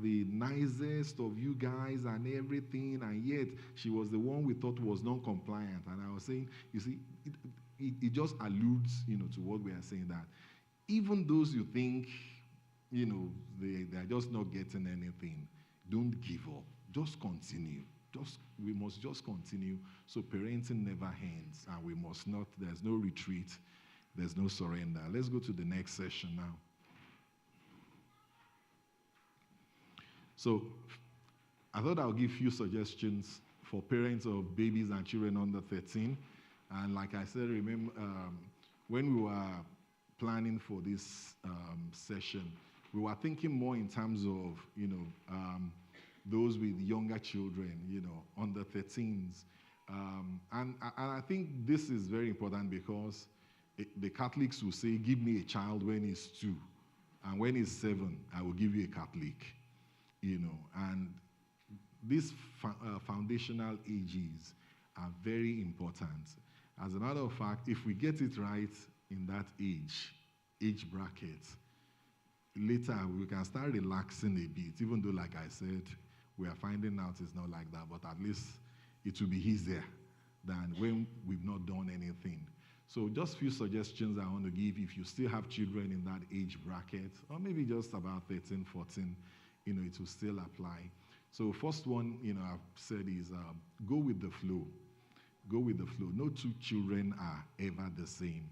the nicest of you guys and everything, and yet she was the one we thought was non-compliant. And I was saying, you see, it just alludes, to what we are saying, that even those you think, they are just not getting anything, don't give up. Just continue. We must just continue. So parenting never ends, and we must not, there's no retreat, there's no surrender. Let's go to the next session now. So I thought I'll give you suggestions for parents of babies and children under 13. And like I said, remember, when we were planning for this session, we were thinking more in terms of, those with younger children, under 13s. And I think this is very important because the Catholics will say, give me a child when he's 2. And when he's 7, I will give you a Catholic. And these foundational ages are very important. As a matter of fact, if we get it right in that age bracket, later we can start relaxing a bit, even though, like I said, we are finding out it's not like that, but at least it will be easier than when we've not done anything. So just a few suggestions I want to give if you still have children in that age bracket, or maybe just about 13, 14, it will still apply. So first one, I've said is go with the flow. Go with the flow. No two children are ever the same.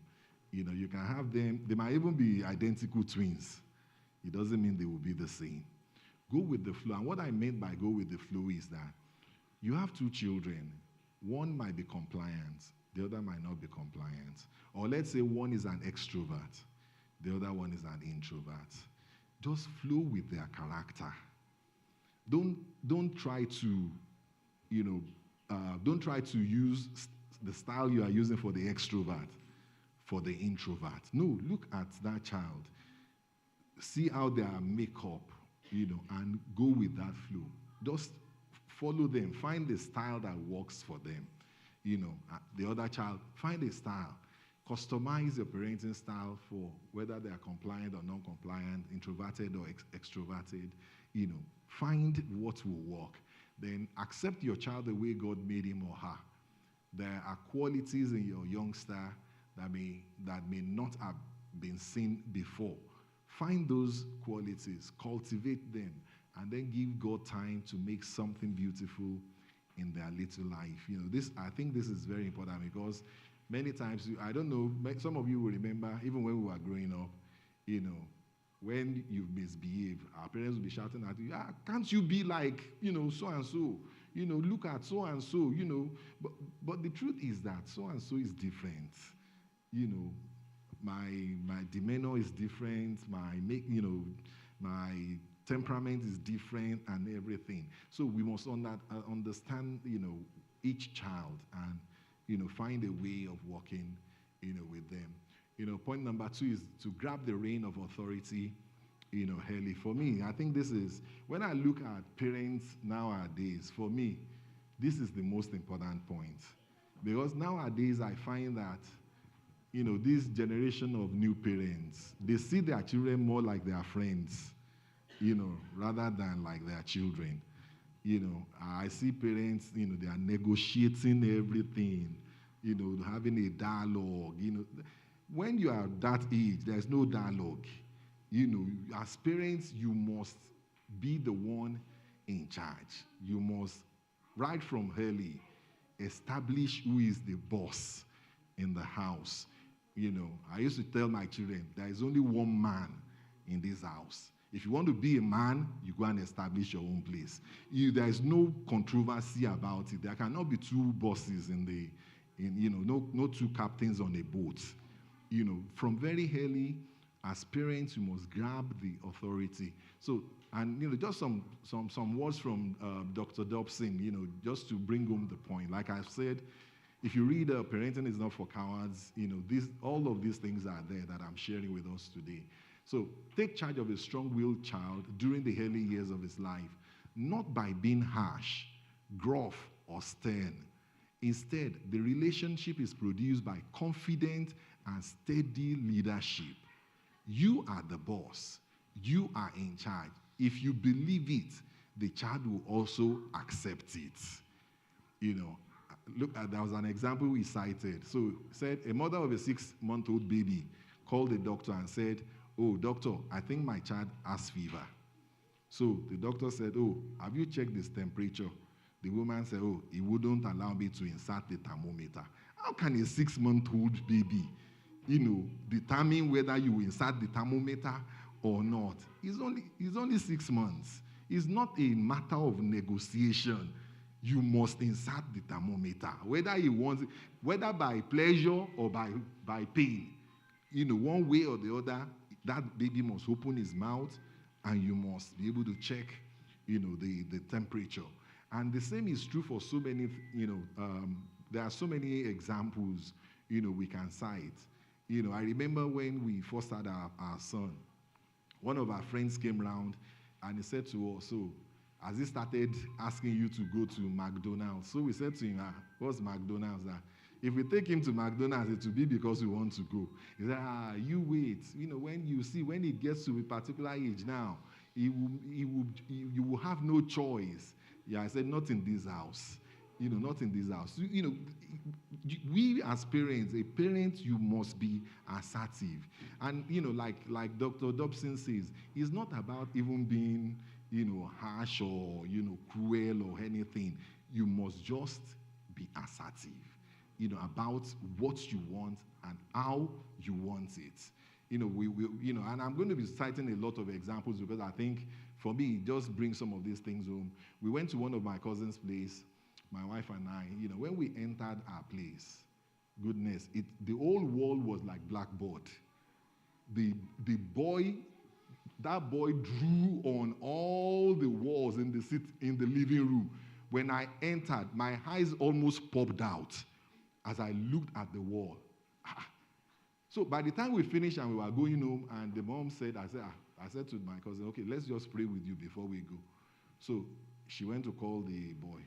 You can have them, they might even be identical twins. It doesn't mean they will be the same. Go with the flow. And what I meant by go with the flow is that you have 2 children. One might be compliant, the other might not be compliant. Or let's say one is an extrovert, the other one is an introvert. Just flow with their character. Don't try to, don't try to use the style you are using for the extrovert for the introvert. No, look at that child. See how they are make up, and go with that flow. Just follow them. Find the style that works for them. The other child, find a style. Customize your parenting style for whether they are compliant or non-compliant, introverted or extroverted. Find what will work. Then accept your child the way God made him or her. There are qualities in your youngster that may not have been seen before. Find those qualities, cultivate them, and then give God time to make something beautiful in their little life. I think this is very important because many times, I don't know, some of you will remember, even when we were growing up, when you misbehave, our parents will be shouting at you, can't you be like, so-and-so? Look at so-and-so, But the truth is that so-and-so is different. My demeanor is different, my temperament is different and everything. So we must understand, each child and, find a way of working, with them. Point number 2 is to grab the rein of authority, early. For me, I think this is, when I look at parents nowadays, for me, this is the most important point. Because nowadays I find that, this generation of new parents, they see their children more like their friends, rather than like their children. I see parents, they are negotiating everything, having a dialogue, When you are that age, there's no dialogue. As parents, you must be the one in charge. You must, right from early, establish who is the boss in the house. I used to tell my children, there is only one man in this house. If you want to be a man, you go and establish your own place. There is no controversy about it. There cannot be 2 bosses no 2 captains on a boat. From very early, as parents, you must grab the authority. So, and just some words from Dr. Dobson, just to bring home the point. Like I've said, if you read Parenting is Not for Cowards, all of these things are there that I'm sharing with us today. So take charge of a strong-willed child during the early years of his life, not by being harsh, gruff, or stern. Instead, the relationship is produced by confident and steady leadership. You are the boss. You are in charge. If you believe it, the child will also accept it. Look, there was an example we cited. So, said a mother of a 6-month-old baby called the doctor and said, "Oh, doctor, I think my child has fever." So the doctor said, "Oh, have you checked this temperature?" The woman said, "Oh, he wouldn't allow me to insert the thermometer." How can a 6-month-old baby, determine whether you insert the thermometer or not? He's only 6 months. It's not a matter of negotiation. You must insert the thermometer, whether he wants it, whether by pleasure or by pain. One way or the other, that baby must open his mouth, and you must be able to check, the temperature. And the same is true for so many, there are so many examples, we can cite. I remember when we first had our son, one of our friends came round and he said to us, "So, as he started asking you to go to McDonald's," so we said to him, "What's McDonald's?" If we take him to McDonald's, it will be because we want to go. He said, "You wait. When he gets to a particular age now, you will have no choice." Yeah, I said, "Not in this house. Not in this house." We as parents, you must be assertive. And, like Dr. Dobson says, it's not about even being, harsh or, cruel or anything. You must just be assertive, about what you want and how you want it. And I'm going to be citing a lot of examples because I think, for me, it just brings some of these things home. We went to one of my cousin's place, my wife and I. When we entered our place, goodness, the whole wall was like blackboard. That boy drew on all the walls in the living room. When I entered, my eyes almost popped out as I looked at the wall. So by the time we finished and we were going home, and the mom said, I said to my cousin, "Okay, let's just pray with you before we go." So she went to call the boy.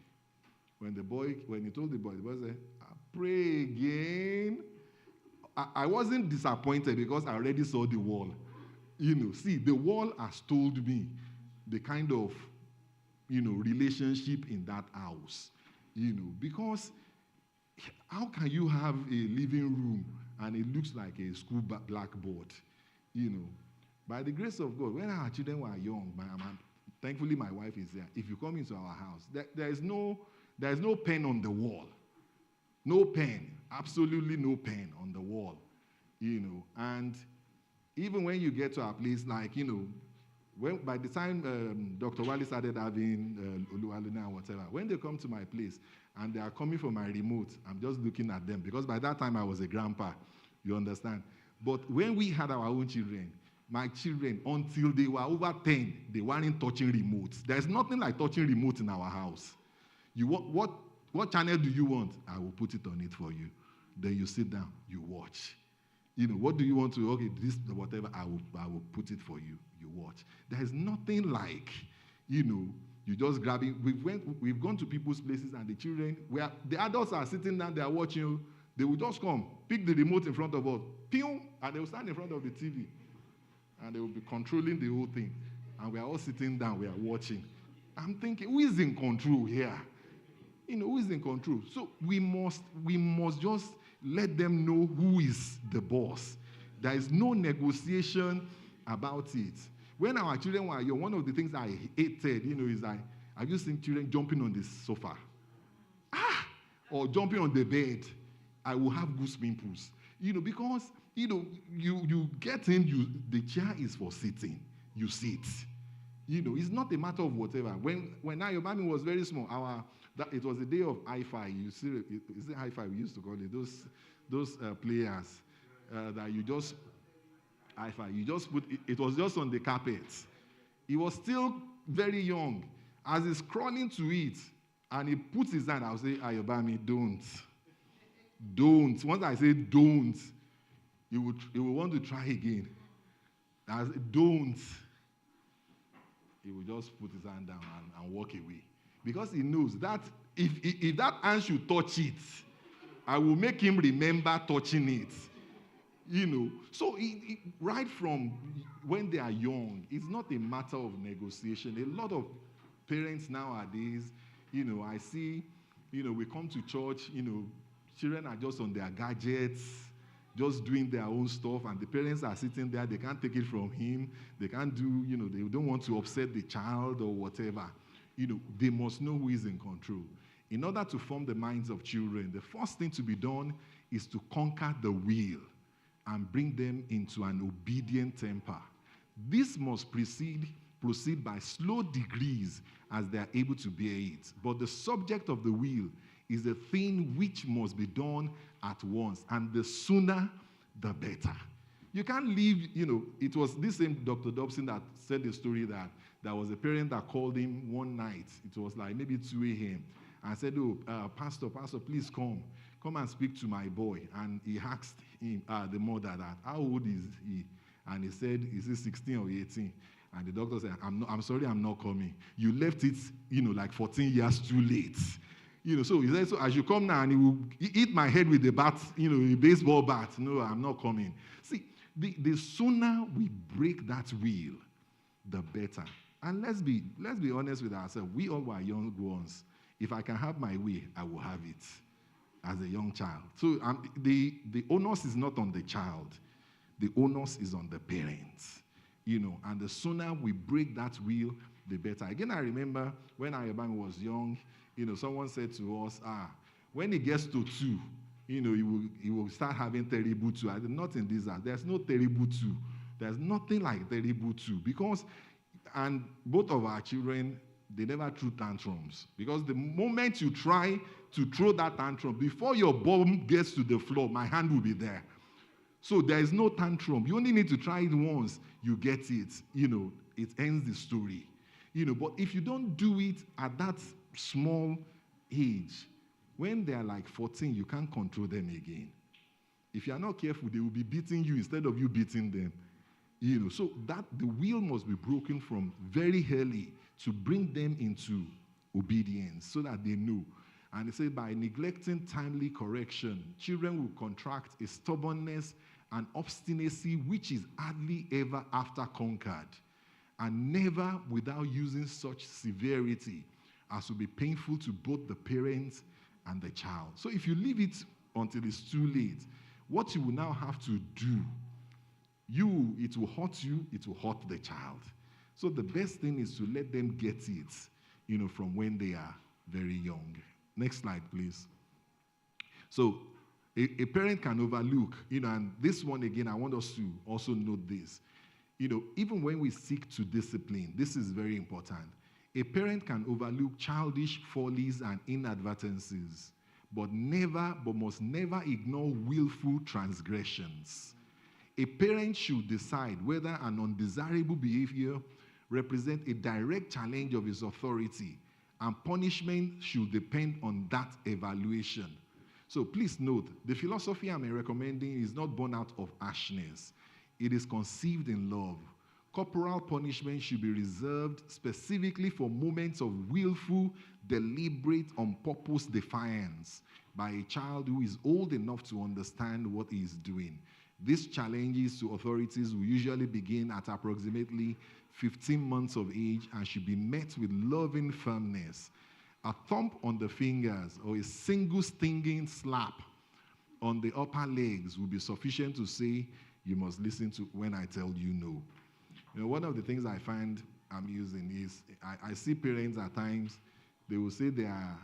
When he told the boy said, "Pray again." I wasn't disappointed because I already saw the wall. See, the wall has told me the kind of, relationship in that house. Because how can you have a living room and it looks like a school blackboard? By the grace of God, when our children were young, thankfully my wife is there. If you come into our house, there is no pen on the wall. No pen. Absolutely no pen on the wall. And even when you get to our place, by the time Dr. Wally started having Oluwaluna and whatever, when they come to my place and they are coming for my remote, I'm just looking at them because by that time I was a grandpa, you understand? But when we had our own children, my children, until they were over 10, they weren't touching remotes. There's nothing like touching remote in our house. What channel do you want? I will put it on it for you. Then you sit down, you watch. What do you want to? Okay, this whatever. I will put it for you. You watch. There is nothing like, you just grab it. We've gone to people's places and the children, where the adults are sitting down, they are watching you. They will just come, pick the remote in front of us, pew, and they will stand in front of the TV, and they will be controlling the whole thing. And we are all sitting down, we are watching. I'm thinking, who is in control here? Who is in control? So we must just let them know who is the boss. There is no negotiation about it. When our children were young, one of the things I hated, is have you seen children jumping on the sofa? Or jumping on the bed? I will have goose pimples. Because, you get in, the chair is for sitting. You sit. It's not a matter of whatever. When Ayobami was very small, it was the day of hi-fi. You see, is it hi-fi we used to call it? Those players that you just hi-fi. You just put it was just on the carpet. He was still very young. As he's crawling to it, and he puts his hand, I'll say, "Ayobami, don't. Don't." Once I say don't, he will want to try again. I say, "Don't." He will just put his hand down and walk away. Because he knows that if that hand should touch it, I will make him remember touching it. So right from when they are young, it's not a matter of negotiation. A lot of parents nowadays, I see, we come to church, children are just on their gadgets, just doing their own stuff, and the parents are sitting there, they can't take it from him, they can't do, they don't want to upset the child or whatever. They must know who is in control. In order to form the minds of children, the first thing to be done is to conquer the will and bring them into an obedient temper. This must proceed by slow degrees as they are able to bear it. But the subject of the will is a thing which must be done at once, and the sooner, the better. You can't leave, it was this same Dr. Dobson that said the story that there was a parent that called him one night. It was like maybe 2 a.m. and said, Pastor, please come and speak to my boy. And he asked him, the mother, that how old is he? And he said, is he 16 or 18? And the doctor said, I'm sorry, I'm not coming. You left it, like 14 years too late. So he said, so as you come now, and he will hit my head with a bat, a baseball bat. No, I'm not coming. See, the sooner we break that will, the better. And let's be honest with ourselves. We all were young ones. If I can have my way, I will have it as a young child. So the onus is not on the child. The onus is on the parents. And the sooner we break that will, the better. Again, I remember when Ayabang was young, someone said to us, when he gets to 2, he will start having terrible 2. I said, not in this house. There's no terrible 2. There's nothing like terrible 2. And both of our children, they never threw tantrums. Because the moment you try to throw that tantrum, before your bum gets to the floor, my hand will be there. So there is no tantrum. You only need to try it once. You get it. It ends the story. But if you don't do it at that small age, when they are like 14, you can't control them again. If you are not careful, they will be beating you instead of you beating them. So that the will must be broken from very early to bring them into obedience so that they know. And they say by neglecting timely correction, children will contract a stubbornness and obstinacy which is hardly ever after conquered, and never without using such severity as will be painful to both the parents and the child. So if you leave it until it's too late, what you will now have to do, it will hurt you, it will hurt the child. So the best thing is to let them get it, from when they are very young. Next slide, please. So a parent can overlook, and this one again, I want us to also note this. Even when we seek to discipline, this is very important. A parent can overlook childish follies and inadvertencies, but must never ignore willful transgressions. A parent should decide whether an undesirable behavior represents a direct challenge of his authority, and punishment should depend on that evaluation. So please note, the philosophy I'm recommending is not born out of harshness. It is conceived in love. Corporal punishment should be reserved specifically for moments of willful, deliberate, on-purpose defiance by a child who is old enough to understand what he is doing. These challenges to authorities will usually begin at approximately 15 months of age and should be met with loving firmness. A thump on the fingers or a single stinging slap on the upper legs will be sufficient to say, you must listen to when I tell you no. One of the things I find amusing is I see parents at times, they will say they are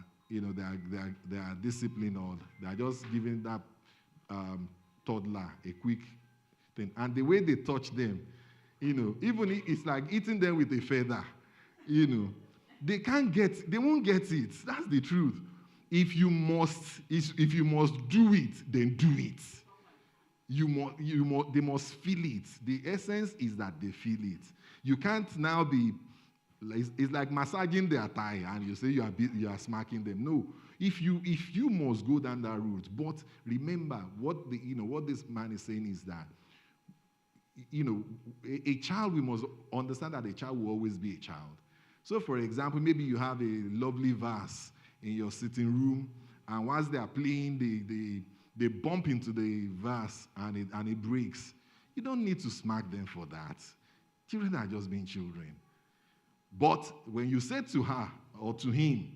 disciplined, or they are just giving that toddler a quick thing. And the way they touch them, even it's like eating them with a feather, they won't get it. That's the truth. If you must do it, then do it. They must feel it. The essence is that they feel it. You can't now be, it's like massaging their thigh and you say you are smacking them. No. If you must go down that route, but remember what this man is saying is that, a child, we must understand that a child will always be a child. So for example, maybe you have a lovely vase in your sitting room, and whilst they are playing they bump into the vase and it breaks. You don't need to smack them for that. Children are just being children. But when you say to her or to him,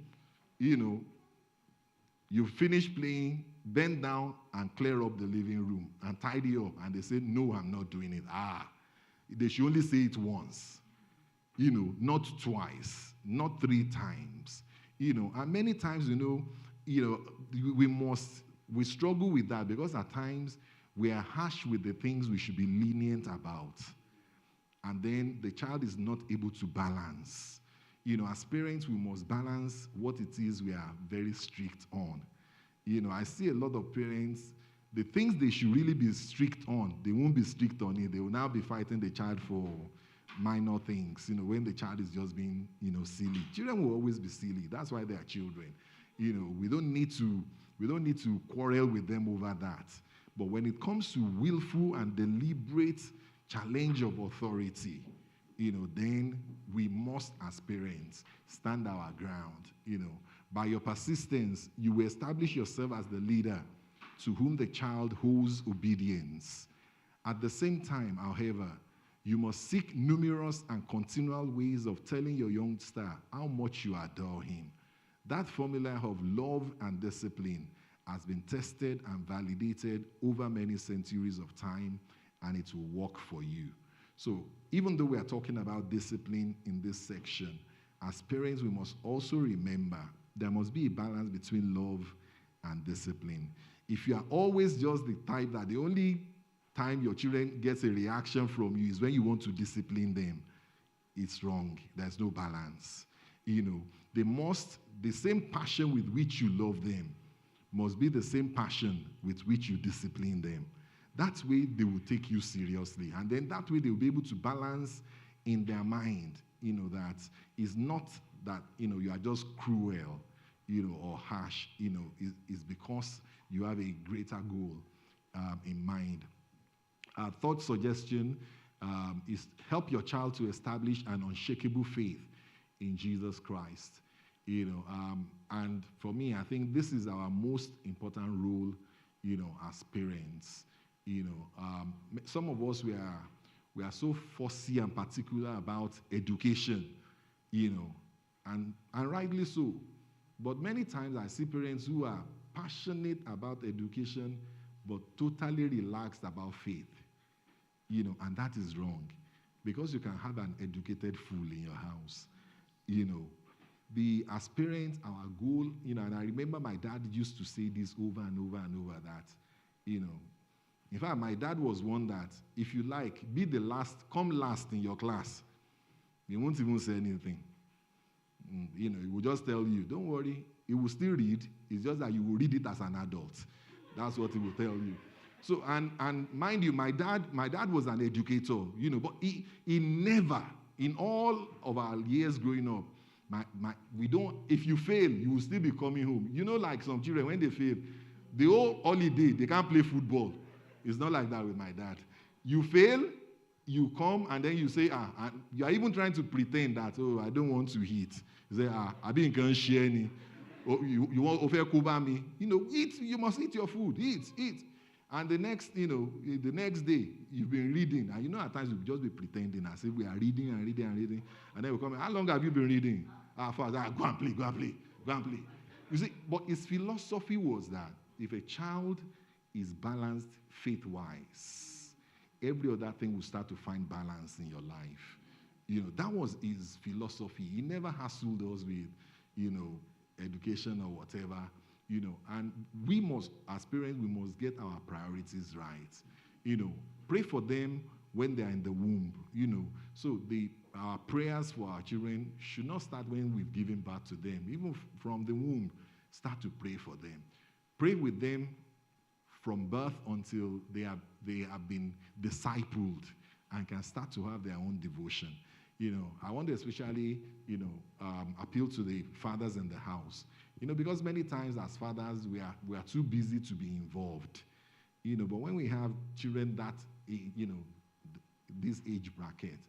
you finish playing, bend down and clear up the living room and tidy up, and they say, no, I'm not doing it. They should only say it once, not twice, not 3 times, and many times, we struggle with that because at times we are harsh with the things we should be lenient about. And then the child is not able to balance. As parents, we must balance what it is we are very strict on. I see a lot of parents, the things they should really be strict on, they won't be strict on it. They will now be fighting the child for minor things, when the child is just being, silly. Children will always be silly. That's why they are children. We don't need to quarrel with them over that. But when it comes to willful and deliberate challenge of authority, then we must, as parents, stand our ground. By your persistence, you will establish yourself as the leader to whom the child owes obedience. At the same time, however, you must seek numerous and continual ways of telling your youngster how much you adore him. That formula of love and discipline has been tested and validated over many centuries of time, and it will work for you. So even though we are talking about discipline in this section, as parents, we must also remember there must be a balance between love and discipline. If you are always just the type that the only time your children gets a reaction from you is when you want to discipline them, it's wrong. There's no balance. The same passion with which you love them must be the same passion with which you discipline them. That way they will take you seriously. And then that way they will be able to balance in their mind, that is not that, you are just cruel, or harsh, is because you have a greater goal in mind. Our third suggestion is help your child to establish an unshakable faith in Jesus Christ. And for me, I think this is our most important role, as parents. Some of us, we are so fussy and particular about education, and rightly so. But many times I see parents who are passionate about education, but totally relaxed about faith, and that is wrong, because you can have an educated fool in your house, As parents, our goal, and I remember my dad used to say this over and over and over that, in fact, my dad was one that, if you like, be the last, come last in your class. He won't even say anything. He will just tell you, don't worry, he will still read. It's just that you will read it as an adult. That's what he will tell you. So, and mind you, my dad was an educator, but he never, in all of our years growing up, if you fail, you will still be coming home. Like some children, when they fail, the whole holiday, they can't play football. It's not like that with my dad. You fail, you come, and then you say, and you are even trying to pretend that, I don't want to eat. You say, I didn't can share any. You want to over me? Eat, you must eat your food. Eat. And the next day, you've been reading. And at times we'll just be pretending as if we are reading and reading and reading. And then we'll come, how long have you been reading? Father, go and play. You see, but his philosophy was that if a child is balanced faith-wise, every other thing will start to find balance in your life. That was his philosophy. He never hassled us with, education or whatever, and we must, as parents, we must get our priorities right. Pray for them when they are in the womb, So our prayers for our children should not start when we've given birth to them. Even from the womb, start to pray for them. Pray with them from birth until they have been discipled and can start to have their own devotion. I want to especially, appeal to the fathers in the house, because many times as fathers, we are too busy to be involved, but when we have children that, this age bracket,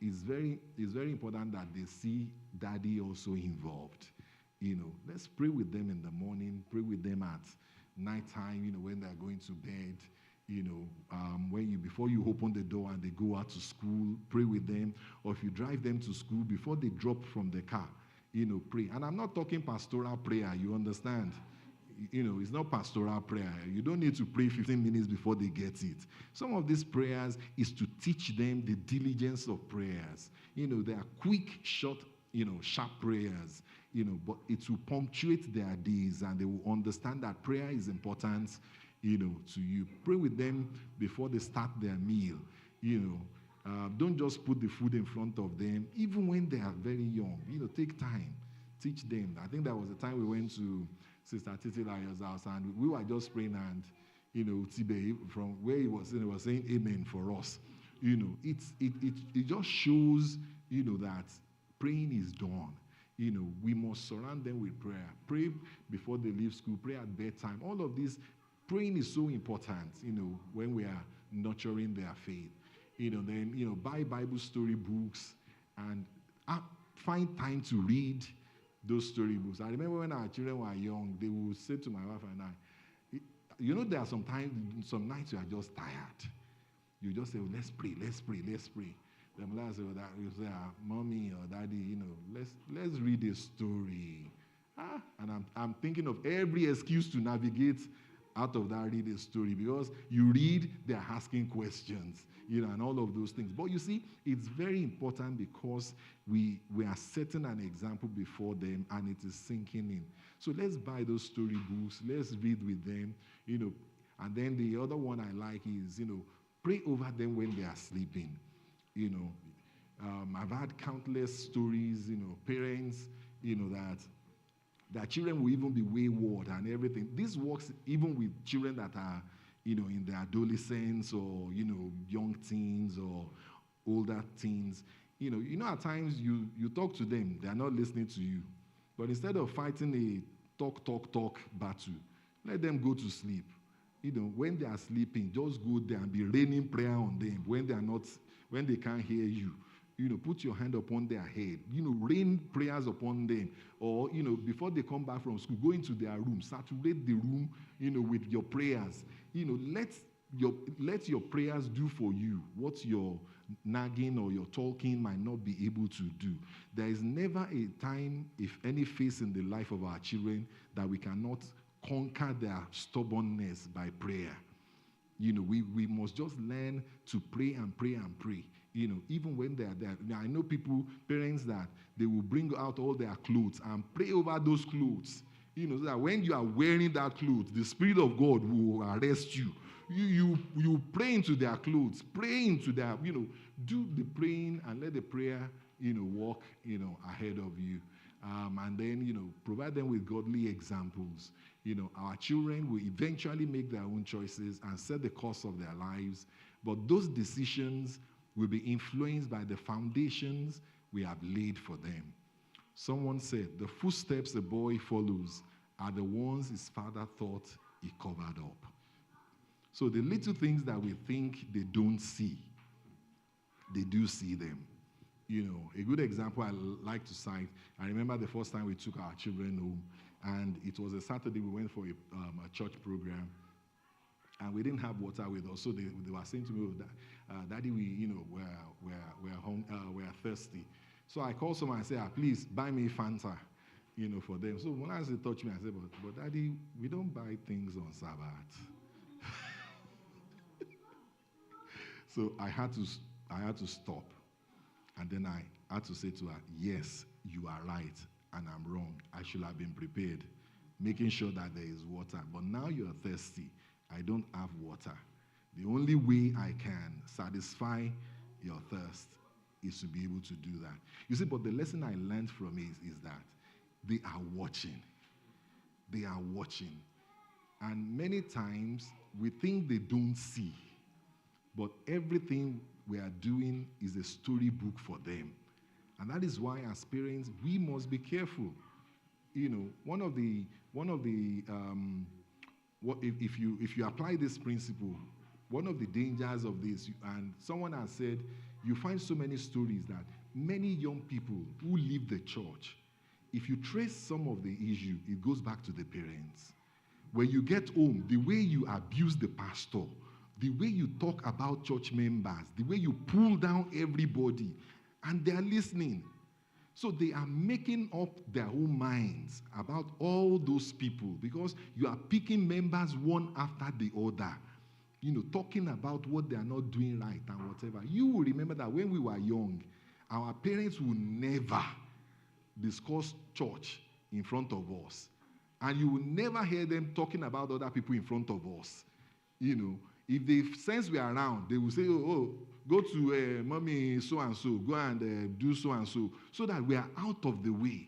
it's very important that they see daddy also involved. Let's pray with them in the morning, pray with them at nighttime, when they're going to bed, when before you open the door and they go out to school, pray with them. Or if you drive them to school, before they drop from the car, pray. And I'm not talking pastoral prayer, you understand? It's not pastoral prayer. You don't need to pray 15 minutes before they get it. Some of these prayers is to teach them the diligence of prayers. They are quick, short, sharp prayers, but it will punctuate their days and they will understand that prayer is important, to you. Pray with them before they start their meal, don't just put the food in front of them, even when they are very young. Take time, teach them. I think that was the time we went to Sister Titi Layo's house, and we were just praying, and Tibe, from where he was saying amen for us. It just shows that praying is done. We must surround them with prayer. Pray before they leave school, pray at bedtime. All of this, praying is so important, when we are nurturing their faith. Then, buy Bible story books and find time to read those story books. I remember when our children were young, they would say to my wife and I, there are some nights you are just tired. You just say, let's pray. The mother say, you say, mommy or daddy, let's read a story. And I'm thinking of every excuse to navigate out of that read a story, because you read, they're asking questions, and all of those things. But you see, it's very important because we are setting an example before them and it is sinking in. So let's buy those story books, let's read with them, and then the other one I like is, pray over them when they are sleeping. I've had countless stories, parents, that their children will even be wayward and everything. This works even with children that are, in their adolescence or, young teens or older teens. At times you talk to them, they are not listening to you. But instead of fighting a talk battle, let them go to sleep. When they are sleeping, just go there and be raining prayer on them when they can't hear you. Put your hand upon their head. Rain prayers upon them. Or, before they come back from school, go into their room. Saturate the room, with your prayers. Let your prayers do for you what your nagging or your talking might not be able to do. There is never a time, if any phase in the life of our children, that we cannot conquer their stubbornness by prayer. We must just learn to pray and pray and pray. Even when they are there. Now, I know parents that they will bring out all their clothes and pray over those clothes. So that when you are wearing that clothes, the Spirit of God will arrest you. You pray into their clothes, pray into their, do the praying and let the prayer, walk, ahead of you. And then, provide them with godly examples. Our children will eventually make their own choices and set the course of their lives. But those decisions will be influenced by the foundations we have laid for them. Someone said, the footsteps a boy follows are the ones his father thought he covered up. So the little things that we think they don't see, they do see them. A good example I like to cite, I remember the first time we took our children home, and it was a Saturday, we went for a church program, and we didn't have water with us, so they were saying to me, Daddy, we're thirsty. So I called someone and said, please buy me Fanta, for them. So when I said, touch me, I said, but Daddy, we don't buy things on Sabbath. So I had to stop. And then I had to say to her, yes, you are right, and I'm wrong. I should have been prepared, making sure that there is water. But now you're thirsty. I don't have water. The only way I can satisfy your thirst is to be able to do that. You see, but the lesson I learned from it is that they are watching. They are watching. And many times, we think they don't see. But everything we are doing is a storybook for them. And that is why as parents, we must be careful. If you apply this principle, one of the dangers of this, and someone has said, you find so many stories that many young people who leave the church, if you trace some of the issue, it goes back to the parents. When you get home, the way you abuse the pastor, the way you talk about church members, the way you pull down everybody, and they are listening. So they are making up their own minds about all those people because you are picking members one after the other, talking about what they are not doing right and whatever. You will remember that when we were young, our parents would never discuss church in front of us. And you will never hear them talking about other people in front of us. If they sense we are around, they will say, oh, go to mommy so-and-so, go and do so-and-so, so that we are out of the way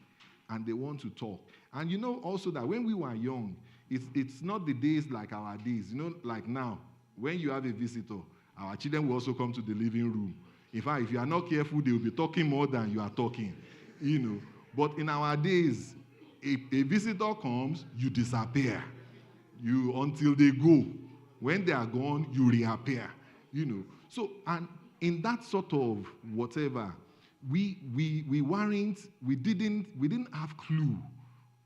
and they want to talk. And also that when we were young, it's not the days like our days. Like now, when you have a visitor, our children will also come to the living room. In fact, if you are not careful, they will be talking more than you are talking, But in our days, if a visitor comes, you disappear. Until they go. When they are gone, you reappear. So, and in that sort of whatever, we didn't have clue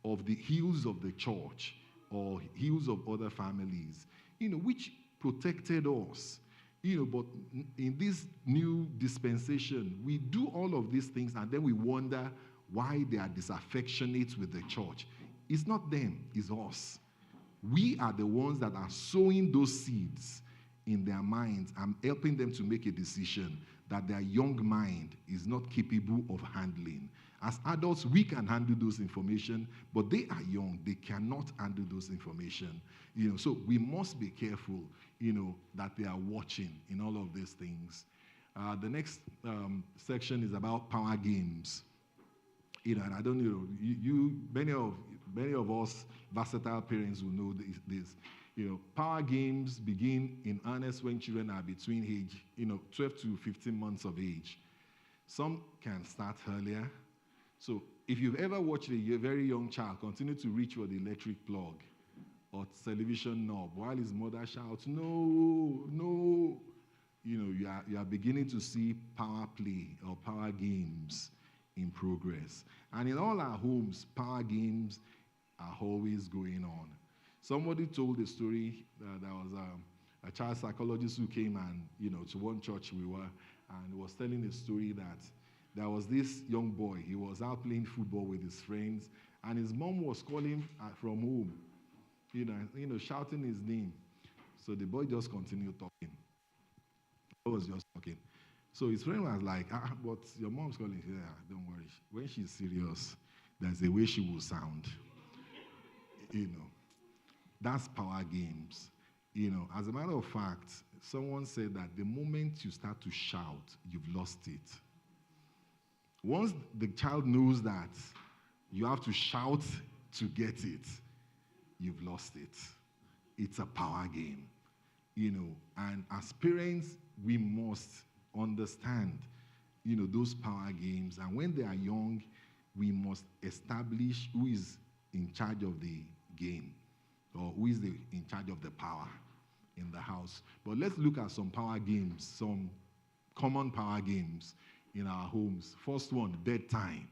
of the hills of the church or hills of other families, which protected us. But in this new dispensation, we do all of these things and then we wonder why they are disaffectionate with the church. It's not them, it's us. We are the ones that are sowing those seeds in their minds and helping them to make a decision that their young mind is not capable of handling. As adults, we can handle those information, but they are young. They cannot handle those information. So we must be careful, that they are watching in all of these things. The next section is about power games. And I don't know, many of us versatile parents will know this. Power games begin in earnest when children are between age, 12 to 15 months of age. Some can start earlier. So if you've ever watched a very young child continue to reach for the electric plug or television knob while his mother shouts, no, no, you are beginning to see power play or power games in progress. And in all our homes, power games are always going on. Somebody told a story, there was a child psychologist who came and, to one church we were, and was telling a story that there was this young boy. He was out playing football with his friends, and his mom was calling from home, shouting his name. So the boy just continued talking. He was just talking. So his friend was like, but your mom's calling. He said, don't worry. When she's serious, there's a way she will sound. That's power games. As a matter of fact, someone said that the moment you start to shout, you've lost it. Once the child knows that you have to shout to get it, you've lost it. It's a power game. And as parents, we must understand, those power games. And when they are young, we must establish who is in charge of the game or who is in charge of the power in the house. But let's look at some power games, some common power games in our homes. First one, bedtime.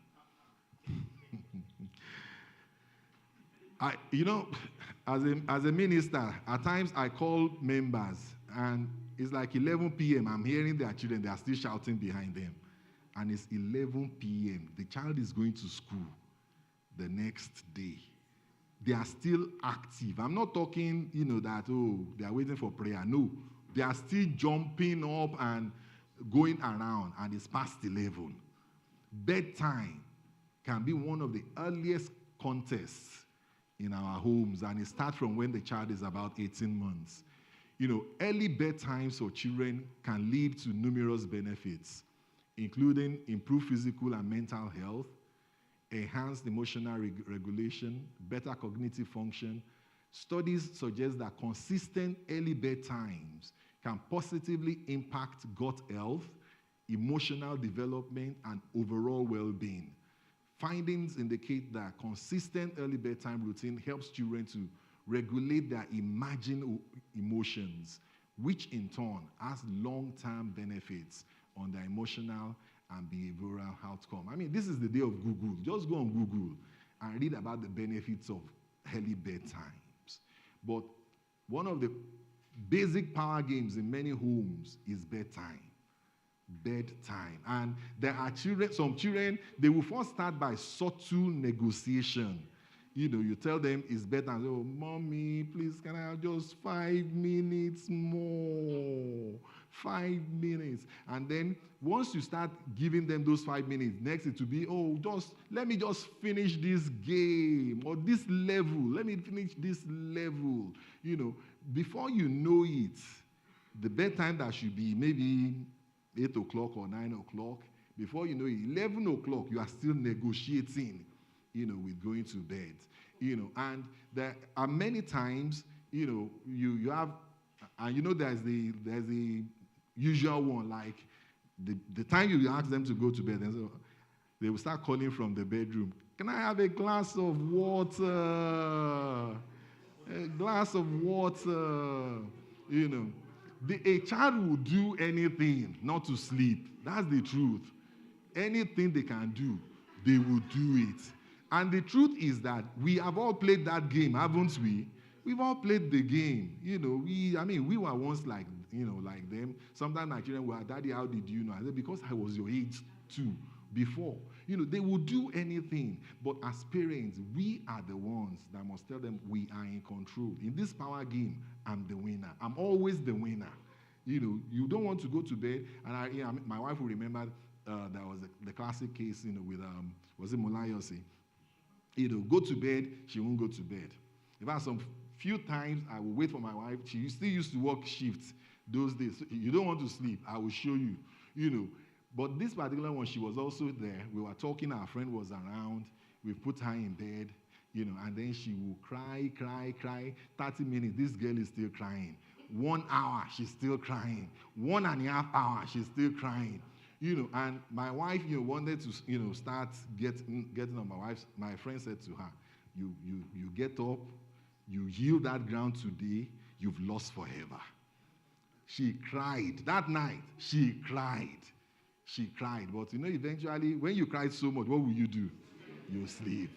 As a minister, at times I call members and it's like 11 p.m. I'm hearing their children, they are still shouting behind them. And it's 11 p.m. The child is going to school the next day. They are still active. I'm not talking, that, they are waiting for prayer. No, they are still jumping up and going around, and it's past 11. Bedtime can be one of the earliest contests in our homes, and it starts from when the child is about 18 months. Early bedtimes for children can lead to numerous benefits, including improved physical and mental health, enhanced emotional regulation, better cognitive function. Studies suggest that consistent early bedtimes can positively impact gut health, emotional development, and overall well-being. Findings indicate that consistent early bedtime routine helps children to regulate their imagined emotions, which in turn has long-term benefits on their emotional and behavioral outcome. I mean, this is the day of Google. Just go on Google and read about the benefits of early bedtimes. But one of the basic power games in many homes is bedtime. Bedtime. And there are children, some children, they will first start by subtle negotiation. You tell them it's better. And say, oh, mommy, please, can I have just 5 minutes more? 5 minutes. And then once you start giving them those 5 minutes, next it will be, oh, let me just finish this game or this level. Let me finish this level. Before you know it, the bedtime that should be maybe 8 o'clock or 9 o'clock, before you know it, 11 o'clock, you are still negotiating, with going to bed. And there are many times, you have, and there's the usual one, like the time you ask them to go to bed, and so they will start calling from the bedroom, can I have a glass of water? A glass of water, a child will do anything not to sleep. That's the truth. Anything they can do, they will do it. And the truth is that we have all played that game, haven't we? We've all played the game. We were once like them. Sometimes my children were, Daddy, how did you know? I said, because I was your age too, before. They will do anything. But as parents, we are the ones that must tell them we are in control. In this power game, I'm the winner. I'm always the winner. You don't want to go to bed. And my wife will remember there was the classic case, with, was it Molayosi? Go to bed, she won't go to bed. In fact, some few times I will wait for my wife. She still used to work shifts those days. So you don't want to sleep, I will show you, But this particular one, she was also there. We were talking, our friend was around. We put her in bed, and then she will cry. 30 minutes, this girl is still crying. 1 hour, she's still crying. 1.5 hours, she's still crying. And my wife, wanted to, start getting on my wife. My friend said to her, you get up, you yield that ground today, you've lost forever. She cried. That night, she cried. But, eventually, when you cried so much, what will you do? You sleep.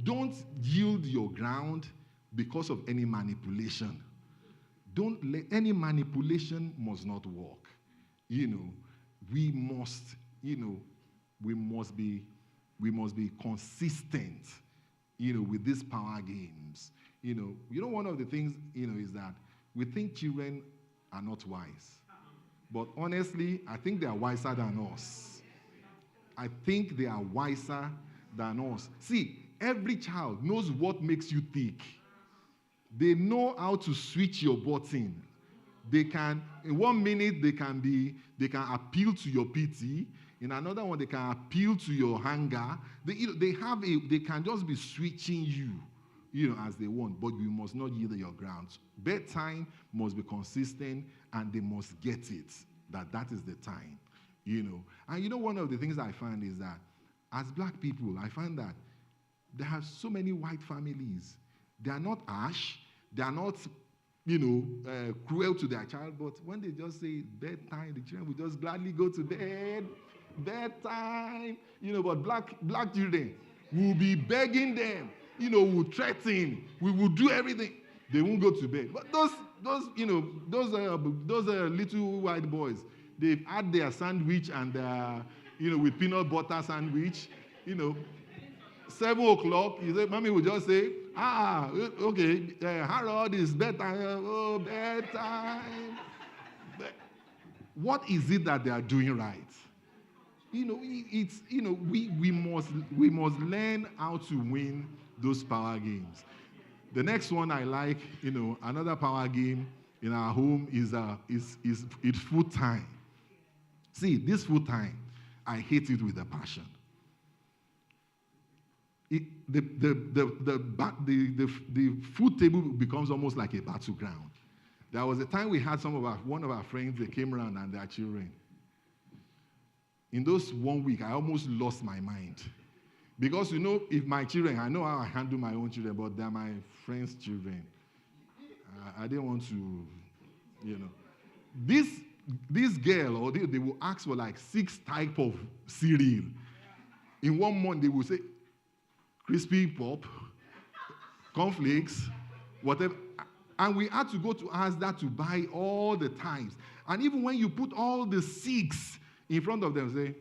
Don't yield your ground because of any manipulation. Don't let any manipulation must not work. We must be consistent, with these power games. One of the things, is that we think children are not wise. But honestly, I think they are wiser than us. I think they are wiser than us. See, every child knows what makes you tick. They know how to switch your button. They can, in 1 minute, they can appeal to your pity. In another one, they can appeal to your hunger. They can just be switching you, as they want. But you must not yield your ground. Bedtime must be consistent, and they must get it. That is the time, And one of the things I find is that, as black people, I find that there are so many white families. They are not harsh. They are not cruel to their child, but when they just say bedtime, the children will just gladly go to bed. Bedtime, but black children will be begging them, will threaten, we will do everything. They won't go to bed. But those little white boys, they've had their sandwich and with peanut butter sandwich, 7 o'clock, mommy will just say, okay, Harold, is bedtime. Oh, bedtime. What is it that they are doing right? We must learn how to win those power games. The next one I like, another power game in our home is food time. See, this food time, I hate it with a passion. The food table becomes almost like a battleground. There was a time we had one of our friends, they came around and their children. In those 1 week, I almost lost my mind. Because, if my children, I know how I handle my own children, but they're my friends' children. I didn't want to, This girl, or they will ask for like 6 types of cereal. In 1 month, they will say, crispy pop, cornflakes, whatever. And we had to go to Asda to buy all the times. And even when you put all the 6 in front of them, say,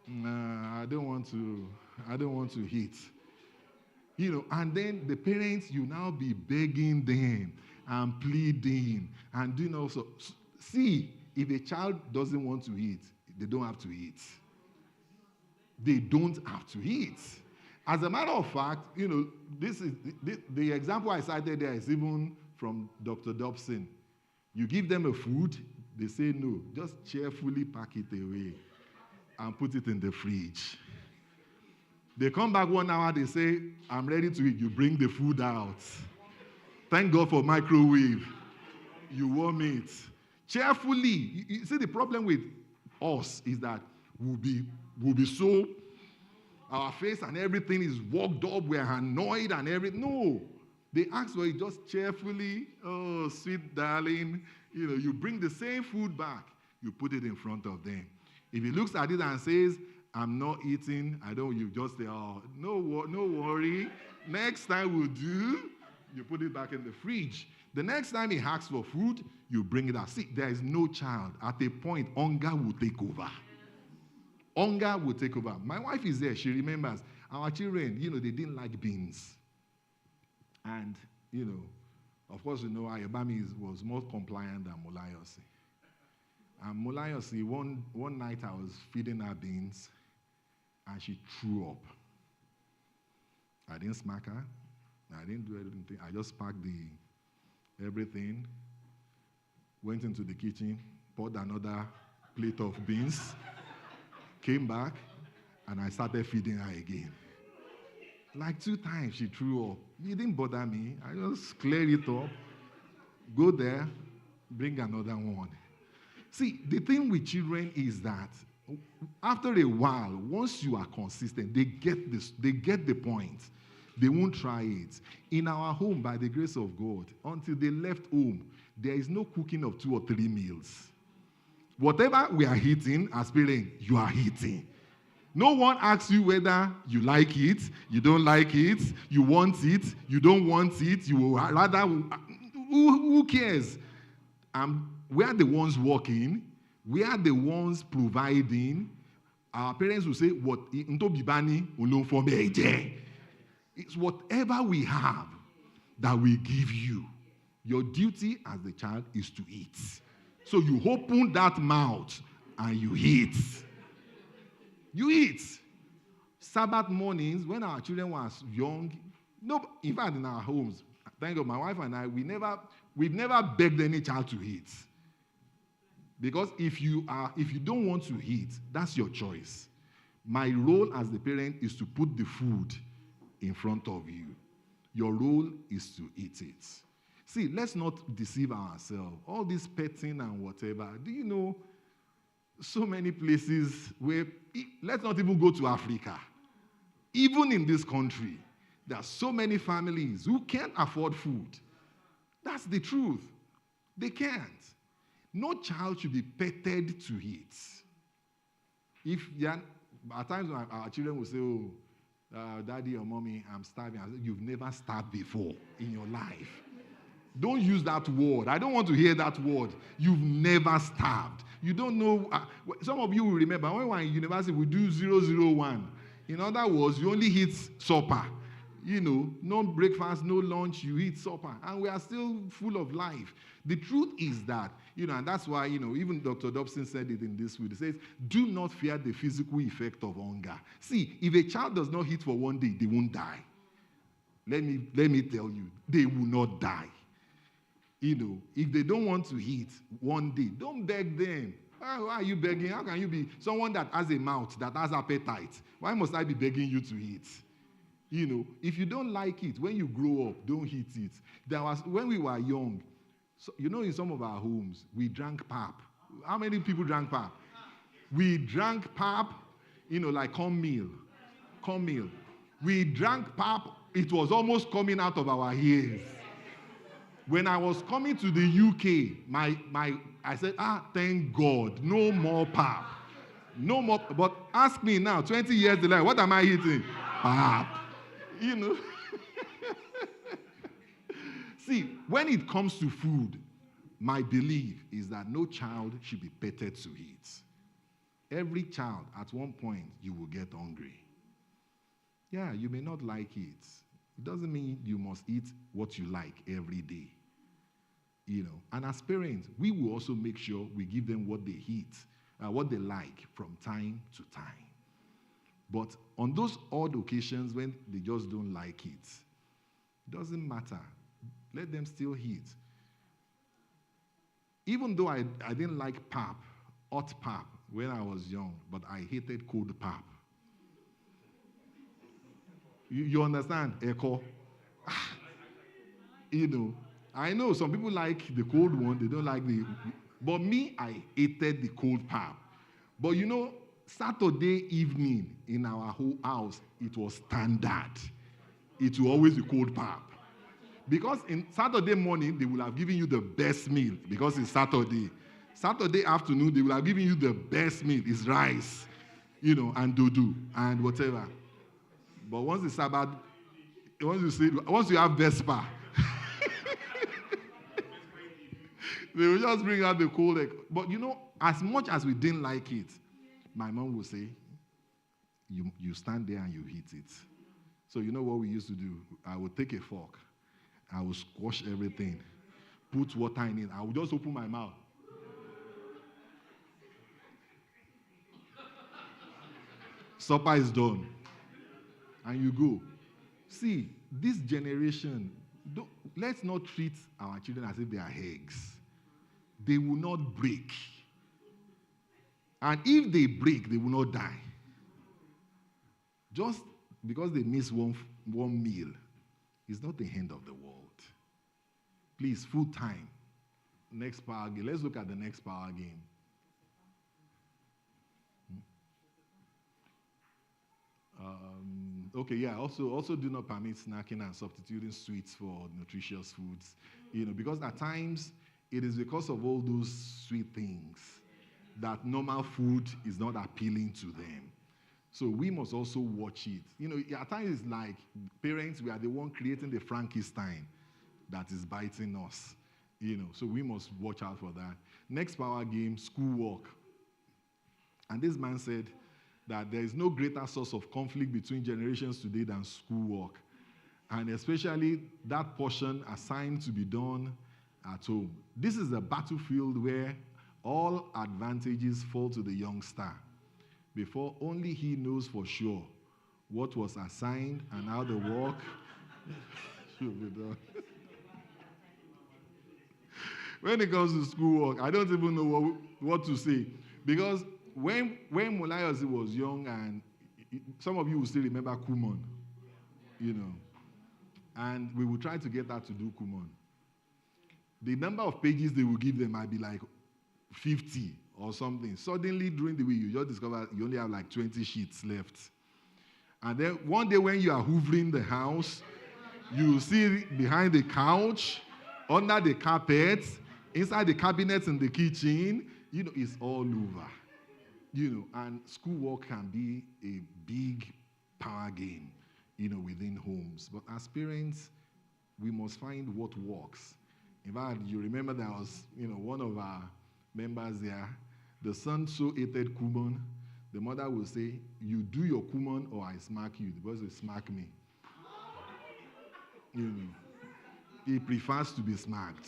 nah, I don't want to eat. And then the parents, you now be begging them and pleading and doing also. See, if a child doesn't want to eat, they don't have to eat. They don't have to eat. As a matter of fact, this is the example I cited there is even from Dr. Dobson. You give them a food, they say no. Just cheerfully pack it away and put it in the fridge. They come back 1 hour, they say, I'm ready to eat. You bring the food out. Thank God for microwave. You warm it. Cheerfully. You see, the problem with us is that we'll be so, our face and everything is worked up, we're annoyed and everything. No. They ask for it just cheerfully. Oh, sweet darling. You bring the same food back. You put it in front of them. If he looks at it and says, I'm not eating, you just say, oh, no worry. Next time we'll do. You put it back in the fridge. The next time he asks for food, you bring it out. See, there is no child. At a point, hunger will take over. Hunger will take over. My wife is there. She remembers. Our children, they didn't like beans. And, of course, Ayobami was more compliant than Molayosi. And Molayosi, one night I was feeding her beans, and she threw up. I didn't smack her. I didn't do anything. I just packed everything, went into the kitchen, poured another plate of beans, came back, and I started feeding her again. Like 2 times she threw up. It didn't bother me. I just clear it up, go there, bring another one. See, the thing with children is that after a while, once you are consistent, they get the point. They won't try it. In our home, by the grace of God, until they left home, there is no cooking of 2 or 3 meals. Whatever we are eating as parents, you are eating. No one asks you whether you like it, you don't like it, you want it, you don't want it, you will rather, who cares? We are the ones working, we are the ones providing. Our parents will say, it's whatever we have that we give you. Your duty as the child is to eat. So you open that mouth and you eat. You eat. Sabbath mornings, when our children were young, in fact, in our homes, thank God, my wife and I, we've never begged any child to eat. Because if you don't want to eat, that's your choice. My role as the parent is to put the food in front of you. Your role is to eat it. See, let's not deceive ourselves. All this petting and whatever, do you know so many places where, let's not even go to Africa. Even in this country, there are so many families who can't afford food. That's the truth. They can't. No child should be petted to eat. At times our children will say, Daddy or Mommy, I'm starving. I say, you've never starved before in your life. Don't use that word. I don't want to hear that word. You've never starved. You don't know. Some of you will remember when we were in university, we do 001. In other words, you only eat supper. No breakfast, no lunch, you eat supper. And we are still full of life. The truth is that, and that's why, even Dr. Dobson said it in this way. He says, do not fear the physical effect of hunger. See, if a child does not eat for one day, they won't die. Let me tell you, they will not die. If they don't want to eat one day, don't beg them. Why are you begging? How can you be someone that has a mouth, that has appetite? Why must I be begging you to eat? If you don't like it, when you grow up, don't eat it. When we were young, in some of our homes, we drank pap. How many people drank pap? We drank pap, like cornmeal. We drank pap, it was almost coming out of our ears. When I was coming to the UK, I said, thank God, no more pap. No more, but ask me now, 20 years later, what am I eating? Pap. See, when it comes to food, my belief is that no child should be petted to eat. Every child, at one point, you will get hungry. Yeah, you may not like it. It doesn't mean you must eat what you like every day. And as parents, we will also make sure we give them what they eat, what they like from time to time. But on those odd occasions when they just don't like it doesn't matter. Let them still eat. Even though I didn't like pap, hot pap, when I was young, but I hated cold pap. You understand, Echo? I know some people like the cold one, they don't like but me, I hated the cold pap. But Saturday evening in our whole house, it was standard. It will always be cold pap. Because in Saturday morning, they will have given you the best meal because it's Saturday. Saturday afternoon, they will have given you the best meal. It's rice, and dodo and whatever. But once the Sabbath, once you have Vespa, they will just bring out the cold egg. But as much as we didn't like it, my mom would say, you stand there and you eat it. So you know what we used to do? I would take a fork, I would squash everything, put water in it, I would just open my mouth. Supper is done. And you go. See, this generation, let's not treat our children as if they are eggs. They will not break. And if they break, they will not die. Just because they miss one meal is not the end of the world. Please, food time. Next power game. Let's look at the next power game. Also do not permit snacking and substituting sweets for nutritious foods. Because at times, it is because of all those sweet things that normal food is not appealing to them. So we must also watch it. At times it's like parents, we are the one creating the Frankenstein that is biting us. So we must watch out for that. Next power game, schoolwork. And this man said that there is no greater source of conflict between generations today than schoolwork. And especially that portion assigned to be done at home. This is a battlefield where all advantages fall to the youngster before only he knows for sure what was assigned and how the work should be done. When it comes to schoolwork, I don't even know what to say. Because when Molayosi was young, and some of you will still remember Kumon, and we will try to get her to do Kumon. The number of pages they will give them might be like 50 or something. Suddenly, during the week, you just discover you only have like 20 sheets left. And then one day when you are hoovering the house, you see behind the couch, under the carpet, inside the cabinets in the kitchen, it's all over. And schoolwork can be a big power game, within homes. But as parents, we must find what works. In fact, you remember there was, one of our members there, the son so hated Kumon, the mother will say, you do your Kumon or I smack you. The boy will smack me. He prefers to be smacked.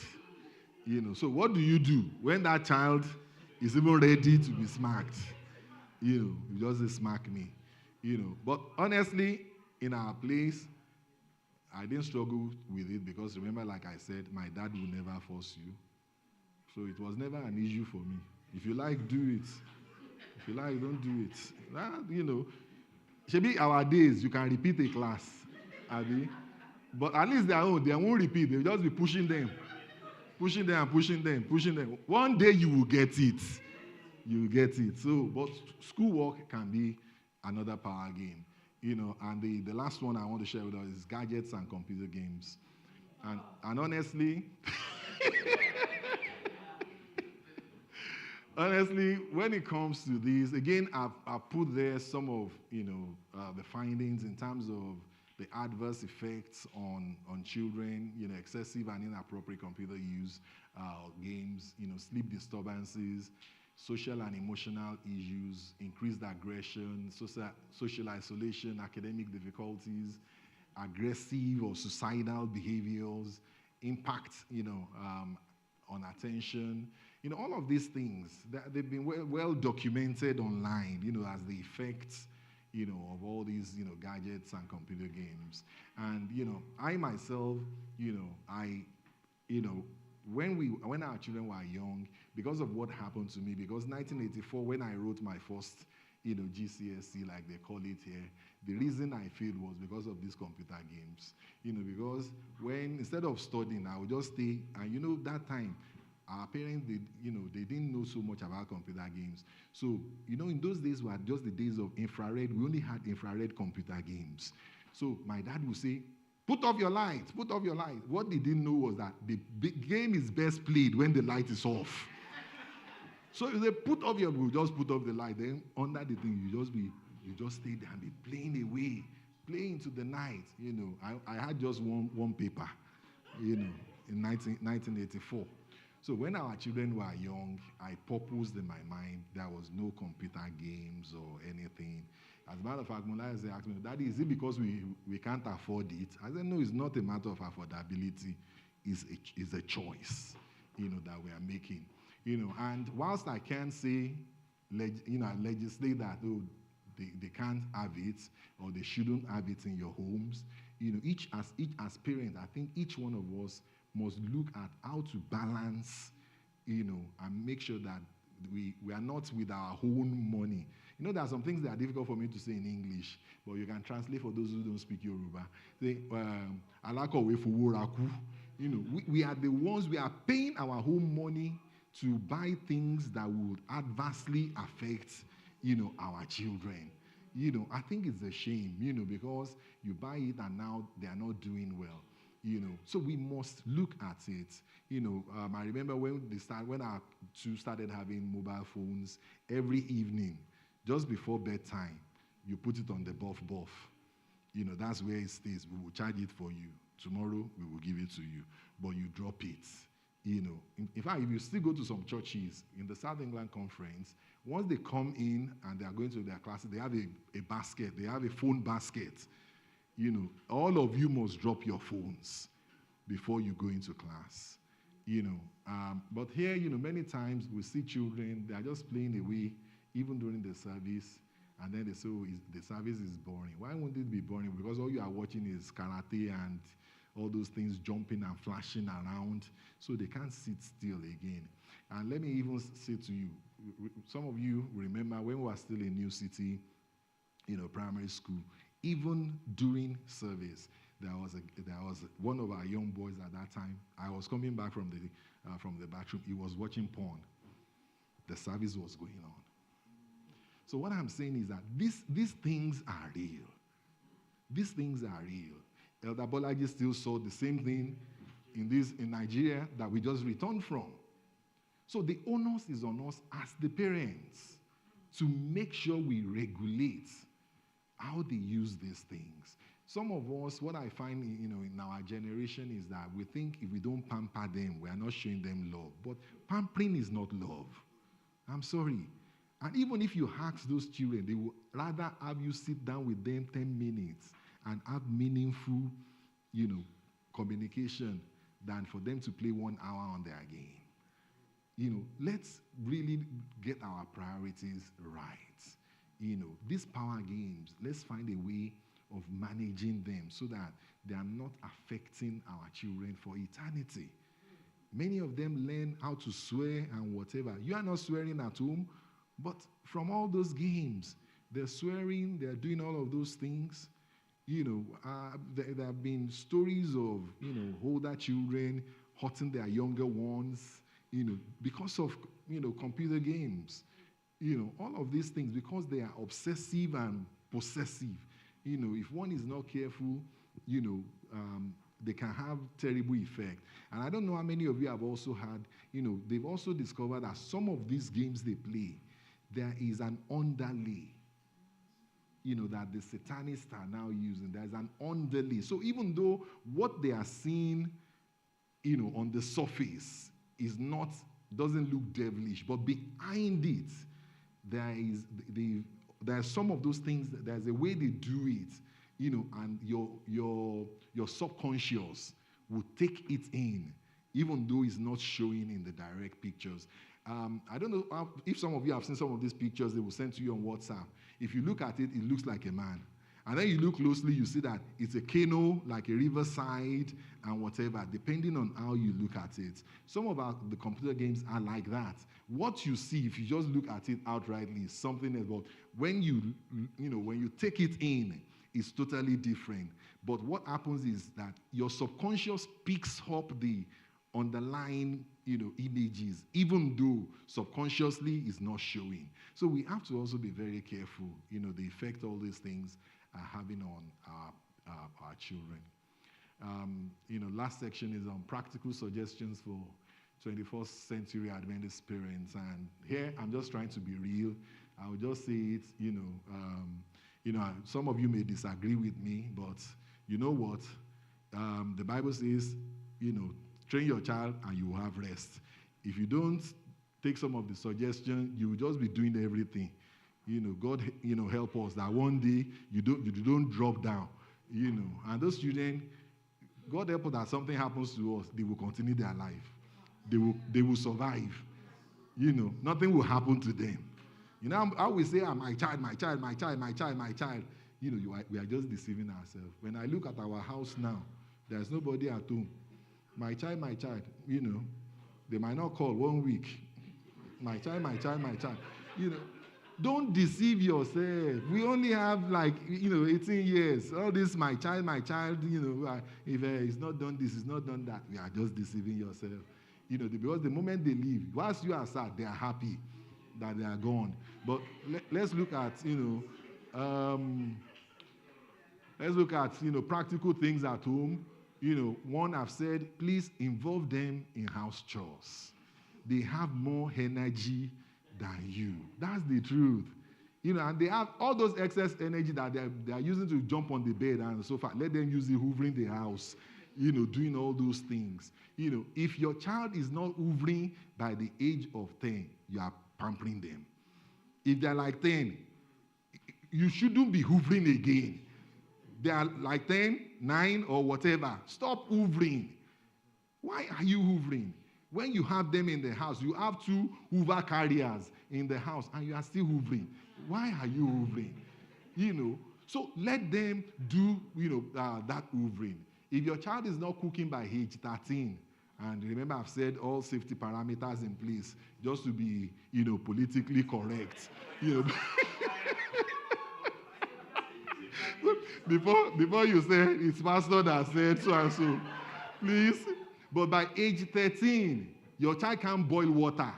So what do you do when that child is even ready to be smacked? You just say, smack me. But honestly, in our place, I didn't struggle with it because remember, like I said, my dad will never force you. So it was never an issue for me. If you like, do it. If you like, don't do it. Should be our days, you can repeat a class. Abi? But at least they won't repeat. They'll just be pushing them. Pushing them. One day you will get it. You will get it. So, but schoolwork can be another power game. And the last one I want to share with us is gadgets and computer games. And honestly, when it comes to these, again, I've put there some of, the findings in terms of the adverse effects on children, excessive and inappropriate computer use, games, sleep disturbances, social and emotional issues, increased aggression, social isolation, academic difficulties, aggressive or suicidal behaviors, impact, on attention. All of these things, they've been well documented online, as the effects, of all these, gadgets and computer games. And, I myself, you know, when our children were young, because of what happened to me, because 1984, when I wrote my first, GCSE, like they call it here, the reason I failed was because of these computer games. Because when, instead of studying, I would just stay, and that time, our parents, they didn't know so much about computer games. So, in those days were just the days of infrared. We only had infrared computer games. So my dad would say, put off your light, put off your light. What they didn't know was that the game is best played when the light is off. So if they we'll just put off the light. Then under the thing, you just stay there and be playing away, playing to the night. I had just one paper, in 1984. So when our children were young, I purposed in my mind there was no computer games or anything. As a matter of fact, Mulai asked me, Daddy, is it because we can't afford it? I said, no, it's not a matter of affordability. It's a choice, that we are making. And whilst I can't say, legislate that, they can't have it or they shouldn't have it in your homes, each as parents, I think each one of us must look at how to balance, and make sure that we are not with our own money. There are some things that are difficult for me to say in English, but you can translate for those who don't speak Yoruba. Say, alakowe fowораkú. We are the ones, we are paying our own money to buy things that would adversely affect, our children. I think it's a shame, because you buy it and now they are not doing well. So we must look at it. I remember when our two started having mobile phones, every evening, just before bedtime, you put it on the buff. That's where it stays. We will charge it for you. Tomorrow, we will give it to you. But you drop it. In fact, if you still go to some churches in the South England Conference, once they come in and they are going to their classes, they have a basket. They have a phone basket. All of you must drop your phones before you go into class. But here, many times we see children, they are just playing away, even during the service, and then they say, oh, the service is boring. Why won't it be boring? Because all you are watching is karate and all those things jumping and flashing around, so they can't sit still again. And let me even say to you, some of you remember when we were still in New City, primary school, even during service, there was one of our young boys at that time. I was coming back from the bathroom. He was watching porn. The service was going on. So what I'm saying is that these things are real. These things are real. Elder Bolaji still saw the same thing in Nigeria that we just returned from. So the onus is on us as the parents to make sure we regulate how they use these things. Some of us, what I find in our generation is that we think if we don't pamper them, we are not showing them love. But pampering is not love. I'm sorry. And even if you ask those children, they will rather have you sit down with them 10 minutes and have meaningful, communication than for them to play 1 hour on their game. Let's really get our priorities right. These power games, let's find a way of managing them so that they are not affecting our children for eternity. Many of them learn how to swear and whatever. You are not swearing at home, but from all those games, they're swearing, they're doing all of those things. There have been stories of, older children hurting their younger ones, because of, computer games. All of these things, because they are obsessive and possessive. If one is not careful, they can have terrible effect. And I don't know how many of you have also had, they've also discovered that some of these games they play, there is an underlay. that the Satanists are now using. There's an underlay. So even though what they are seeing, on the surface doesn't look devilish, but behind it, there's some of those things, there's a way they do it, and your subconscious will take it in, even though it's not showing in the direct pictures. I don't know if some of you have seen some of these pictures they will send to you on WhatsApp. If you look at it, it looks like a man. And then you look closely, you see that it's a canoe, like a riverside, and whatever, depending on how you look at it. Some of the computer games are like that. What you see, if you just look at it outrightly, is something else. But when you take it in, it's totally different. But what happens is that your subconscious picks up the underlying, images, even though subconsciously it's not showing. So we have to also be very careful, the effect all these things are having on our children. Last section is on practical suggestions for 21st century Adventist parents. And here I'm just trying to be real. I will just say it, some of you may disagree with me, but you know what? The Bible says, train your child and you will have rest. If you don't take some of the suggestions, you will just be doing everything. God, help us that one day you don't drop down, And those children, God help us that something happens to us, they will continue their life. They will survive. Nothing will happen to them. I always say, my child, my child, my child, my child, my child. We are just deceiving ourselves. When I look at our house now, there's nobody at home. My child, they might not call 1 week. My child, my child, my child. Don't deceive yourself. We only have 18 years. All this, my child, if it's not done this, it's not done that. We are just deceiving yourself. Because the moment they leave, whilst you are sad, they are happy that they are gone. But let's look at, practical things at home. One I've said, please involve them in house chores. They have more energy than you. That's the truth. And they have all those excess energy that they are using to jump on the bed and the sofa. Let them use it hoovering the house, doing all those things. If your child is not hoovering by the age of 10, you are pampering them. If they're like 10, you shouldn't be hoovering again. They are like 10, 9, or whatever. Stop hoovering. Why are you hoovering? When you have them in the house, you have 2 hoover carriers in the house, and you are still hoovering. Why are you hoovering? So let them do, that hoovering. If your child is not cooking by age 13, and remember I've said all safety parameters in place, just to be, politically correct, Before you say it's pastor that said so and so, please. But by age 13, your child can't boil water.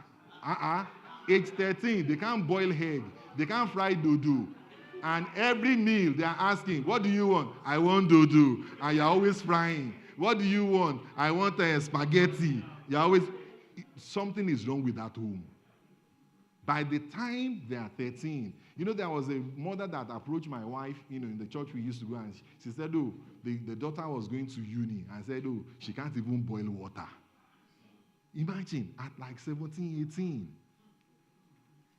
Age 13, they can't boil egg. They can't fry dodo. And every meal they are asking, what do you want? I want dodo. And you're always frying. What do you want? I want spaghetti. You're always, something is wrong with that home. By the time they are 13, there was a mother that approached my wife, in the church we used to go, and she said, the daughter was going to uni. I said, she can't even boil water. Imagine, at like 17, 18.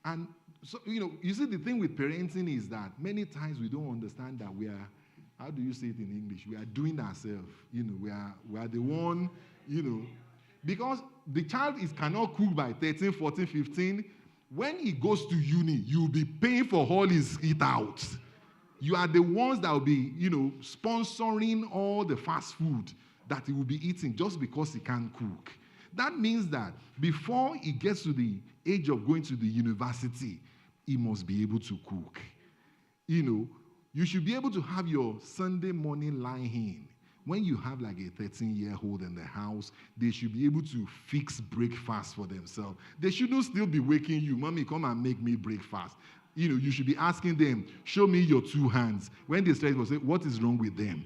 And so, you see, the thing with parenting is that many times we don't understand that we are, how do you say it in English? We are doing ourselves. We are the one, because the child cannot cook by 13, 14, 15. When he goes to uni, you'll be paying for all his eat-outs. You are the ones that will be, sponsoring all the fast food that he will be eating just because he can't cook. That means that before he gets to the age of going to the university, he must be able to cook. You should be able to have your Sunday morning line-in. When you have like a 13-year-old in the house, they should be able to fix breakfast for themselves. They shouldn't still be waking you, Mommy, come and make me breakfast. You should be asking them, show me your 2 hands. When they start, will say, what is wrong with them?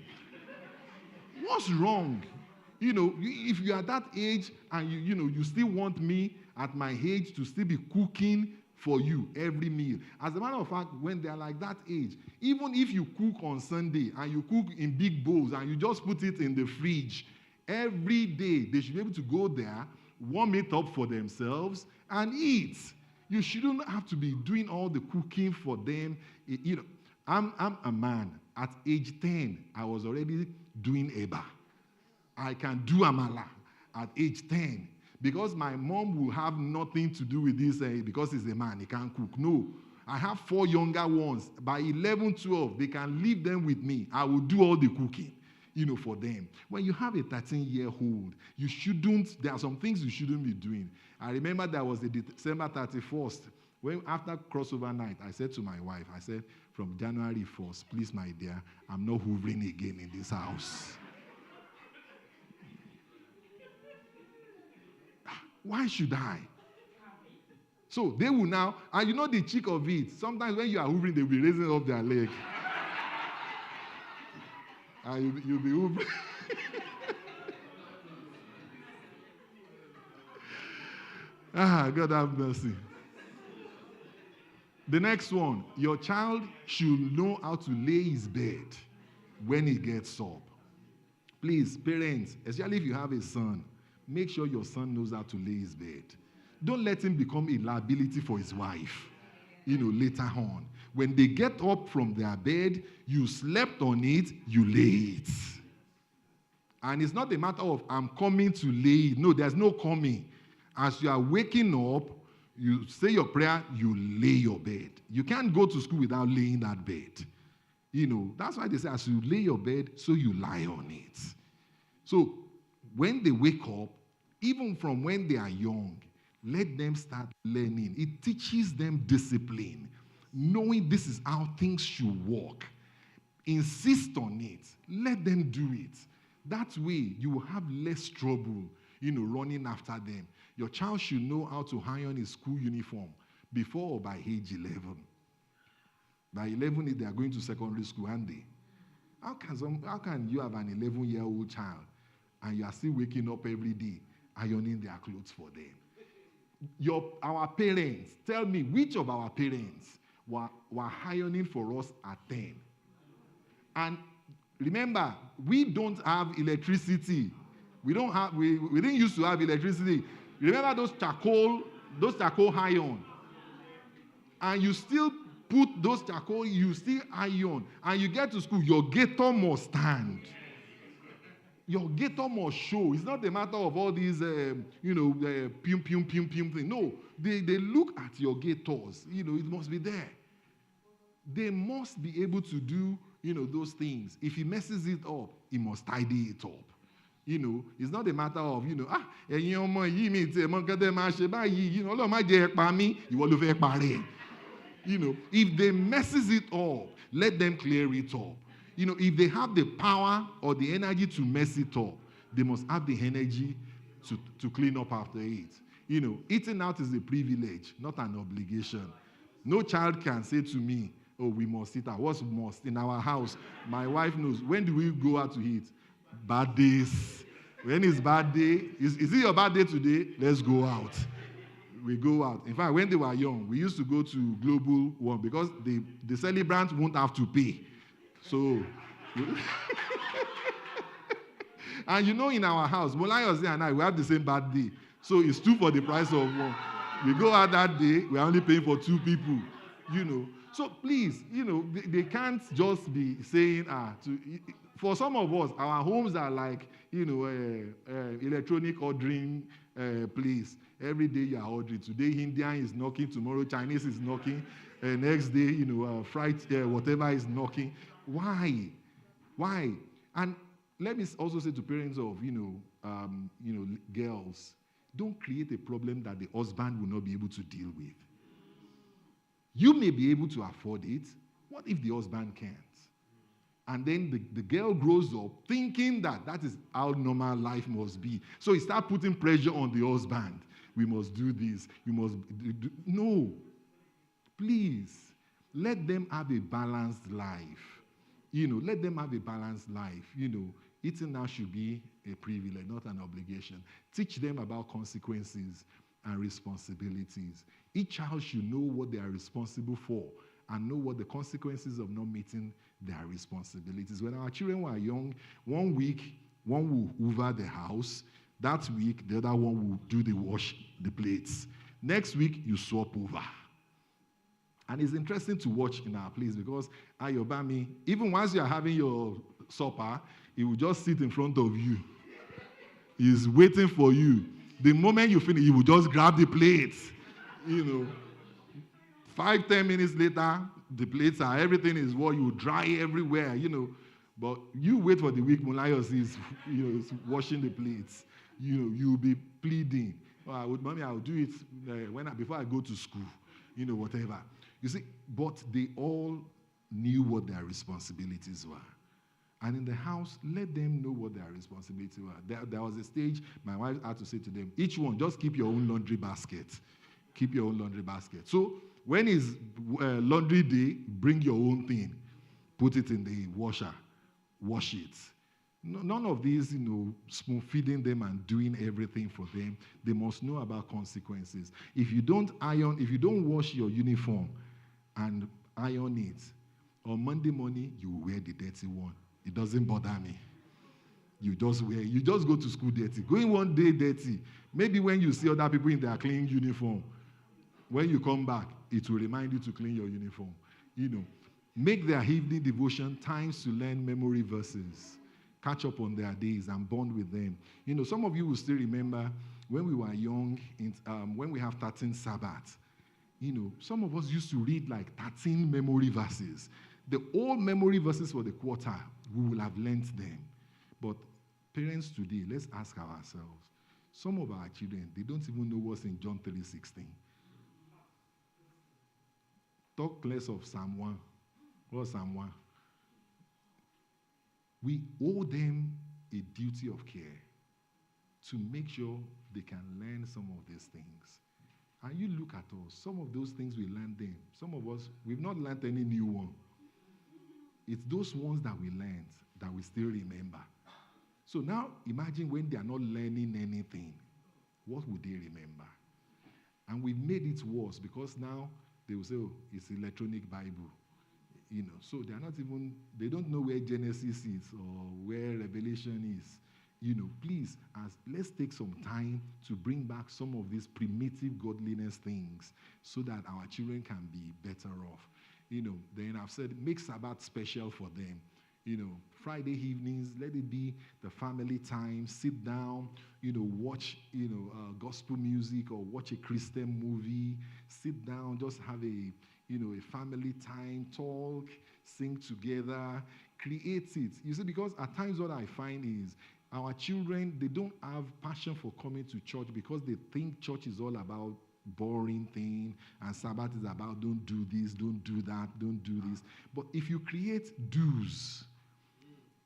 What's wrong? If you are that age and you still want me at my age to still be cooking for you every meal. As a matter of fact, when they are like that age, even if you cook on Sunday and you cook in big bowls and you just put it in the fridge, every day they should be able to go there, warm it up for themselves, and eat. You shouldn't have to be doing all the cooking for them. I'm a man. At age 10, I was already doing Eba. I can do Amala at age 10 because my mom will have nothing to do with this because he's a man, he can't cook. No. I have 4 younger ones. By 11, 12, they can leave them with me. I will do all the cooking, for them. When you have a 13-year-old, there are some things you shouldn't be doing. I remember there was a December 31st, when after crossover night, I said to my wife, I said, from January 1st, please, my dear, I'm not hoovering again in this house. Why should I? So they will now, and the cheek of it, sometimes when you are hoovering, they will be raising up their leg. And you'll be hoovering. God have mercy. The next one, your child should know how to lay his bed when he gets up. Please, parents, especially if you have a son, make sure your son knows how to lay his bed. Don't let him become a liability for his wife, later on. When they get up from their bed, you slept on it, you lay it. And it's not a matter of, I'm coming to lay it. No, there's no coming. As you are waking up, you say your prayer, you lay your bed. You can't go to school without laying that bed. That's why they say, as you lay your bed, so you lie on it. So, when they wake up, even from when they are young, let them start learning. It teaches them discipline, knowing this is how things should work. Insist on it. Let them do it. That way, you will have less trouble, running after them. Your child should know how to iron his school uniform before or by age 11. By 11, if they are going to secondary school, aren't they? How can you have an 11-year-old child and you are still waking up every day ironing their clothes for them? Our parents, tell me, which of our parents were ironing for us at 10? And remember, we don't have electricity. We didn't used to have electricity. Remember those charcoal iron? And you still put those charcoal, you still iron, and you get to school, your gator must stand. Your gator must show. It's not a matter of all these, pum thing. No, they look at your gators. It must be there. They must be able to do, those things. If he messes it up, he must tidy it up. It's not a matter of, if they messes it up, let them clear it up. If they have the power or the energy to mess it up, they must have the energy to clean up after it. Eating out is a privilege, not an obligation. No child can say to me, oh, we must eat out. What's must? In our house, my wife knows. When do we go out to eat? Bad days. When is bad day? Is it your bad day today? Let's go out. We go out. In fact, when they were young, we used to go to Global One because the celebrant won't have to pay. So, and in our house, Molayose and I, we have the same bad day. So it's 2 for the price of 1. We go out that day, we're only paying for 2 people, So please, they can't just be saying, for some of us, our homes are like, electronic ordering place. Every day you are ordering. Today, Indian is knocking. Tomorrow, Chinese is knocking. Next day, fried whatever is knocking. Why? And let me also say to parents of, girls, don't create a problem that the husband will not be able to deal with. You may be able to afford it. What if the husband can't? And then the girl grows up thinking that is how normal life must be. So he starts putting pressure on the husband. We must do this. You must do. No. Please, let them have a balanced life. Let them have a balanced life. Eating now should be a privilege, not an obligation. Teach them about consequences. and responsibilities. Each child should know what they are responsible for and know what the consequences of not meeting their responsibilities. When our children were young, one week, one will hoover the house. That week, the other one will do the wash the plates. Next week, you swap over. And it's interesting to watch in our place because Ayobami, even once you are having your supper, he will just sit in front of you. He's waiting for you. The moment you finish, he will just grab the plates. 5-10 minutes later, the plates are, everything is what you dry everywhere, But you wait for the week, Mulayos is washing the plates. You'll be pleading. Mommy, I'll do it before I go to school, whatever. You see, but they all knew what their responsibilities were. And in the house, let them know what their responsibilities were. There was a stage my wife had to say to them, each one, just keep your own laundry basket. Keep your own laundry basket. So when it's laundry day, bring your own thing. Put it in the washer. Wash it. None of these, spoon feeding them and doing everything for them. They must know about consequences. If you don't wash your uniform and iron it, on Monday morning, you wear the dirty one. It doesn't bother me. You just go to school dirty. Going one day dirty. Maybe when you see other people in their clean uniform, when you come back, it will remind you to clean your uniform. Make their evening devotion times to learn memory verses. Catch up on their days and bond with them. Some of you will still remember when we were young, when we have 13 Sabbaths. Some of us used to read like 13 memory verses. The old memory verses for the quarter, we will have learnt them. But parents today, let's ask ourselves, some of our children, they don't even know what's in John 3:16. Talk less of Psalm 1. What's Psalm 1? We owe them a duty of care to make sure they can learn some of these things. And you look at us, some of those things we learned then. Some of us, we've not learned any new one. It's those ones that we learned that we still remember. So now imagine when they are not learning anything, what would they remember? And we've made it worse because now they will say, oh, it's electronic Bible. So they don't know where Genesis is or where Revelation is. Please, let's take some time to bring back some of these primitive godliness things so that our children can be better off. Then I've said, make Sabbath special for them. Friday evenings, let it be the family time. Sit down, watch, gospel music or watch a Christian movie. Sit down, just have a family time, talk, sing together, create it. You see, because at times what I find is our children, they don't have passion for coming to church because they think church is all about boring thing and Sabbath is about don't do this, don't do that, don't do this. But if you create do's,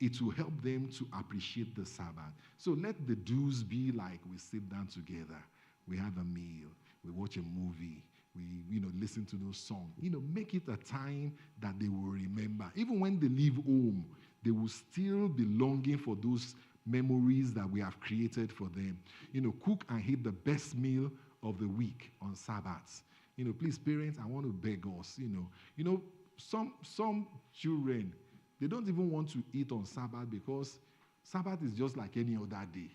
it will help them to appreciate the Sabbath. So let the do's be like we sit down together, we have a meal, we watch a movie, we listen to those songs. Make it a time that they will remember. Even when they leave home, they will still be longing for those memories that we have created for them. Cook and eat the best meal of the week on Sabbaths. Please, parents, I want to beg us. Some children, they don't even want to eat on Sabbath because Sabbath is just like any other day.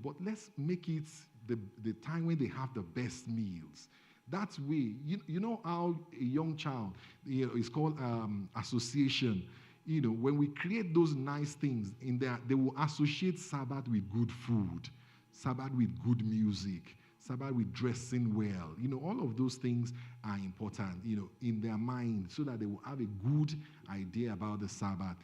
But let's make it the time when they have the best meals. That way, you know how a young child, it's called association. When we create those nice things in there, they will associate Sabbath with good food, Sabbath with good music, Sabbath with dressing well. All of those things are important, in their mind so that they will have a good idea about the Sabbath.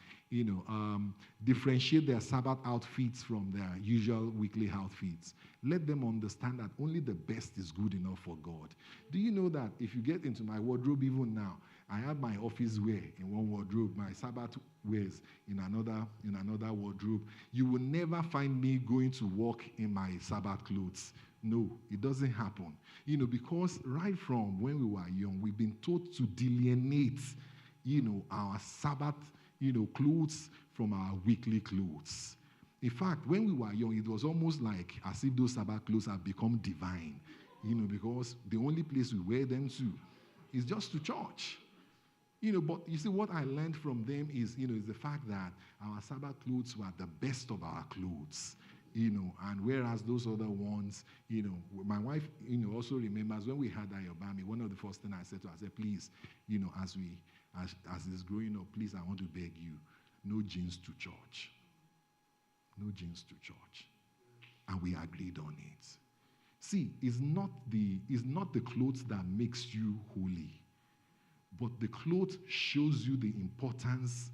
Differentiate their Sabbath outfits from their usual weekly outfits. Let them understand that only the best is good enough for God. Do you know that if you get into my wardrobe even now, I have my office wear in one wardrobe, my Sabbath wears in another wardrobe. You will never find me going to work in my Sabbath clothes. No, it doesn't happen. Because right from when we were young, we've been taught to delineate, our Sabbath, clothes from our weekly clothes. In fact, when we were young, it was almost like as if those Sabbath clothes have become divine, because the only place we wear them to is just to church. But you see, what I learned from them is the fact that our Sabbath clothes were the best of our clothes, and whereas those other ones, my wife, also remembers when we had Ayobami, one of the first things I said to her, I said, please, as it's growing up, please, I want to beg you, no jeans to church. No jeans to church. And we agreed on it. See, it's not the clothes that makes you holy, but the clothes shows you the importance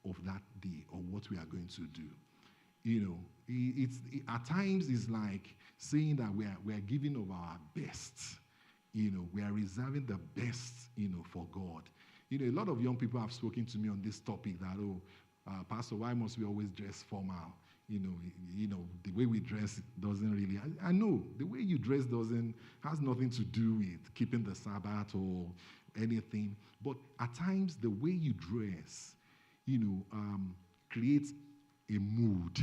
of that day or what we are going to do. At times it's like saying that we are giving of our best. We are reserving the best, for God. A lot of young people have spoken to me on this topic that, Pastor, why must we always dress formal? The way we dress doesn't really. I know the way you dress has nothing to do with keeping the Sabbath or anything. But at times, the way you dress, creates a mood,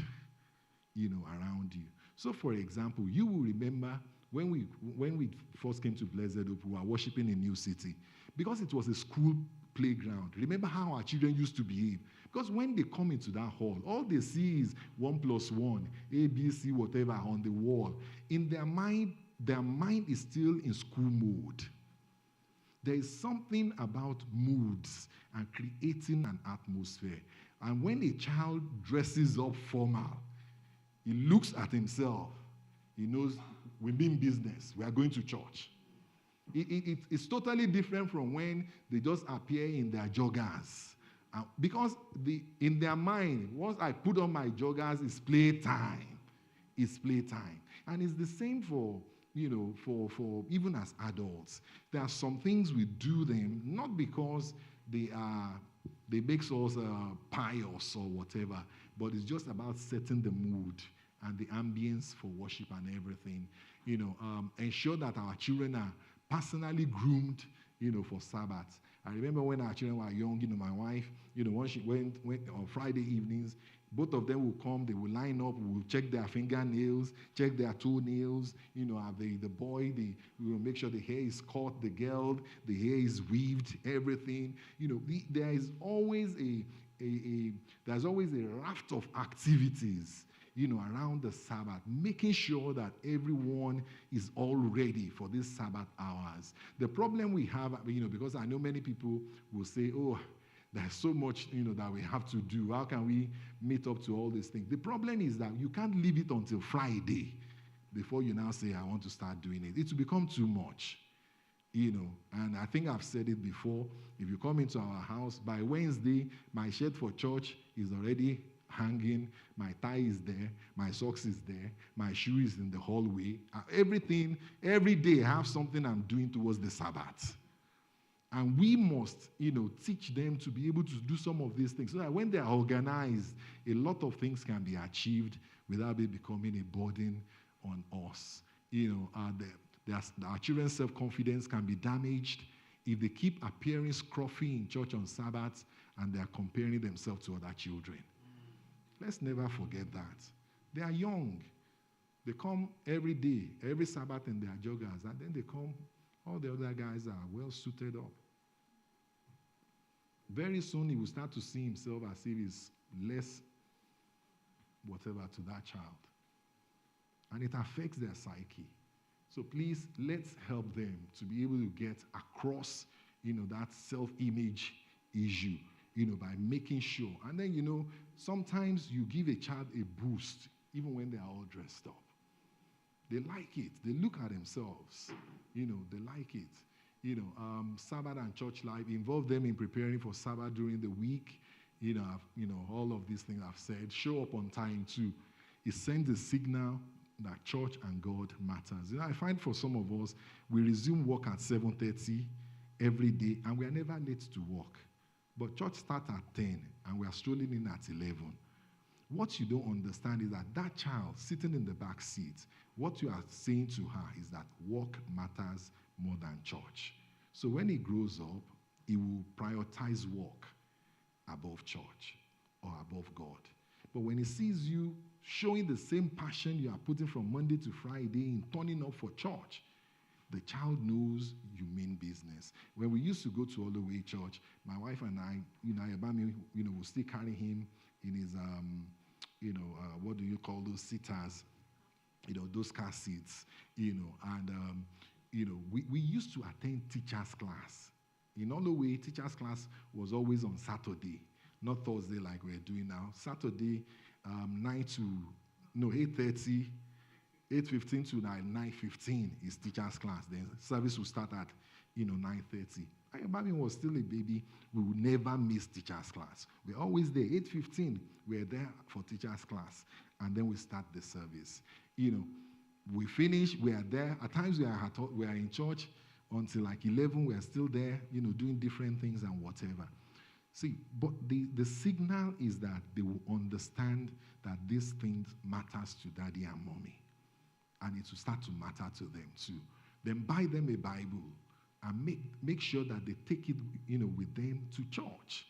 around you. So, for example, you will remember when we first came to Blessed Hope, we were worshiping in New City because it was a school playground. Remember how our children used to behave? Because when they come into that hall, all they see is 1 + 1, A, B, C, whatever on the wall. In their mind is still in school mode. There is something about moods and creating an atmosphere. And when a child dresses up formal, he looks at himself. He knows we mean business. We are going to church. It's totally different from when they just appear in their joggers. Because in their mind, once I put on my joggers, it's playtime. It's playtime. And it's the same for even as adults. There are some things we do them, not because they makes us pious or whatever, but it's just about setting the mood and the ambience for worship and everything. Ensure that our children are personally groomed, for Sabbath. I remember when our children were young, my wife, when she went on Friday evenings, both of them will come, they will line up, we will check their fingernails, check their toenails, the boy, we will make sure the hair is cut, the girl, the hair is weaved, everything. There is always there's always a raft of activities, around the Sabbath, making sure that everyone is all ready for these Sabbath hours. The problem we have, because I know many people will say, oh, there's so much, that we have to do. How can we meet up to all these things? The problem is that you can't leave it until Friday before you now say, I want to start doing it. It will become too much, And I think I've said it before. If you come into our house, by Wednesday, my shirt for church is already hanging, my tie is there, my socks is there, my shoe is in the hallway. Everything, every day I have something I'm doing towards the Sabbath. And we must, teach them to be able to do some of these things so that when they are organized, a lot of things can be achieved without it becoming a burden on us. Our children's self-confidence can be damaged if they keep appearing scruffy in church on Sabbath and they are comparing themselves to other children. Let's never forget that. They are young. They come every day, every Sabbath in their joggers, and then they come, all the other guys are well suited up. Very soon he will start to see himself as if he's less whatever to that child. And it affects their psyche. So please, let's help them to be able to get across, that self-image issue, by making sure. And then, sometimes you give a child a boost, even when they are all dressed up. They like it. They look at themselves. They like it. Sabbath and church life, involve them in preparing for Sabbath during the week. All of these things I've said. Show up on time too. It sends a signal that church and God matters. I find for some of us, we resume work at 7:30 every day, and we are never late to work. But church starts at 10, and we are strolling in at 11. What you don't understand is that child sitting in the back seat, what you are saying to her is that work matters more than church. So when he grows up, he will prioritize work above church or above God. But when he sees you showing the same passion you are putting from Monday to Friday in turning up for church, the child knows you mean business. When we used to go to Holloway Church, my wife and I, Ayabami, will still carry him in his, what do you call those sitters, those car seats, and, we used to attend teacher's class. In Holloway, teacher's class was always on Saturday, not Thursday like we're doing now. Saturday, 8:30, 8:15 to 9:15 is teacher's class. Then service will start at 9:30. Baby was still a baby. We would never miss teacher's class. We're always there. 8:15, we're there for teacher's class, and then we start the service. We finish. We are there. At times we are in church until like 11. We are still there. Doing different things and whatever. See, but the signal is that they will understand that these things matters to daddy and mommy. And it will start to matter to them too. Then buy them a Bible and make sure that they take it, with them to church.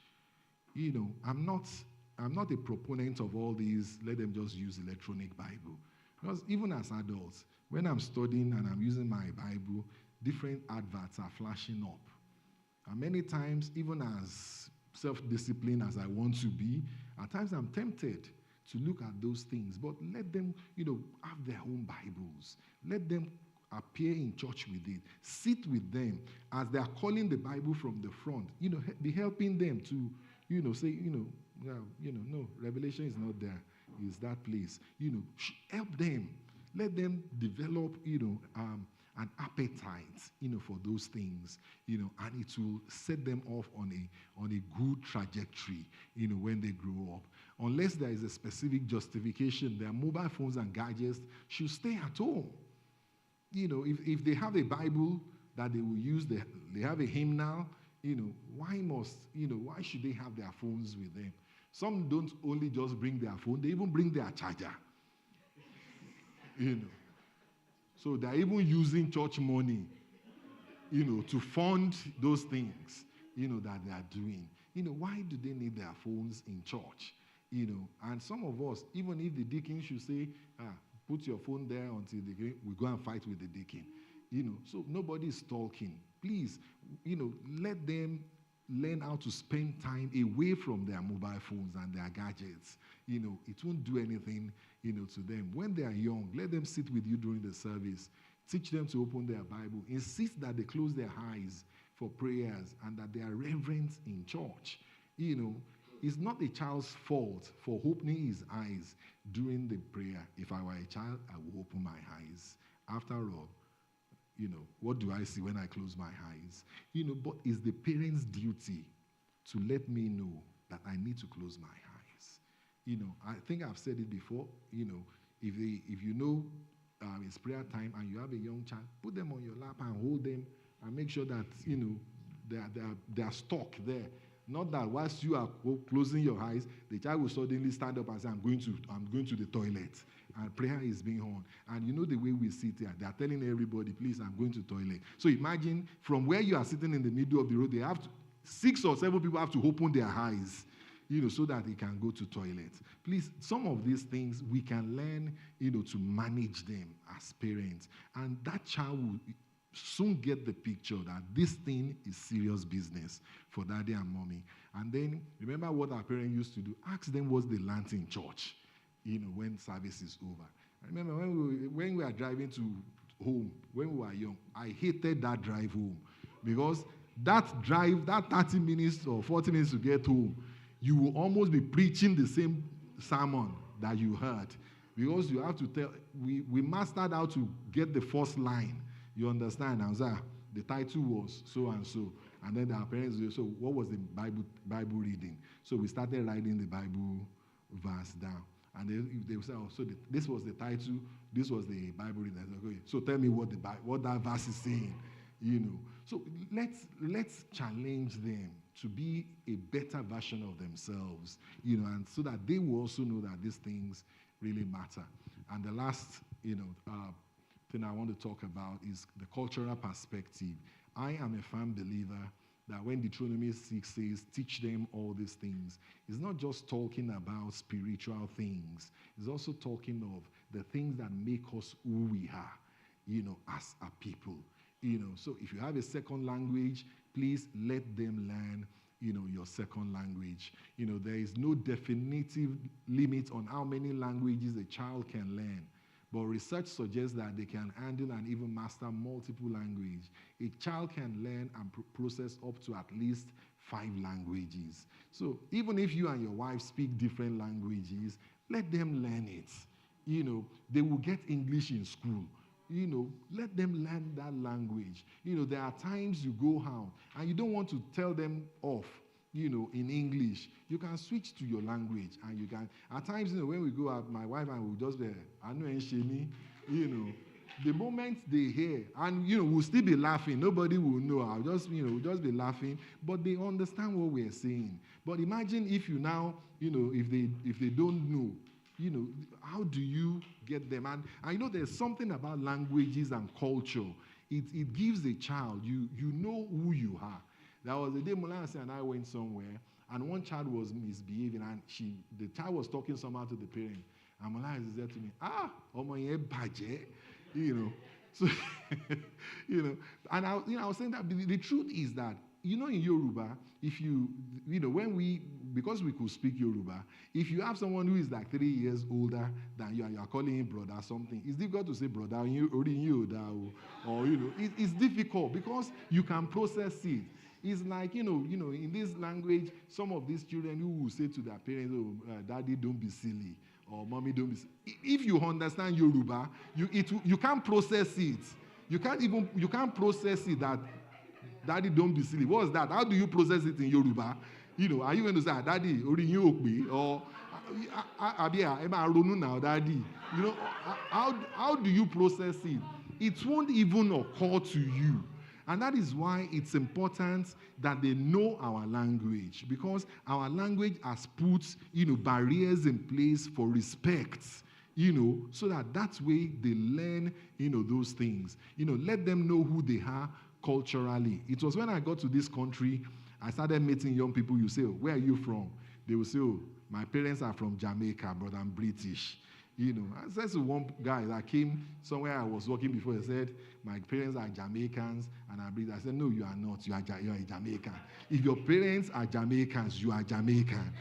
I'm not a proponent of all these, let them just use electronic Bible. Because even as adults, when I'm studying and I'm using my Bible, different adverts are flashing up. And many times, even as self-disciplined as I want to be, at times I'm tempted to look at those things. But let them, have their own Bibles. Let them appear in church with it. Sit with them as they are calling the Bible from the front. Be helping them to, say, no, Revelation is not there. It's that place. Help them. Let them develop, an appetite, for those things, and it will set them off on a good trajectory, when they grow up. Unless there is a specific justification, their mobile phones and gadgets should stay at home. If they have a Bible that they will use, they have a hymnal, why should they have their phones with them? Some don't only just bring their phone, they even bring their charger. So they're even using church money, to fund those things, that they are doing. Why do they need their phones in church? And some of us, even if the deacon should say, put your phone there until we go and fight with the deacon. So nobody is talking. Please, let them learn how to spend time away from their mobile phones and their gadgets. It won't do anything, to them. When they are young, let them sit with you during the service. Teach them to open their Bible. Insist that they close their eyes for prayers and that they are reverent in church. It's not a child's fault for opening his eyes during the prayer. If I were a child, I would open my eyes. After all, what do I see when I close my eyes? But it's the parent's duty to let me know that I need to close my eyes. I think I've said it before, if it's prayer time and you have a young child, put them on your lap and hold them and make sure that, they are stuck there. Not that whilst you are closing your eyes, the child will suddenly stand up and say, I'm going to the toilet. And prayer is being on. And the way we sit here, they are telling everybody, please, I'm going to the toilet. So imagine from where you are sitting in the middle of the road, 6 or 7 people have to open their eyes, so that they can go to toilet. Please, some of these things we can learn, to manage them as parents. And that child will soon get the picture that this thing is serious business for daddy and mommy. And then, remember what our parents used to do? Ask them what they learned in church, when service is over. I remember when we were driving to home, when we were young, I hated that drive home. Because that 30 minutes or 40 minutes to get home, you will almost be preaching the same sermon that you heard. Because you have to we mastered how to get the first line. You understand? And the title was so and so. And then our parents would say, so what was the Bible reading? So we started writing the Bible verse down. And they would say, this was the title, this was the Bible reading. Said, okay, so tell me what that verse is saying. So let's challenge them to be a better version of themselves, and so that they will also know that these things really matter. And the last, thing I want to talk about is the cultural perspective. I am a firm believer that when Deuteronomy 6 says, teach them all these things, it's not just talking about spiritual things. It's also talking of the things that make us who we are, as a people. So if you have a second language, please let them learn, your second language. There is no definitive limit on how many languages a child can learn. But research suggests that they can handle and even master multiple languages. A child can learn and process up to at least 5 languages. So even if you and your wife speak different languages, let them learn it. They will get English in school. Let them learn that language. There are times you go out and you don't want to tell them off, in English. You can switch to your language and you can. At times, when we go out, my wife and we just be, I know Enshemi, the moment they hear, and, we'll still be laughing. Nobody will know. I'll just, we'll just be laughing. But they understand what we're saying. But imagine if you now, if they don't know, how do you get them? And there's something about languages and culture. It gives a child, you know who you are. There was a day Molansi and I went somewhere, and one child was misbehaving, and the child was talking somehow to the parent. And Molansi said to me, omo yen baje, So, and I was saying that the truth is that, in Yoruba, because we could speak Yoruba, if you have someone who is like 3 years older than you and you are calling him brother or something, it's difficult to say brother, or it's difficult because you can process it. It's like, in this language, some of these children who will say to their parents, daddy, don't be silly, or mommy, don't be silly. If you understand Yoruba, you can't process it. You can't process it that daddy, don't be silly. What's that? How do you process it in Yoruba? Are you going to say, daddy, or am I running now, daddy? How do you process it? It won't even occur to you. And that is why it's important that they know our language, because our language has put, barriers in place for respect, so that way they learn, those things. Let them know who they are culturally. It was when I got to this country, I started meeting young people. You say, where are you from? They will say, my parents are from Jamaica, but I'm British. I said to one guy that came somewhere I was working before, he said, my parents are Jamaicans and I'm British. I said, no, you are not. You are a Jamaican. If your parents are Jamaicans, you are Jamaican.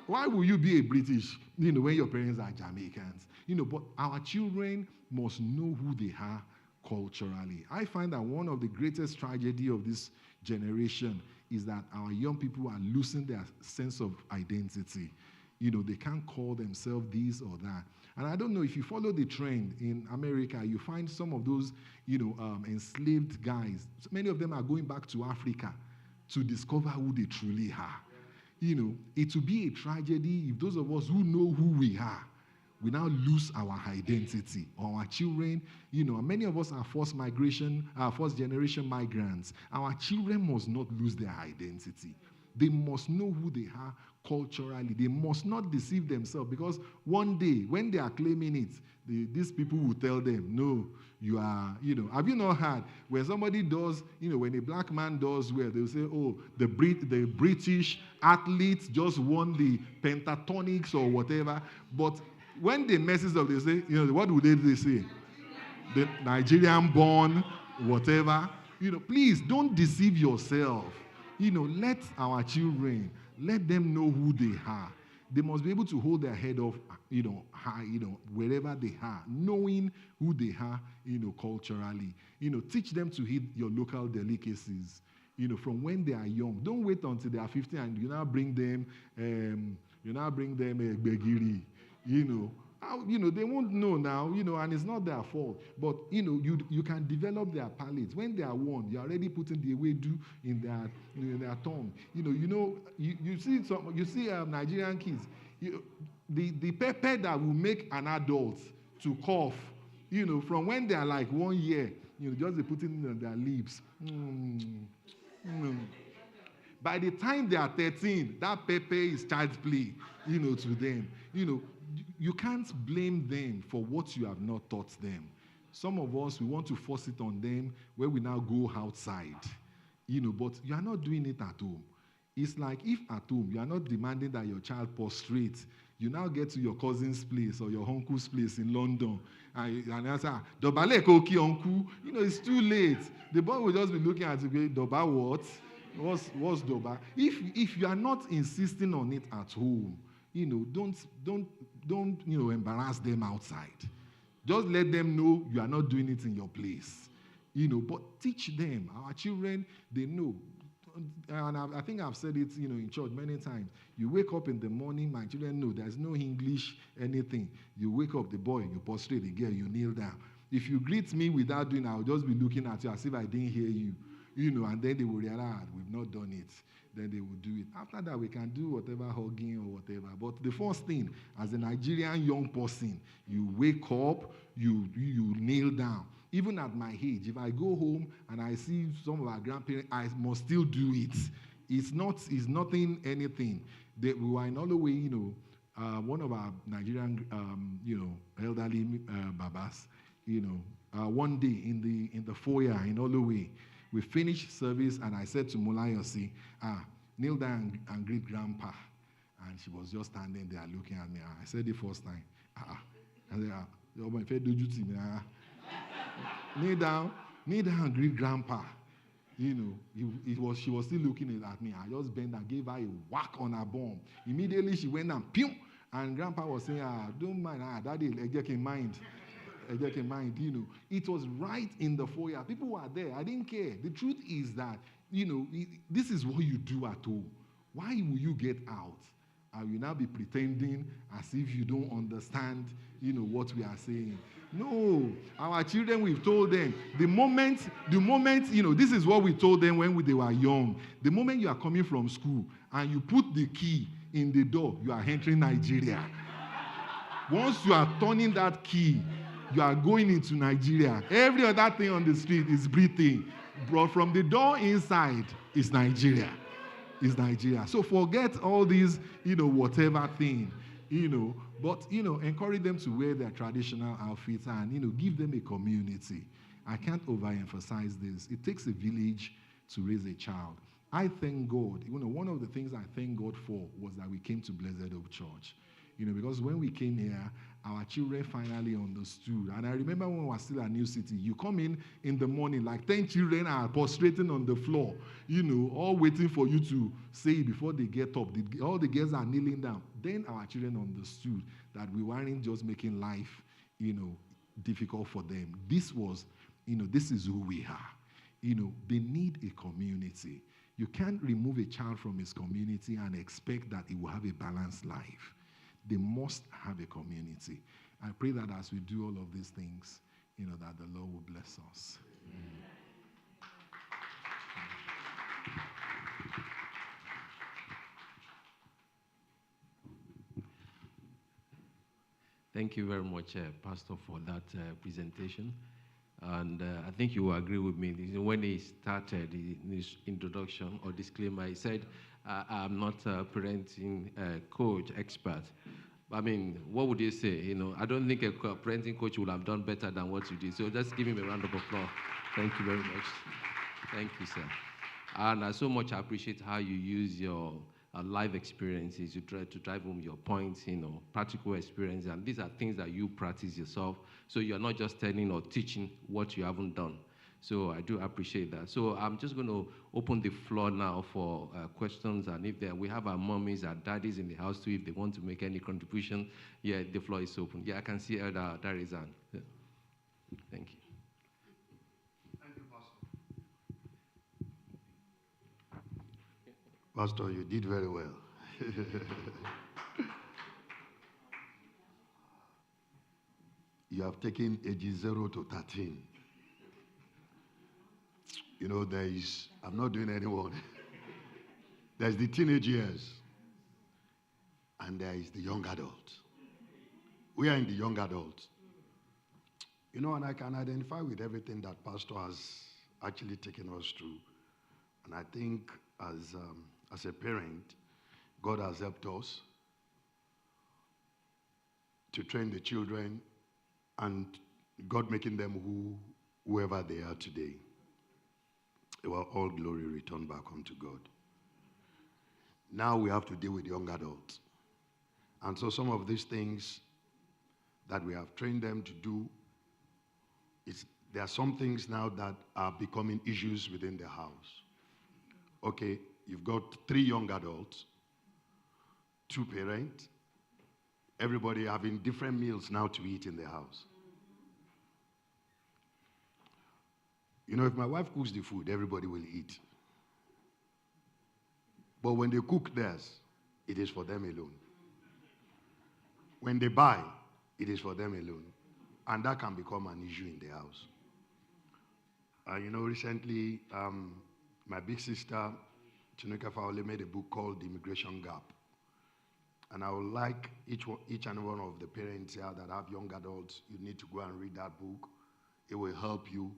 Why will you be a British, when your parents are Jamaicans? But our children must know who they are culturally. I find that one of the greatest tragedy of this generation is that our young people are losing their sense of identity. They can't call themselves this or that. And I don't know, if you follow the trend in America, you find some of those, enslaved guys. Many of them are going back to Africa to discover who they truly are. It will be a tragedy if those of us who know who we are, we now lose our identity. Or our children, many of us are first generation migrants. Our children must not lose their identity. They must know who they are culturally. They must not deceive themselves, because one day, when they are claiming it, these people will tell them, no, you are, have you not heard when somebody does, when a black man does well, they'll say, oh, the British athletes just won the pentatonics or whatever. But when they messes up, they say, what would they say? The Nigerian born, whatever. Please don't deceive yourself. Let our children, let them know who they are. They must be able to hold their head up, high, wherever they are, knowing who they are, culturally. Teach them to eat your local delicacies, from when they are young. Don't wait until they are 50 and you now bring them, Begiri, they won't know now, and it's not their fault. But, you can develop their palates. When they are one, you're already putting the ewedu in their tongue. You see Nigerian kids, the pepper that will make an adult to cough, from when they are like 1 year, just they put it in their lips. By the time they are 13, that pepper is child's play, to them. You can't blame them for what you have not taught them. Some of us, we want to force it on them where we now go outside. But you are not doing it at home. It's like if at home you are not demanding that your child prostrate, you now get to your cousin's place or your uncle's place in London, and I say, Dobale koki uncle, it's too late. The boy will just be looking at you, going, Doba what? What's Doba? If you are not insisting on it at home, don't embarrass them outside. Just let them know you are not doing it in your place. But teach them. Our children, they know. And I think I've said it, in church many times. You wake up in the morning, my children know there's no English, anything. You wake up, the boy, you prostrate, the girl, you kneel down. If you greet me without doing, I'll just be looking at you as if I didn't hear you. And then they will realize we've not done it. Then they will do it. After that, we can do whatever, hugging or whatever. But the first thing, as a Nigerian young person, you wake up, you kneel down. Even at my age, if I go home and I see some of our grandparents, I must still do it. It's nothing, anything. We were in Holloway, one of our Nigerian, elderly babas, one day in the foyer in Holloway, we finished service and I said to Mulayosi, kneel down and greet grandpa. And she was just standing there looking at me. I said the first time, I said, kneel down and greet grandpa. She was still looking at me. I just bent and gave her a whack on her bum. Immediately she went down, pew, and grandpa was saying, don't mind, daddy, ejek in mind. It was right in the foyer. People were there. I didn't care. The truth is that, this is what you do at home. Why will you get out? I will now be pretending as if you don't understand, what we are saying. No, our children, we've told them, the moment, this is what we told them when they were young. The moment you are coming from school and you put the key in the door, you are entering Nigeria. Once you are turning that key, you are going into Nigeria. Every other thing on the street is breathing. But from the door inside is Nigeria. So forget all these, whatever thing, but, encourage them to wear their traditional outfits and, give them a community. I can't overemphasize this. It takes a village to raise a child. I thank God. One of the things I thank God for was that we came to Blessed Hope Church. Because when we came here, our children finally understood. And I remember when we were still at New City, you come in the morning, like 10 children are prostrating on the floor, all waiting for you to say before they get up. All the girls are kneeling down. Then our children understood that we weren't just making life, difficult for them. This was, this is who we are. They need a community. You can't remove a child from his community and expect that he will have a balanced life. They must have a community. I pray that as we do all of these things, that the Lord will bless us. Thank you very much, Pastor, for that presentation. And I think you will agree with me. When he started his introduction or disclaimer, he said, I'm not a parenting coach expert. I mean, what would you say? I don't think a parenting coach would have done better than what you did. So just give him a round of applause. Thank you very much. Thank you, sir. And I so much appreciate how you use your life experiences to try to drive home your points, practical experience. And these are things that you practice yourself. So you're not just telling or teaching what you haven't done. So I do appreciate that. So I'm just going to open the floor now for questions. And if we have our mommies, our daddies in the house too, if they want to make any contribution, yeah, the floor is open. Yeah, I can see Elder Darizan. Yeah. Thank you. Thank you, Pastor. Pastor, you did very well. You have taken ages 0 to 13. I'm not doing anyone. There's the teenage years, and there is the young adult. We are in the young adult. And I can identify with everything that Pastor has actually taken us through. And I think as a parent, God has helped us to train the children and God making them whoever they are today. Well, all glory return back unto God. Now we have to deal with young adults. And so some of these things that we have trained them to do, there are some things now that are becoming issues within the house. Okay, you've got 3 young adults, 2 parents, everybody having different meals now to eat in the house. You know, if my wife cooks the food, everybody will eat. But when they cook theirs, it is for them alone. When they buy, it is for them alone. And that can become an issue in the house. You know, recently, my big sister, Chineke Faole, made a book called The Immigration Gap. And I would like each and one of the parents here that have young adults, you need to go and read that book. It will help you,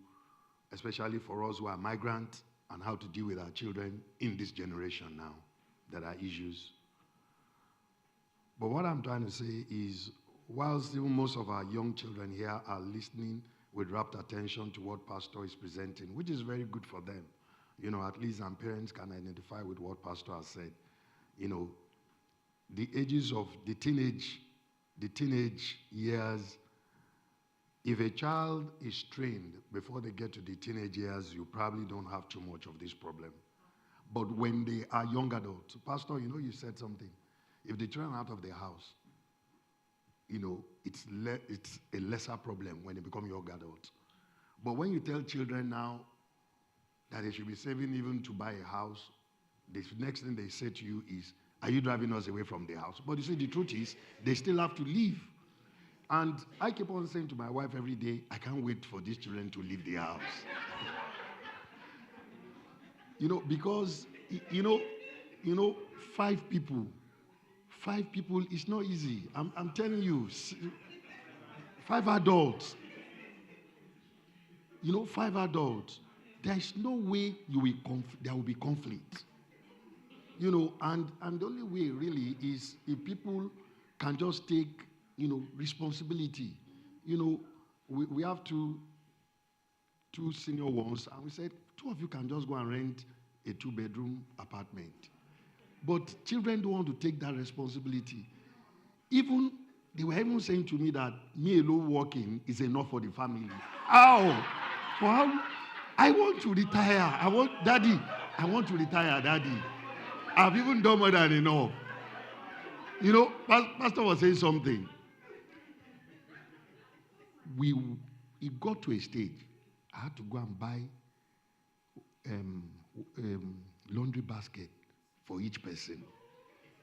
especially for us who are migrants, and how to deal with our children in this generation now. There are issues. But what I'm trying to say is, whilst even most of our young children here are listening with rapt attention to what Pastor is presenting, which is very good for them, you know, at least some parents can identify with what Pastor has said. You know, the ages of the teenage years, if a child is trained before they get to the teenage years, you probably don't have too much of this problem. But when they are young adults, Pastor, you know, you said something. If they children are out of their house, you know, it's a lesser problem when they become young adults. But when you tell children now that they should be saving even to buy a house, the next thing they say to you is, are you driving us away from the house? But you see, the truth is, they still have to leave. And I keep on saying to my wife every day, I can't wait for these children to leave the house. You know, because, you know, 5 people is not easy. I'm telling you, 5 adults. You know, 5 adults. There's no way there will be conflict. You know, and the only way really is if people can just take, you know, responsibility. You know, we have two senior ones, and we said, 2 of you can just go and rent a 2-bedroom apartment. But children don't want to take that responsibility. They were even saying to me that me alone working is enough for the family. How? I want to retire. I want to retire, Daddy. I've even done more than enough. You know, Pastor was saying something. It got to a stage, I had to go and buy laundry basket for each person.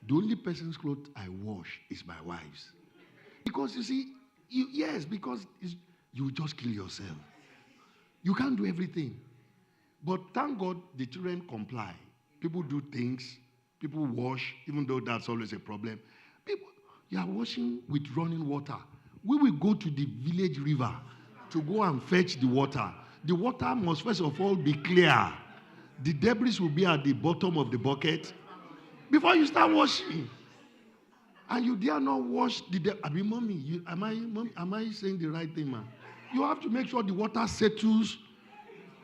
The only person's clothes I wash is my wife's. Because you see, because you just kill yourself. You can't do everything. But thank God the children comply. People do things. People wash, even though that's always a problem. You are washing with running water. We will go to the village river to go and fetch the water. The water must first of all be clear. The debris will be at the bottom of the bucket before you start washing. And you dare not wash the debris. I mean, mommy, am I saying the right thing, man? You have to make sure the water settles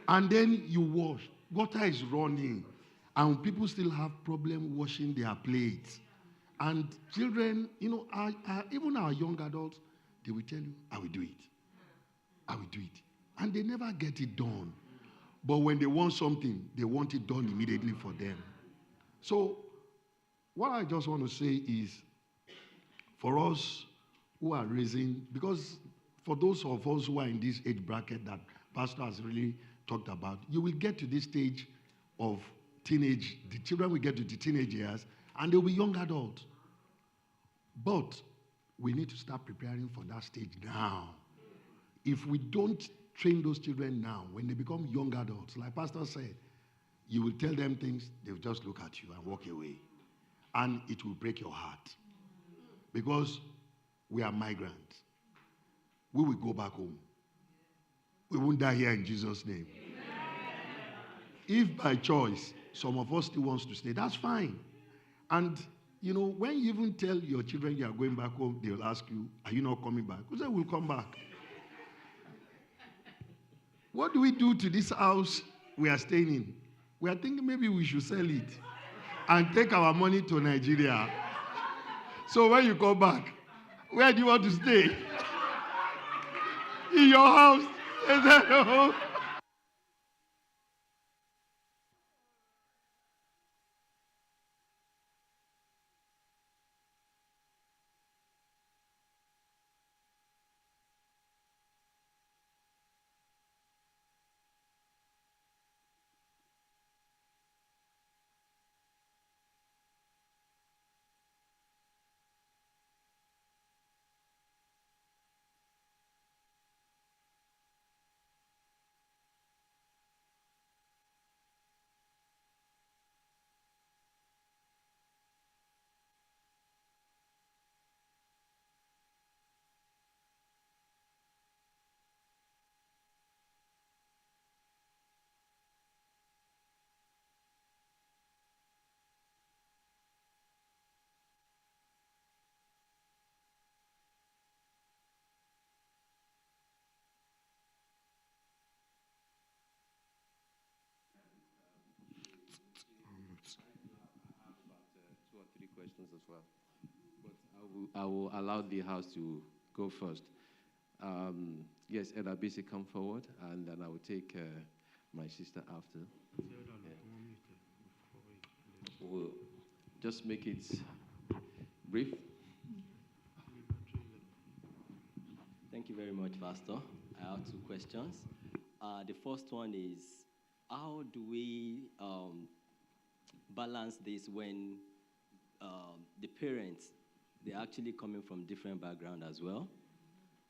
and then you wash. Water is running. And people still have problem washing their plates. And children, you know, even our young adults, they will tell you, I will do it. I will do it. And they never get it done. But when they want something, they want it done immediately for them. So what I just want to say is, for us who are raising, because for those of us who are in this age bracket that Pastor has really talked about, you will get to this stage of teenage, the children will get to the teenage years, and they'll be young adults. But we need to start preparing for that stage now. If we don't train those children now, when they become young adults, like Pastor said, you will tell them things, they'll just look at you and walk away. And it will break your heart. Because we are migrants. We will go back home. We won't die here in Jesus' name. If by choice, some of us still wants to stay, that's fine. And, you know, when you even tell your children you are going back home, they'll ask you, are you not coming back? We say, we'll come back. What do we do to this house we are staying in. We are thinking maybe we should sell it and take our money to Nigeria. So when you come back, where do you want to stay? In your house. Is that your home? Two or three questions as well. But I will allow the house to go first. Yes, Ella Bisi, come forward, and then I will take my sister after. Yeah. We'll just make it brief. Thank you very much, Pastor. I have two questions. The first one is, how do we balance this when the parents, they're actually coming from different background as well?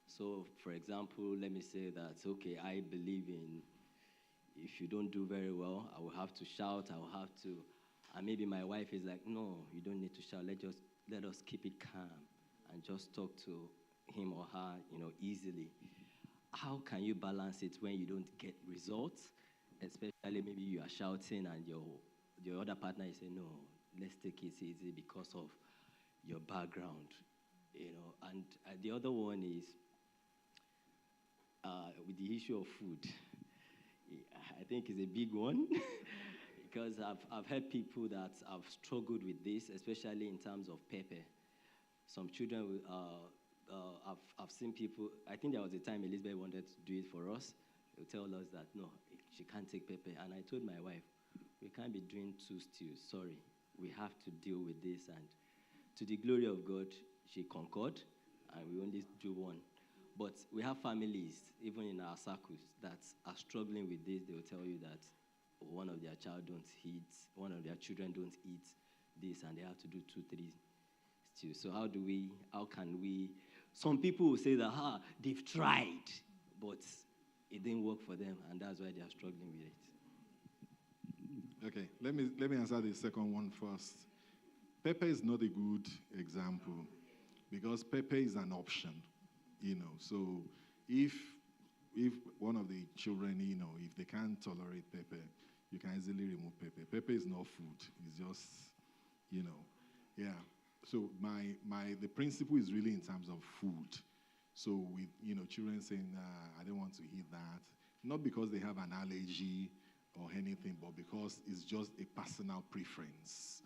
So, for example, let me say that, okay, I believe in, if you don't do very well, I will have to shout, I will have to, and maybe my wife is like, no, you don't need to shout, let us keep it calm and just talk to him or her, easily. How can you balance it when you don't get results? Especially maybe you are shouting and your other partner is saying, no, let's take it easy because of your background, And the other one is with the issue of food. I think it's a big one because I've heard people that have struggled with this, especially in terms of pepper. Some children will, I've seen people, I think there was a time Elizabeth wanted to do it for us. They would tell us that, no, she can't take pepper. And I told my wife, we can't be doing two stews, sorry. We have to deal with this. And to the glory of God, she concurred, and we only do one. But we have families, even in our circles, that are struggling with this. They will tell you that one of their one of their children don't eat this, and they have to do 2, 3 stews. So how can we, some people will say that, they've tried, but it didn't work for them, and that's why they are struggling with it. Okay, let me answer the second one first. Pepper is not a good example because pepper is an option, So if one of the children, if they can't tolerate pepper, you can easily remove pepper. Pepper is not food. It's just, yeah. So the principle is really in terms of food. So with, children saying, I don't want to eat that, not because they have an allergy or anything, but because it's just a personal preference.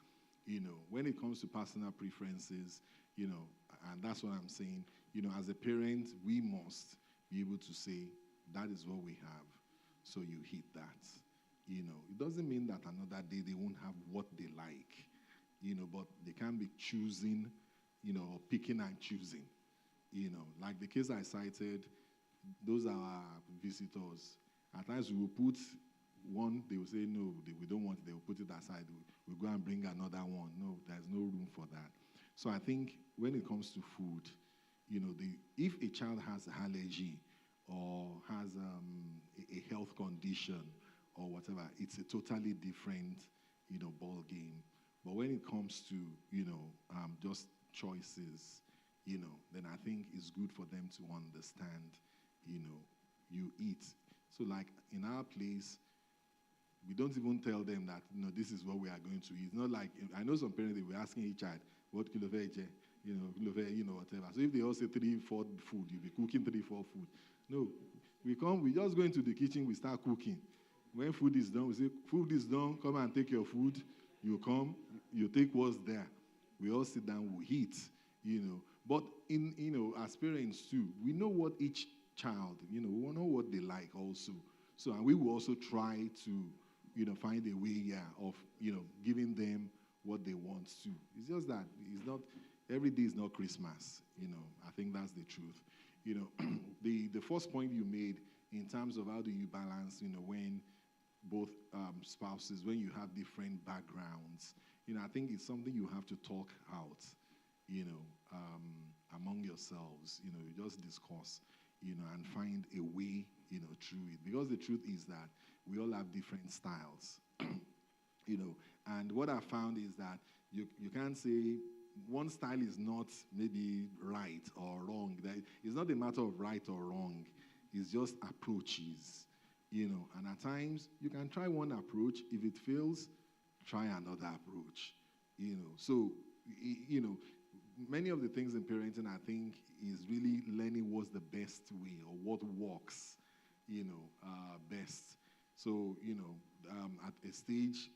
When it comes to personal preferences, and that's what I'm saying, as a parent, we must be able to say, that is what we have, so you eat that. It doesn't mean that another day they won't have what they like, but they can't be choosing, or picking and choosing. Like the case I cited, those are our visitors. At times we will put one, they will say, no, we don't want it, they will put it aside. We'll go and bring another one. No, there's no room for that. So I think when it comes to food, if a child has allergy or has a health condition or whatever, it's a totally different, ball game. But when it comes to, just choices, then I think it's good for them to understand, you eat. So like in our place, we don't even tell them that, this is what we are going to eat. It's not like, I know some parents, they were asking each child, what kilo veg, whatever. So if they all say 3, 4 food, you'll be cooking 3, 4 food. No, we just go into the kitchen, we start cooking. When food is done, we say, food is done, come and take your food. You come, you take what's there. We all sit down, we eat, But as parents too, we know what each child, we know what they like also. So, and we will also try to, find a way, of, giving them what they want to. It's just that it's not, every day is not Christmas, I think that's the truth. The first point you made in terms of how do you balance, when both spouses, when you have different backgrounds, I think it's something you have to talk out, among yourselves, you just discuss, and find a way, through it. Because the truth is that we all have different styles, and what I found is that you can't say one style is not maybe right or wrong. That it's not a matter of right or wrong. It's just approaches, and at times you can try one approach. If it fails, try another approach, So, many of the things in parenting, I think, is really learning what's the best way or what works, best. So, at a stage,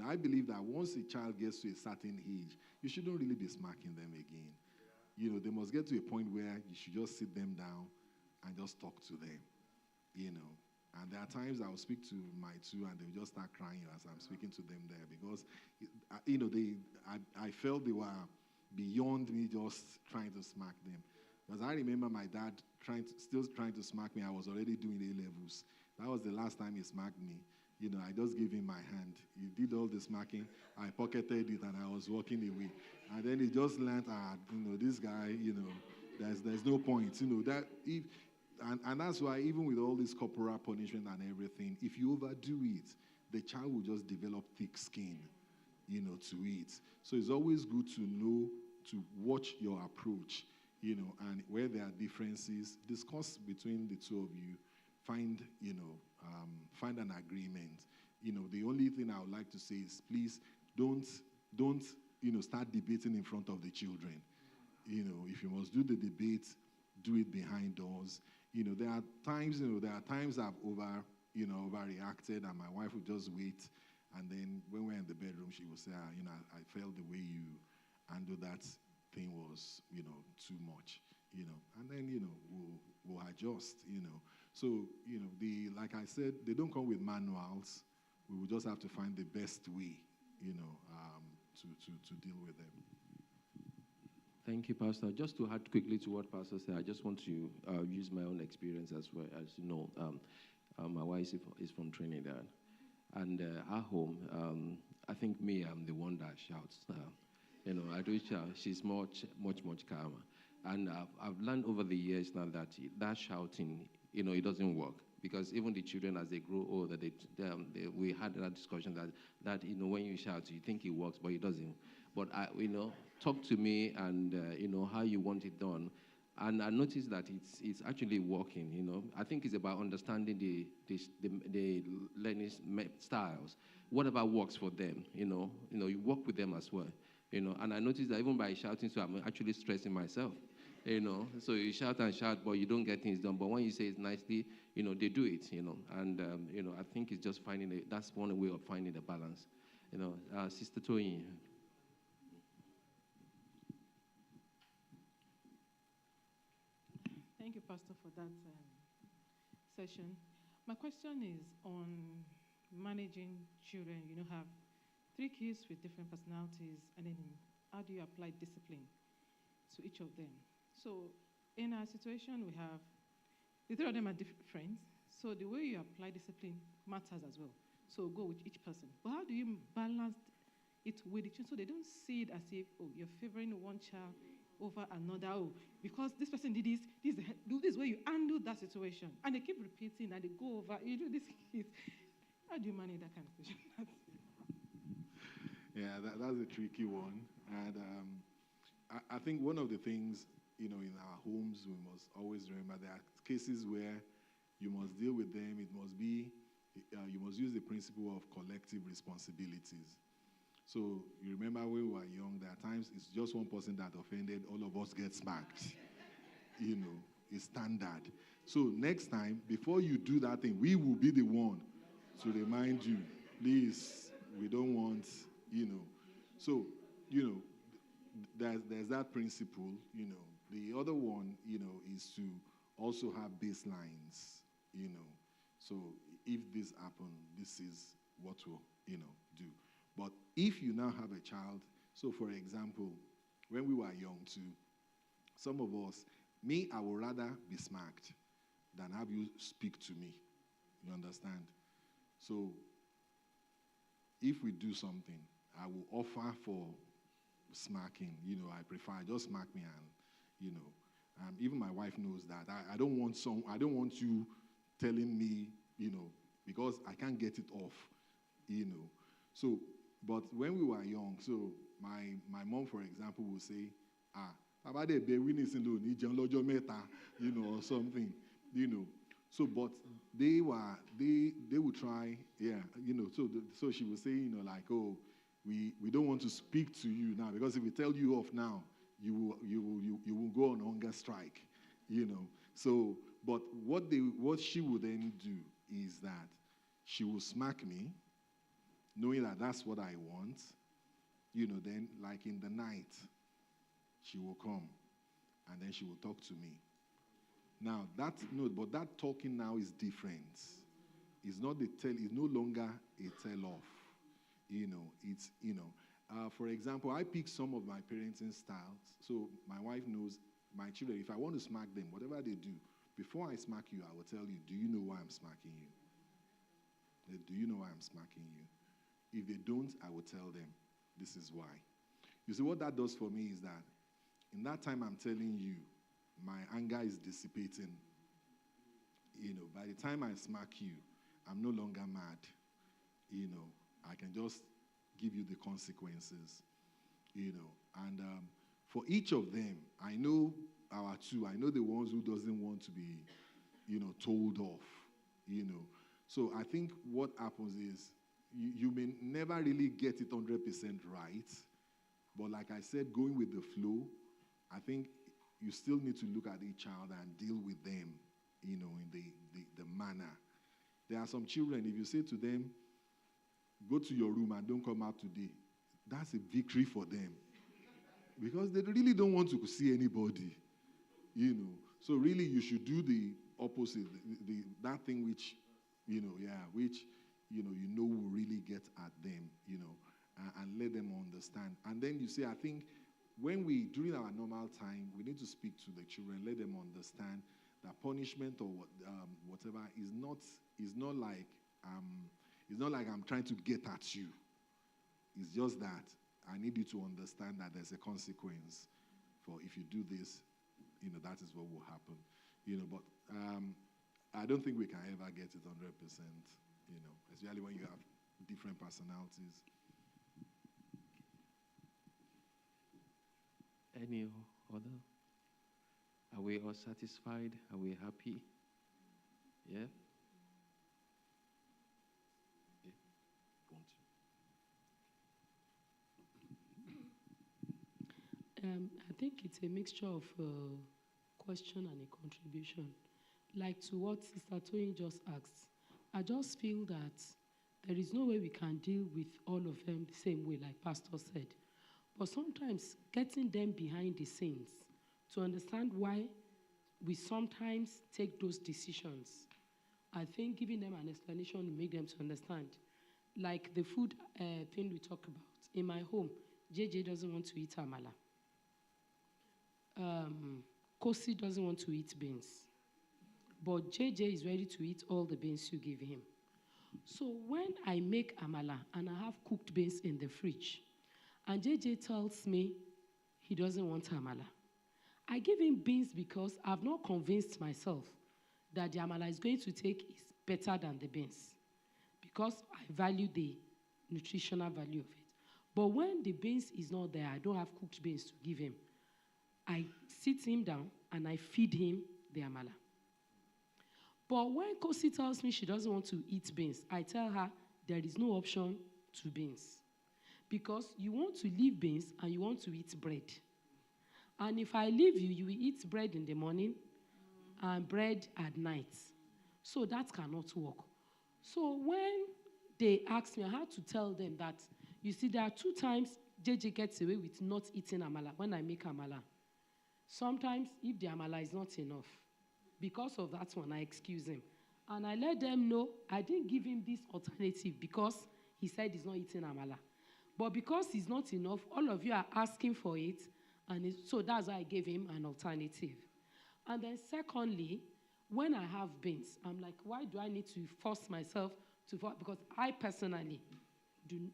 I believe that once a child gets to a certain age, you shouldn't really be smacking them again. They must get to a point where you should just sit them down and just talk to them, And there are times I'll speak to my two and they'll just start crying as I'm speaking to them there because, I felt they were beyond me just trying to smack them. Because I remember my dad still trying to smack me. I was already doing A-levels. That was the last time he smacked me. I just gave him my hand. He did all the smacking. I pocketed it and I was walking away. And then he just learned, this guy, there's no point. And that's why even with all this corporal punishment and everything, if you overdo it, the child will just develop thick skin, to it. So it's always good to know, to watch your approach, and where there are differences, discuss between the two of you, find an agreement. The only thing I would like to say is please don't start debating in front of the children. If you must do the debate, do it behind doors. There are times I've overreacted, and my wife would just wait, and then when we're in the bedroom, she would say, I felt the way you handled that thing was, too much, and then, we'll adjust, So, like I said, they don't come with manuals. We will just have to find the best way, to deal with them. Thank you, Pastor. Just to add quickly to what Pastor said, I just want to use my own experience as well. As you know, my wife is from Trinidad. And at home, I think I'm the one that shouts. I do shout. She's much calmer. And I've learned over the years now that shouting, it doesn't work. Because even the children, as they grow older, we had that discussion that when you shout, you think it works, but it doesn't. But, talk to me and, how you want it done. And I noticed that it's actually working, I think it's about understanding the learning styles. Whatever works for them, you work with them as well, And I noticed that even by shouting, so I'm actually stressing myself, So you shout and shout, but you don't get things done. But when you say it nicely, they do it, And, I think it's just that's one way of finding the balance, Sister Toyin. Thank you, Pastor, for that session. My question is on managing children. Have 3 kids with different personalities, and then how do you apply discipline to each of them? So in our situation, we have the 3 of them are different friends, so the way you apply discipline matters as well. So go with each person. But how do you balance it with each, so they don't see it as if, you're favoring one child over another, because this person did this, do this way you handle that situation. And they keep repeating and they go over, you do this. How do you manage that kind of situation? Yeah, that's a tricky one. And I think one of the things, in our homes, we must always remember there are cases where you must deal with them. It must be, you must use the principle of collective responsibilities. So you remember when we were young, there are times it's just one person that offended, all of us get smacked. It's standard. So next time, before you do that thing, we will be the one to remind you, please, we don't want, you know. So, you know, there's that principle, you know. The other one, you know, is to also have baselines, you know. So if this happen, this is what we'll, you know, do. But if you now have a child, so for example, when we were young too, some of us, me, I would rather be smacked than have you speak to me. You understand? So if we do something, I will offer for smacking. You know, I prefer just smack me, and you know, even my wife knows that. I don't want you telling me, you know, because I can't get it off, you know. So, but when we were young, so my mom, for example, will say, Baba de be we need you know, or something, you know. So, but they would try, yeah, you know. So she would say, you know, like, oh, we don't want to speak to you now, because if we tell you off now, you will go on hunger strike, you know. So, but what she would then do is that she will smack me, knowing that that's what I want, you know. Then, like in the night, she will come, and then she will talk to me. Now but that talking now is different. It's no longer a tell off. You know, it's, you know, for example, I pick some of my parenting styles. So my wife knows my children, if I want to smack them, whatever they do, before I smack you, I will tell you, do you know why I'm smacking you? Do you know why I'm smacking you? If they don't, I will tell them, this is why. You see, what that does for me is that in that time I'm telling you, my anger is dissipating. You know, by the time I smack you, I'm no longer mad. You know, I can just give you the consequences. You know, and for each of them, I know our two. I know the ones who doesn't want to be, you know, told off. You know, so I think what happens is you may never really get it 100% right, but like I said, going with the flow, I think you still need to look at each child and deal with them, you know, in the manner. There are some children, if you say to them, go to your room and don't come out today, that's a victory for them. Because they really don't want to see anybody, you know. So really you should do the opposite, that thing which, you know, which, you know will really get at them, you know, and let them understand. And then you say, I think, during our normal time, we need to speak to the children, let them understand that punishment or whatever is not like I'm trying to get at you. It's just that I need you to understand that there's a consequence for if you do this, you know, that is what will happen. You know, but I don't think we can ever get it 100%, you know, especially when you have different personalities. Any other? Are we all satisfied? Are we happy? Yeah? I think it's a mixture of question and a contribution. Like to what Sister Toyin just asked, I just feel that there is no way we can deal with all of them the same way, like Pastor said. But sometimes getting them behind the scenes to understand why we sometimes take those decisions, I think giving them an explanation will make them to understand. Like the food thing we talk about. In my home, JJ doesn't want to eat amala. Kosi doesn't want to eat beans. But JJ is ready to eat all the beans you give him. So when I make amala and I have cooked beans in the fridge, and JJ tells me he doesn't want amala, I give him beans because I've not convinced myself that the amala is going to take is better than the beans, because I value the nutritional value of it. But when the beans is not there, I don't have cooked beans to give him, I sit him down and I feed him the amala. But when Kosi tells me she doesn't want to eat beans, I tell her there is no option to beans. Because you want to leave beans and you want to eat bread. And if I leave you, you will eat bread in the morning and bread at night. So that cannot work. So when they asked me, I had to tell them that, you see, there are 2 times JJ gets away with not eating amala when I make amala. Sometimes, if the amala is not enough, because of that one, I excuse him. And I let them know I didn't give him this alternative because he said he's not eating amala. But because it's not enough, all of you are asking for it, and so that's why I gave him an alternative. And then secondly, when I have beans, I'm like, why do I need to force myself to, because I personally,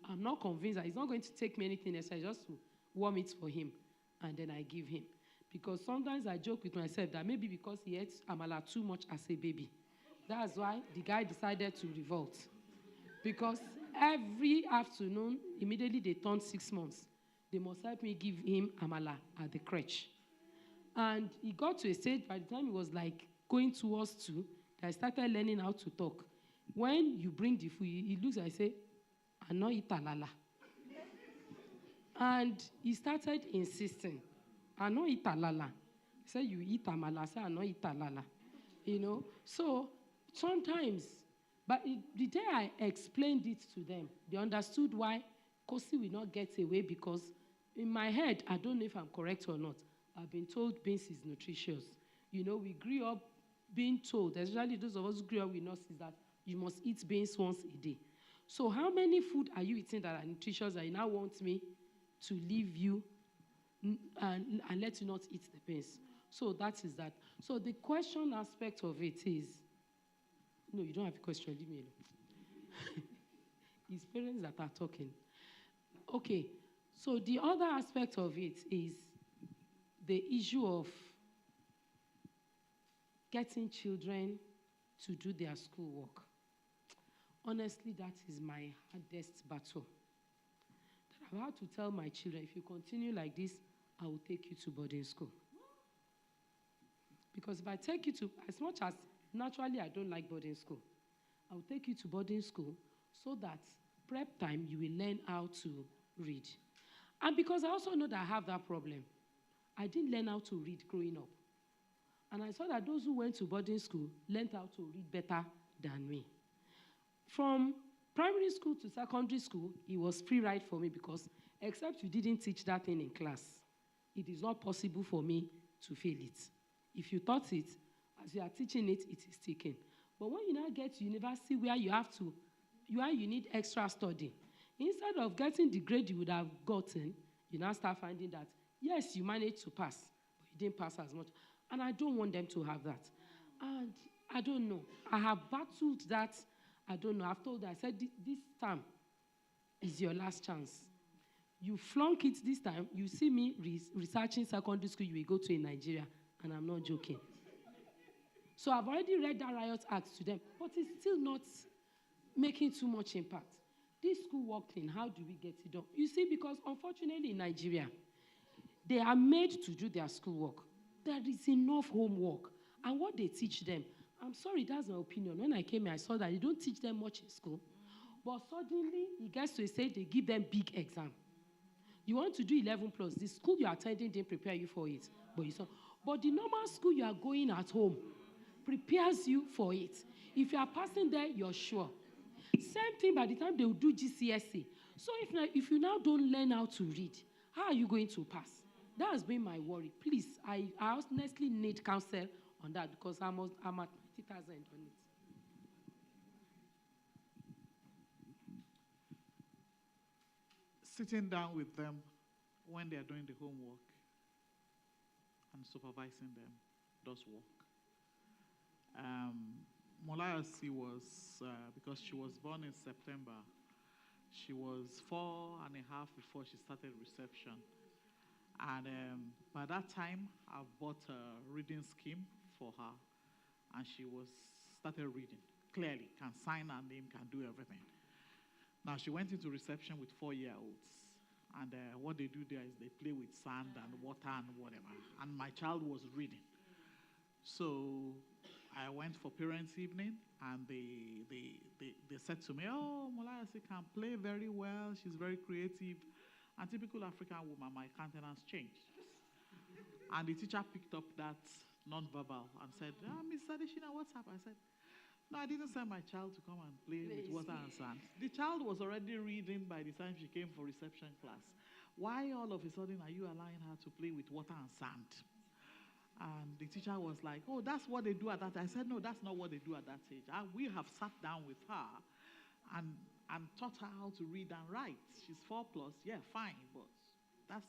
I'm not convinced that he's not going to take me anything else. I just warm it for him, and then I give him. Because sometimes I joke with myself that maybe because he ate amala too much as a baby. That's why the guy decided to revolt. Because every afternoon, immediately they turn 6 months, they must help me give him amala at the crèche. And he got to a stage, by the time he was like going towards 2, that I started learning how to talk. When you bring the food, he looks and say, I know eat alala. And he started insisting, I know eat alala. He said, you eat amala. I said, I know eat alala. You know? So sometimes, but the day I explained it to them, they understood why Kosi will not get away, because in my head, I don't know if I'm correct or not, I've been told beans is nutritious. You know, we grew up being told, especially those of us who grew up with nurses, that you must eat beans once a day. So how many food are you eating that are nutritious that you now want me to leave you and let you not eat the beans? So that is that. So the question aspect of it is, no, you don't have a question, leave me alone. It's parents that are talking. Okay, so the other aspect of it is the issue of getting children to do their schoolwork. Honestly, that is my hardest battle. That I've had to tell my children, if you continue like this, I will take you to boarding school. Because if I take you to, as much as naturally I don't like boarding school, I will take you to boarding school so that prep time you will learn how to read. And because I also know that I have that problem, I didn't learn how to read growing up. And I saw that those who went to boarding school learned how to read better than me. From primary school to secondary school, it was free ride for me, because except you didn't teach that thing in class, it is not possible for me to fail it. If you taught it, as you are teaching it, it is taken. But when you now get to university where you need extra study, instead of getting the grade you would have gotten, you now start finding that, yes, you managed to pass, but you didn't pass as much. And I don't want them to have that. And I don't know. I have battled that. I don't know. I've told them, I said, this time is your last chance. You flunk it this time, you see me researching secondary school you will go to in Nigeria, and I'm not joking. So I've already read that riot act to them, but it's still not making too much impact. This schoolwork thing, how do we get it done? You see, because unfortunately in Nigeria, they are made to do their schoolwork. There is enough homework. And what they teach them, I'm sorry, that's my opinion. When I came here, I saw that they don't teach them much in school. But suddenly, it gets to a stage, they give them big exam. You want to do 11 plus. The school you are attending didn't prepare you for it. But the normal school you are going at home prepares you for it. If you are passing there, you're sure. Same thing by the time they will do GCSE. So if you now don't learn how to read, how are you going to pass? That has been my worry. Please, I honestly need counsel on that, because I'm at 90,000 on it. Sitting down with them when they are doing the homework and supervising them does work. Molayasi was, because she was born in September, she was 4.5 before she started reception. And by that time, I bought a reading scheme for her, and she started reading clearly, can sign her name, can do everything. Now, she went into reception with 4-year-olds, and what they do there is they play with sand and water and whatever, and my child was reading. So I went for parents' evening, and they said to me, oh, Molayasi can play very well, she's very creative. And typical African woman, my countenance changed. And the teacher picked up that non-verbal and said, Miss Adeshina, what's up? I said, No, I didn't send my child to come and play with water and sand. The child was already reading by the time she came for reception class. Why all of a sudden are you allowing her to play with water and sand? And the teacher was like, oh, that's what they do at that age. I said, no, that's not what they do at that age. And we have sat down with her and taught her how to read and write. She's 4+, yeah, fine, but that's,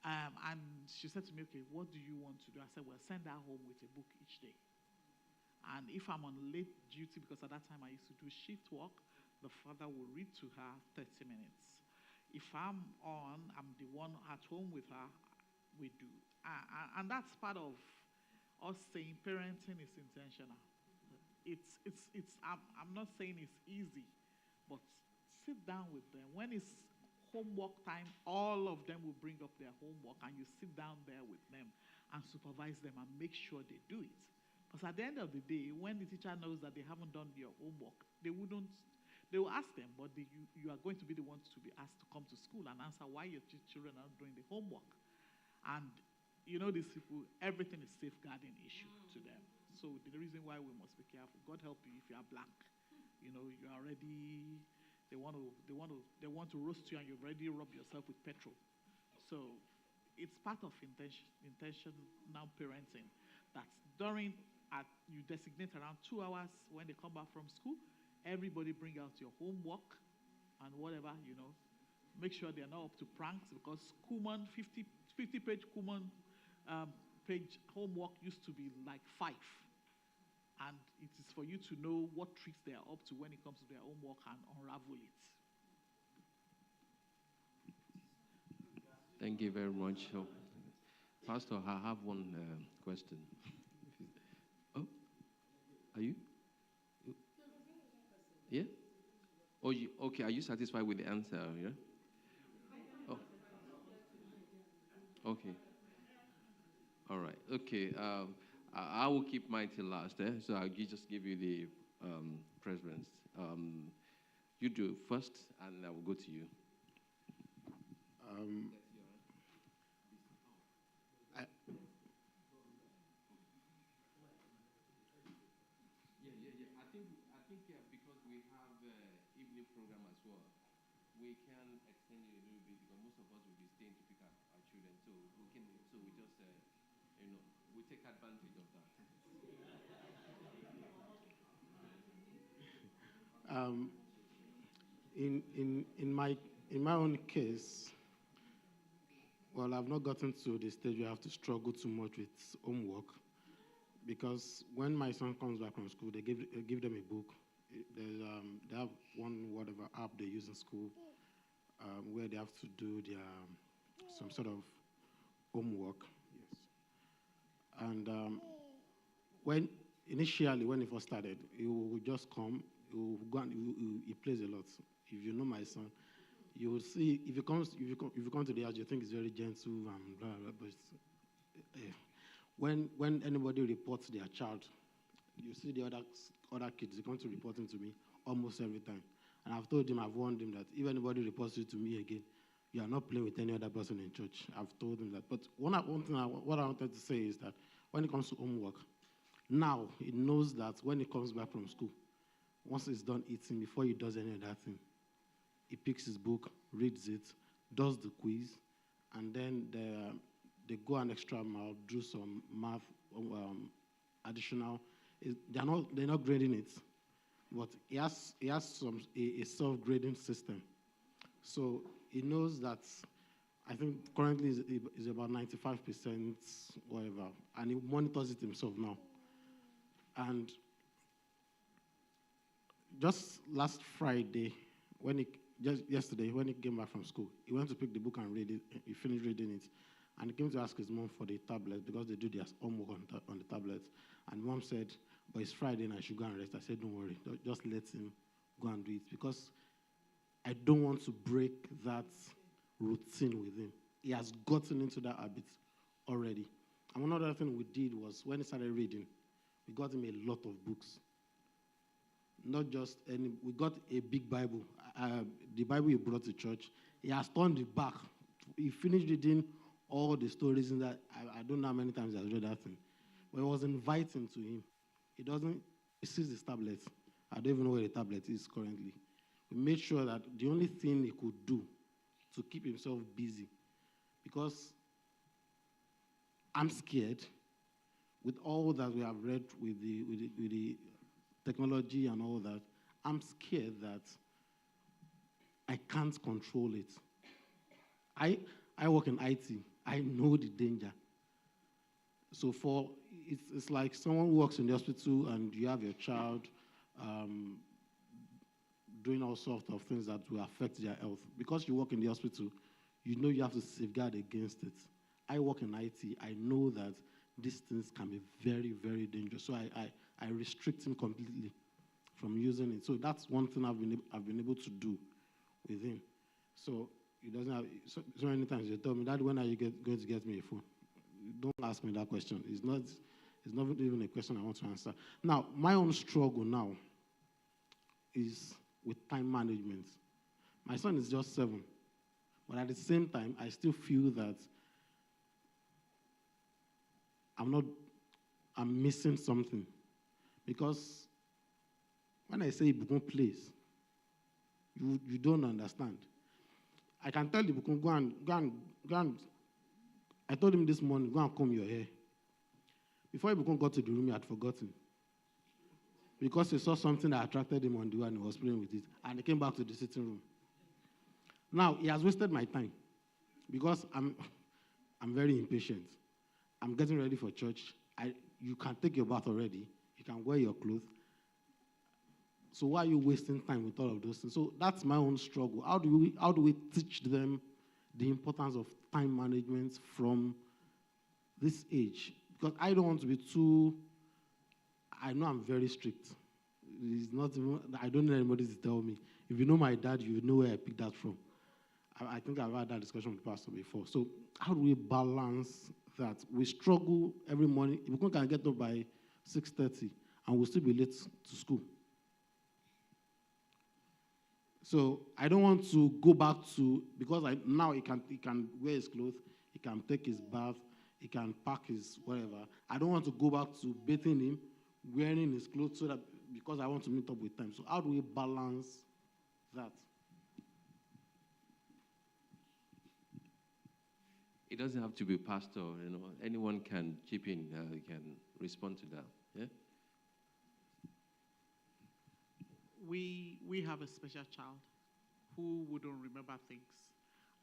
and she said to me, okay, what do you want to do? I said, well, send her home with a book each day. And if I'm on late duty, because at that time I used to do shift work, the father will read to her 30 minutes. If I'm the one at home with her, we do. And that's part of us saying parenting is intentional. I'm not saying it's easy, but sit down with them. When it's homework time, all of them will bring up their homework, and you sit down there with them and supervise them and make sure they do it. Because at the end of the day, when the teacher knows that they haven't done your homework, they will ask them, but you are going to be the ones to be asked to come to school and answer why your children are not doing the homework. And you know these people, everything is safeguarding issue to them. So the reason why we must be careful. God help you if you are black. You know, you are already, they want to roast you and you've already rubbed yourself with petrol. So it's part of intentional parenting. That's you designate around 2 hours when they come back from school. Everybody bring out your homework and whatever, you know. Make sure they're not up to pranks, because Kuman, 50-page Kuman page homework used to be like 5. And it is for you to know what tricks they are up to when it comes to their homework and unravel it. Thank you very much. So, Pastor, I have one question. Oh, are you? Yeah? Oh, okay. Are you satisfied with the answer? Yeah? Oh. Okay. All right. Okay. I will keep mine till last. So I'll just give you the preference. You do first, and I will go to you. I think because we have evening program as well, we can extend it a little bit, because most of us will be staying to pick up our children. So we just we take advantage of that. In my own case, well, I've not gotten to the stage where I have to struggle too much with homework, because when my son comes back from school, they give them a book. They have whatever app they use in school, where they have to do some sort of homework. Yes. And when he first started, he would just come. He will go and he plays a lot. If you know my son, you will see if you come to the house, you think he's very gentle and blah blah. But when anybody reports their child, you see the other kids, they come to report him to me almost every time. And I've warned him that if anybody reports you to me again, you are not playing with any other person in church. I've told him that. But what I wanted to say is that when it comes to homework, now he knows that when he comes back from school, once he's done eating, before he does any other thing, he picks his book, reads it, does the quiz, and then they go an extra mile, do some math, additional. They're not grading it, but he has a self-grading system. So he knows that, I think currently is about 95% whatever, and he monitors it himself now. And just last Friday, yesterday, when he came back from school, he went to pick the book and read it. He finished reading it, and he came to ask his mom for the tablet, because they do their homework on the tablet. And mom said, but it's Friday and I should go and rest. I said, don't worry, just let him go and do it, because I don't want to break that routine with him. He has gotten into that habit already. And one other thing we did was, when he started reading, we got him a lot of books. Not just any, we got a big Bible. The Bible he brought to church, he has turned it back. He finished reading all the stories in that. I don't know how many times he has read that thing. But it was inviting to him. He doesn't he sees his tablet. I don't even know where the tablet is currently. We made sure that the only thing he could do to keep himself busy, because I'm scared with all that we have read with the technology and all that, I'm scared that I can't control it. I work in IT. I know the danger. So it's like someone who works in the hospital and you have your child doing all sorts of things that will affect their health. Because you work in the hospital, you know you have to safeguard against it. I work in IT. I know that these things can be very, very dangerous. So I restrict him completely from using it. So that's one thing I've been able to do with him. So he doesn't have, so many times they tell me, Dad, when are you going to get me a phone? Don't ask me that question. It's not even a question I want to answer. Now, my own struggle now is with time management. My son is just 7. But at the same time, I still feel that I'm missing something. Because when I say Ibukun plays, you don't understand. I can tell Ibukun, go and, I told him this morning, go and comb your hair. Before Ibukun got to the room, he had forgotten. Because he saw something that attracted him on the way and he was playing with it. And he came back to the sitting room. Now, he has wasted my time because I'm very impatient. I'm getting ready for church. You can take your bath already. You can wear your clothes. So why are you wasting time with all of those things? So that's my own struggle. How do we teach them the importance of time management from this age? Because I don't want to be I know I'm very strict. It's not even, I don't need anybody to tell me. If you know my dad, you know where I picked that from. I think I've had that discussion with the pastor before. So how do we balance that? We struggle every morning. If we can get up by 6:30 and we'll still be late to school. So I don't want to go back to, because now he can wear his clothes, he can take his bath, he can pack his whatever. I don't want to go back to bathing him, wearing his clothes, so that because I want to meet up with time. So how do we balance that? It doesn't have to be pastor, anyone can chip in, can respond to that. Yeah? We have a special child who wouldn't remember things.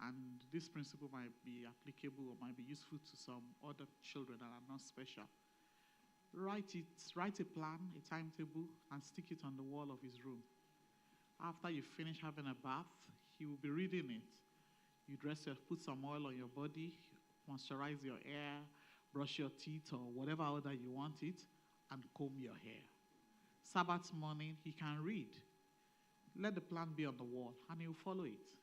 And this principle might be applicable or might be useful to some other children that are not special. Write a plan, a timetable, and stick it on the wall of his room. After you finish having a bath, he will be reading it. You put some oil on your body, moisturize your hair, brush your teeth, or whatever order you want it, and comb your hair. Sabbath morning, he can read. Let the plan be on the wall, and he'll follow it.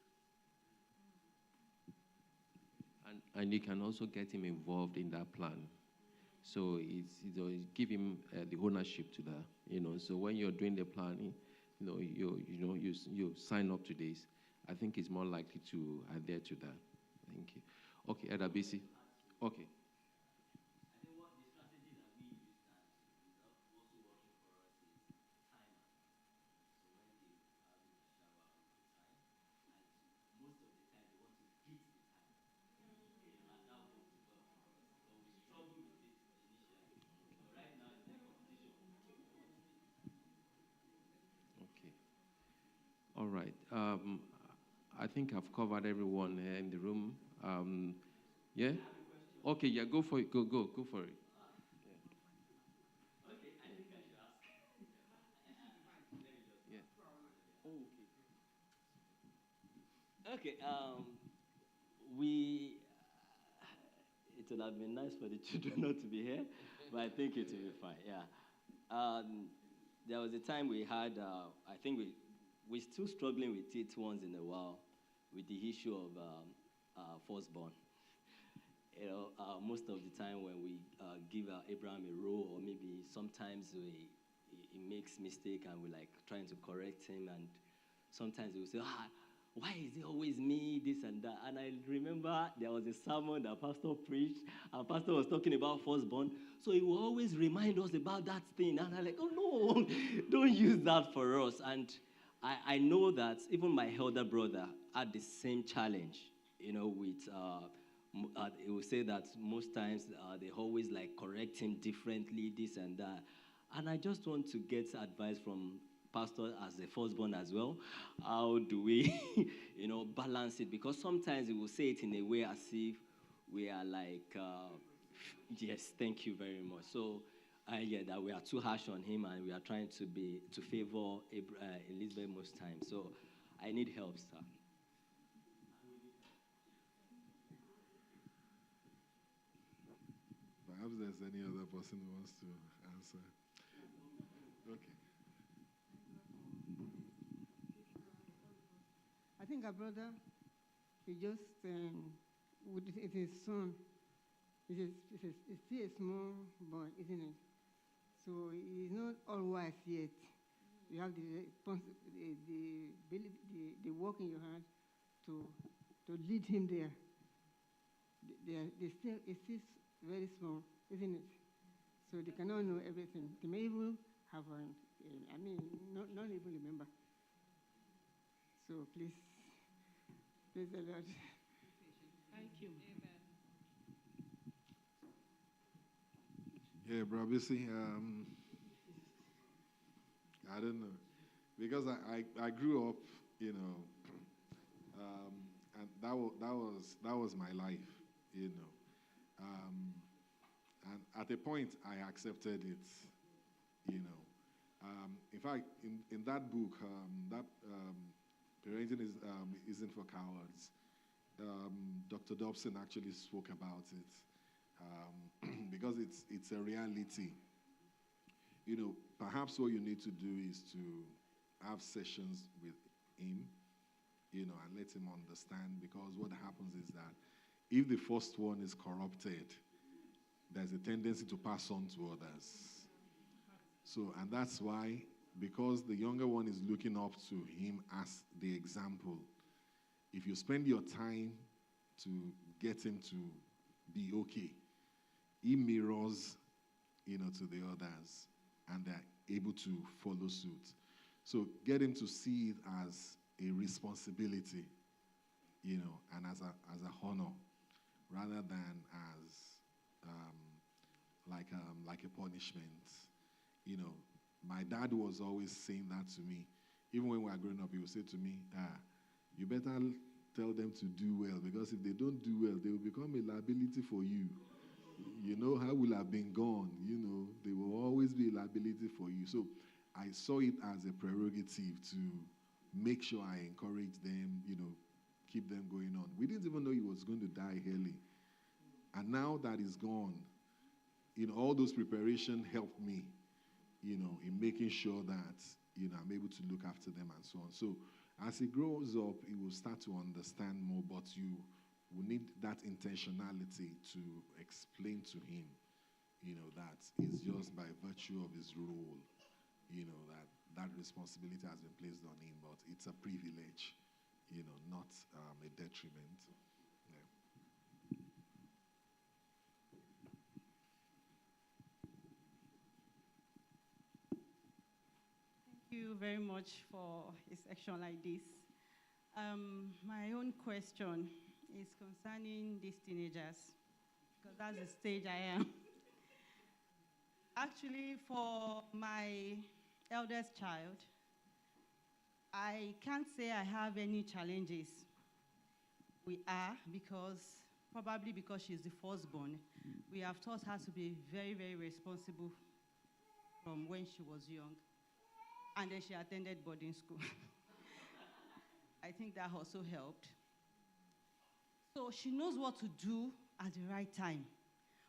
And you can also get him involved in that plan. So give him the ownership to that. So when you're doing the planning, you sign up to this. I think he's more likely to adhere to that. Thank you. Okay, Eda BC. Okay. All right. I think I've covered everyone here in the room. Yeah? Okay, yeah, go for it. Go for it. Yeah. Okay, I think I should ask. Yeah. Oh, Okay, it would have been nice for the children not to be here, but I think it will be fine, yeah. There was a time we had, I think we're still struggling with it once in a while with the issue of firstborn. Most of the time when we give Abraham a role, or maybe sometimes he makes mistake and we're like trying to correct him, and sometimes he will say, why is it always me, this and that? And I remember there was a sermon that Pastor preached, and Pastor was talking about firstborn. So he will always remind us about that thing. And I'm like, oh no, don't use that for us. And I know that even my elder brother had the same challenge, with, he will say that most times they always like correct him differently, this and that. And I just want to get advice from pastor as the firstborn as well. How do we, balance it? Because sometimes we will say it in a way as if we are like, yes, thank you very much. So, that we are too harsh on him and we are trying to favor Elizabeth most times. So, I need help, sir. Perhaps there's any other person who wants to answer. Okay. I think our brother, he just, with his son, it's still a small boy, isn't it? So he's not all wise yet. You have the work in your hand to lead him there. It's still very small, isn't it? So they cannot know everything. They may even have, not even remember. So please, praise the Lord. Thank you. Yeah, bro, Bissy, I don't know. Because I grew up, and that was my life, and at a point, I accepted it, In fact, in that book, Parenting Isn't for Cowards, Dr. Dobson actually spoke about it, because it's a reality. Perhaps what you need to do is to have sessions with him, and let him understand, because what happens is that if the first one is corrupted, there's a tendency to pass on to others. So, and that's why, because the younger one is looking up to him as the example, if you spend your time to get him to be okay, he mirrors, to the others, and they're able to follow suit. So get him to see it as a responsibility, and as a honor, rather than as like a punishment. My dad was always saying that to me. Even when we were growing up, he would say to me, you better tell them to do well, because if they don't do well, they will become a liability for you. How will have been gone, they will always be a liability for you. So I saw it as a prerogative to make sure I encourage them, keep them going on. We didn't even know he was going to die early. And now that he's gone, all those preparations helped me, in making sure that, I'm able to look after them and so on. So as he grows up, he will start to understand more, but you will need that intentionality to explain to him, that it's just by virtue of his role, that responsibility has been placed on him, but it's a privilege, not a detriment. Yeah. Thank you very much for a section like this. My own question is concerning these teenagers, because that's the stage I am. Actually, for my eldest child, I can't say I have any challenges. We are, probably because she's the firstborn, we have taught her to be very, very responsible from when she was young. And then she attended boarding school. I think that also helped. So she knows what to do at the right time.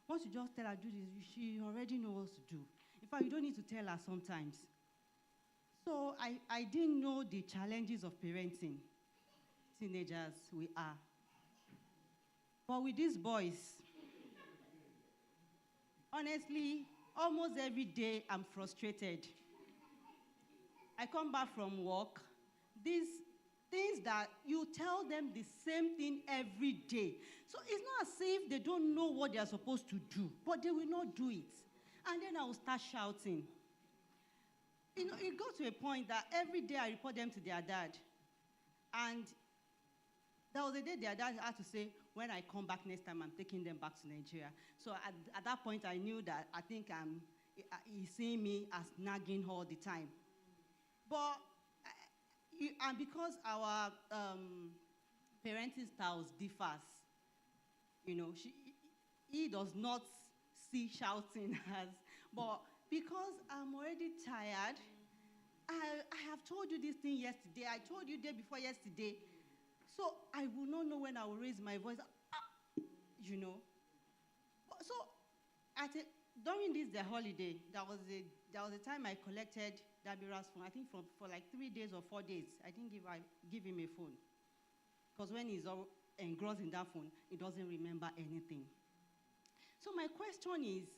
Once you just tell her to do this, she already knows what to do. In fact, you don't need to tell her sometimes. So I didn't know the challenges of parenting. Teenagers, we are. But with these boys, honestly, almost every day I'm frustrated. I come back from work. This things that you tell them the same thing every day. So it's not as if they don't know what they are supposed to do, but they will not do it. And then I will start shouting. You know, it got to a point that every day I report them to their dad. And there was a day their dad had to say, when I come back next time, I'm taking them back to Nigeria. So at that point, I knew that I think he's seeing me as nagging all the time. But, and because our parenting styles differs, you know, he does not see shouting as, but because I'm already tired, I have told you this thing yesterday, I told you day before yesterday, so I will not know when I will raise my voice, you know. So during the holiday, there was a time I collected Dabira's phone, I think for like 3 days or 4 days. I didn't give him a phone. Because when he's all engrossed in that phone, he doesn't remember anything. So my question is,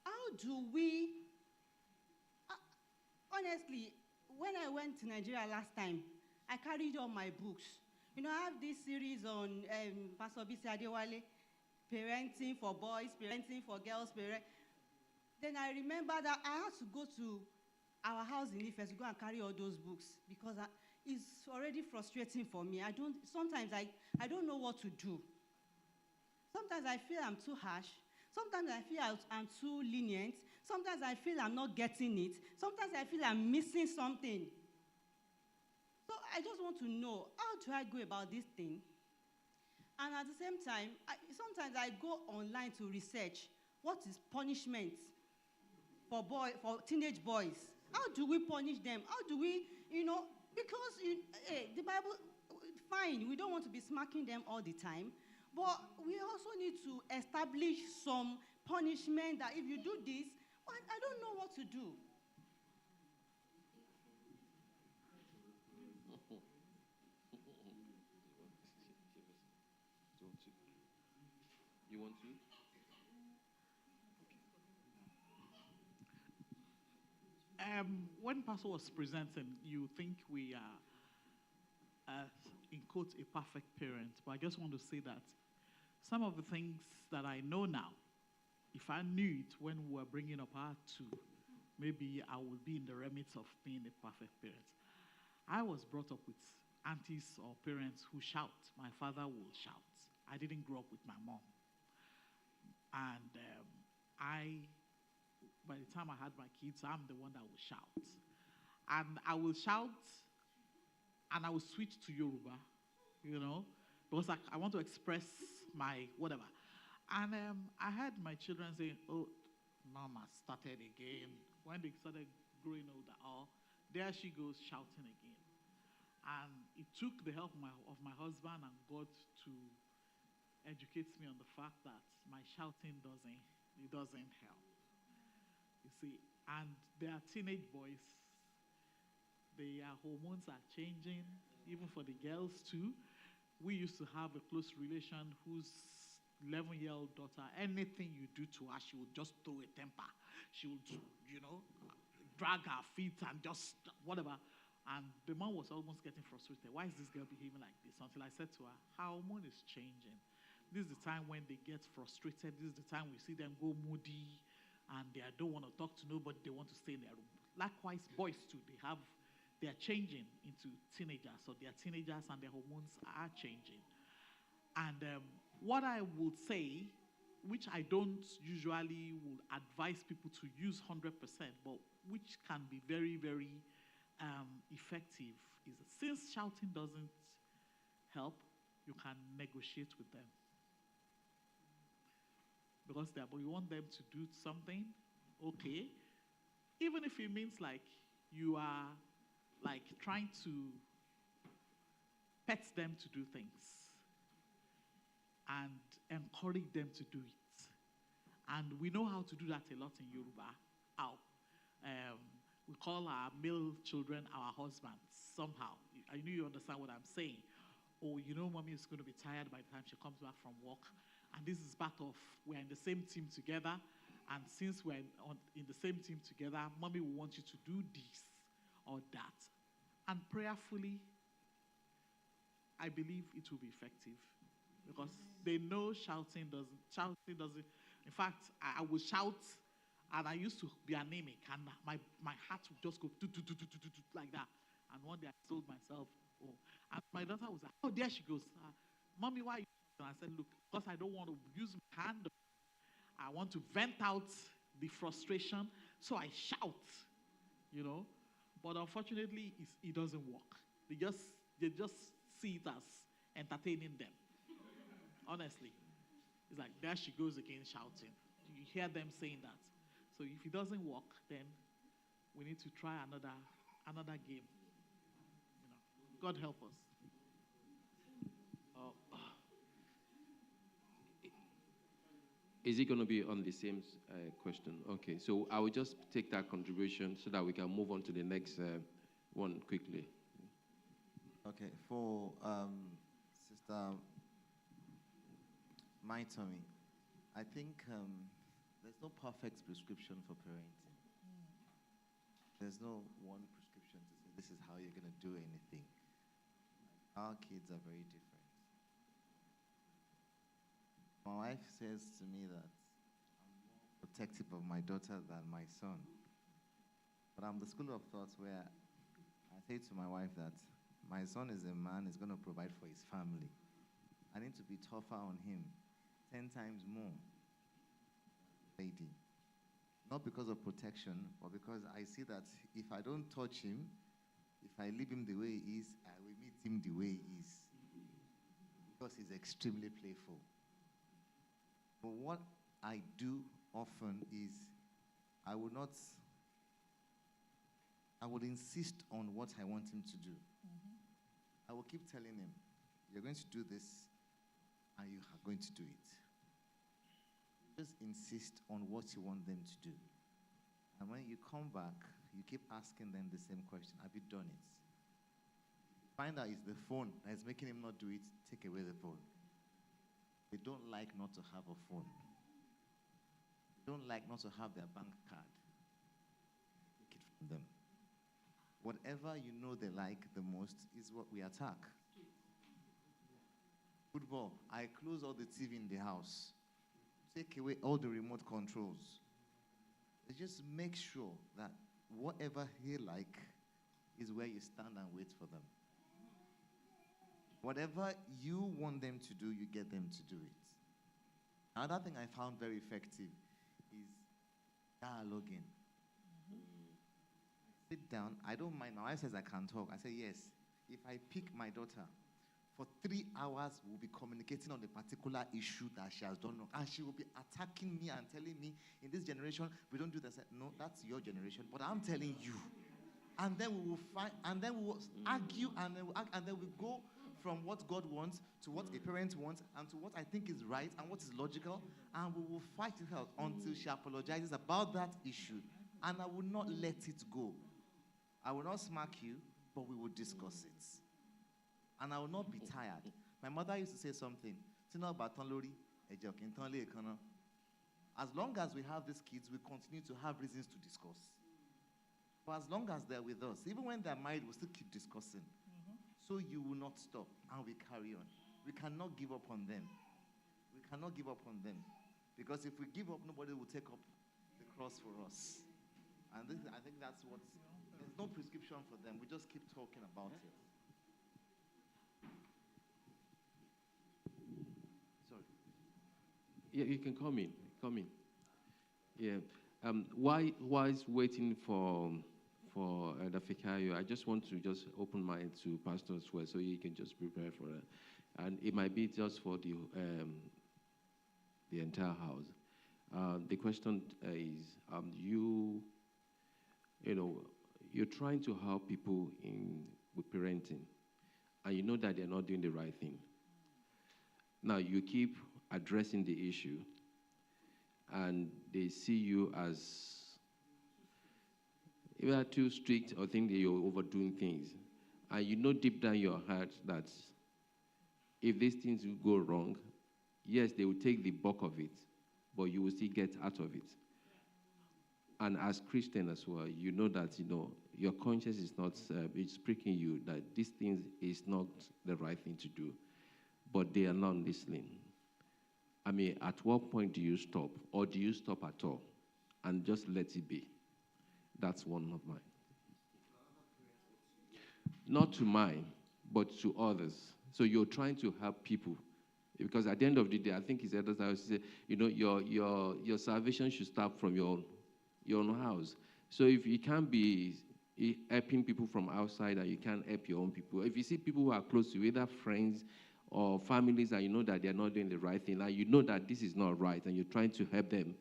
how do we, honestly, when I went to Nigeria last time, I carried all my books. You know, I have this series on Pastor Bisi Adewale, parenting for boys, parenting for girls, Then I remember that I had to go to our house in Ife to go and carry all those books because it's already frustrating for me. Sometimes I don't know what to do. Sometimes I feel I'm too harsh. Sometimes I feel I'm too lenient. Sometimes I feel I'm not getting it. Sometimes I feel I'm missing something. So I just want to know, how do I go about this thing? And at the same time, sometimes I go online to research what is punishment for teenage boys. How do we punish them? How do we, you know, because the Bible, fine, we don't want to be smacking them all the time, but we also need to establish some punishment that if you do this, well, I don't know what to do. You want to? When Pastor was presenting, you think we are, in quotes, a perfect parent. But I just want to say that some of the things that I know now, if I knew it when we were bringing up our two, maybe I would be in the remit of being a perfect parent. I was brought up with aunties or parents who shout. My father will shout. I didn't grow up with my mom. And by the time I had my kids, I'm the one that will shout. And I will shout, and I will switch to Yoruba, you know, because I want to express my whatever. And I had my children saying, oh, Mama started again. When they started growing older, there she goes shouting again. And it took the help of my husband and God to educate me on the fact that my shouting doesn't help. You see, and they are teenage boys. Their hormones are changing, even for the girls too. We used to have a close relation whose 11-year-old daughter, anything you do to her, she would just throw a temper. She would, you know, drag her feet and just whatever. And the mom was almost getting frustrated. Why is this girl behaving like this? Until I said to her, her hormone is changing. This is the time when they get frustrated. This is the time we see them go moody and they don't want to talk to nobody. They want to stay in their room. Likewise, boys too. They are changing into teenagers. So they are teenagers and their hormones are changing. And what I would say, which I don't usually would advise people to use 100%, but which can be very, very effective, is that since shouting doesn't help, you can negotiate with them. Because you want them to do something, okay. Even if it means like you are like trying to pet them to do things and encourage them to do it. And we know how to do that a lot in Yoruba. We call our male children our husbands somehow. I know you understand what I'm saying. Or you know mommy is going to be tired by the time she comes back from work. And this is part of, we're in the same team together. And since we're in the same team together, mommy will want you to do this or that. and prayerfully, I believe it will be effective because they know shouting doesn't. In fact, I would shout, and I used to be anemic, and my heart would just go like that. And one day I told myself, oh, and my daughter was like, oh, there she goes. Mommy, why are you shouting? I said, look, because I don't want to use my hand. I want to vent out the frustration, so I shout, you know. But unfortunately, it doesn't work. They just see it as entertaining them. Honestly, it's like there she goes again shouting. You hear them saying that. So if it doesn't work, then we need to try another game. You know, God help us. Is it going to be on the same question? Okay, so I will just take that contribution so that we can move on to the next one quickly. Okay, for Sister Maitomi, I think there's no perfect prescription for parenting. There's no one prescription to say this is how you're going to do anything. Our kids are very different. My wife says to me that I'm more protective of my daughter than my son. But I'm the school of thought where I say to my wife that my son is a man, he's going to provide for his family. I need to be tougher on him 10 times more. Lady. Not because of protection, but because I see that if I don't touch him, if I leave him the way he is, I will meet him the way he is. Because he's extremely playful. But what I do often is I would insist on what I want him to do. I will keep telling him, you're going to do this, and you are going to do it. Just insist on what you want them to do. And when you come back, you keep asking them the same question. Have you done it? Find out it's the phone that is making him not do it, take away the phone. They don't like not to have a phone. They don't like not to have their bank card. Take it from them. Whatever you know they like the most is what we attack. Football, I close all the TV in the house. Take away all the remote controls. Just make sure that whatever they like is where you stand and wait for them. Whatever you want them to do, you get them to do it. Another thing I found very effective is dialoguing. Sit down. I don't mind. My wife says I can talk. I say, yes. If I pick my daughter, for 3 hours, we'll be communicating on a particular issue that she has done wrong. And she will be attacking me and telling me, in this generation, we don't do that. I said, no, that's your generation. But I'm telling you. And then we will fight, and then we will argue, and then we go from what God wants to what a parent wants and to what I think is right and what is logical, and we will fight it out until she apologizes about that issue. And I will not let it go. I will not smack you, but we will discuss it. And I will not be tired. My mother used to say something. As long as we have these kids, we continue to have reasons to discuss. But as long as they're with us, even when they're married, we'll still keep discussing. So you will not stop, and we carry on. We cannot give up on them. We cannot give up on them. Because if we give up, nobody will take up the cross for us. And I think that's what, there's no prescription for them. We just keep talking about it. Sorry. Yeah, you can come in. Come in. Yeah. Whilst waiting for the Fikayo, I just want to just open mine to Pastor as well, so he can just prepare for it. And it might be just for the entire house. The question is, you're trying to help people with parenting, and you know that they're not doing the right thing. Now, you keep addressing the issue, and they see you as you are too strict or think that you're overdoing things. And you know deep down your heart that if these things will go wrong, yes, they will take the bulk of it, but you will still get out of it. and as Christian as well, you know that, your conscience is not, it's pricking you that this thing is not the right thing to do, but they are not listening. I mean, at what point do you stop, or do you stop at all and just let it be? That's one of mine. Not to mine, but to others. So you're trying to help people. Because at the end of the day, I think his elders always say, your salvation should start from your own house. So if you can't be helping people from outside and you can't help your own people, if you see people who are close to you, either friends or families, and you know that they're not doing the right thing, and you know that this is not right, and you're trying to help them,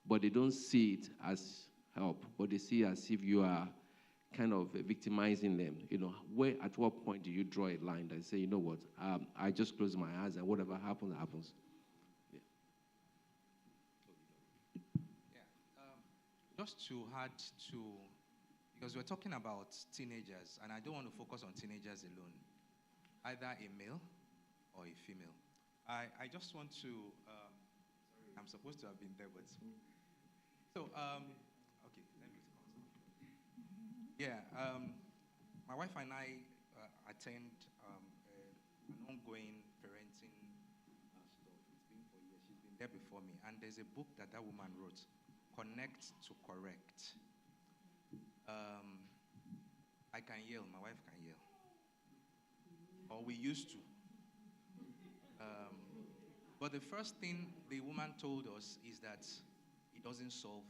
but they don't see it as help, but they see it as if you are kind of victimizing them. At what point do you draw a line and say, you know what, I just close my eyes and whatever happens, happens? Just to add to, because we're talking about teenagers, and I don't want to focus on teenagers alone, either a male or a female. I just want to, sorry, I'm supposed to have been there, but, so, okay, let me continue. Yeah, my wife and I attend an ongoing parenting stuff. It's been for years. She's been there before me. And there's a book that woman wrote, Connect to Correct. I can yell. My wife can yell. Or we used to. But the first thing the woman told us is that it doesn't solve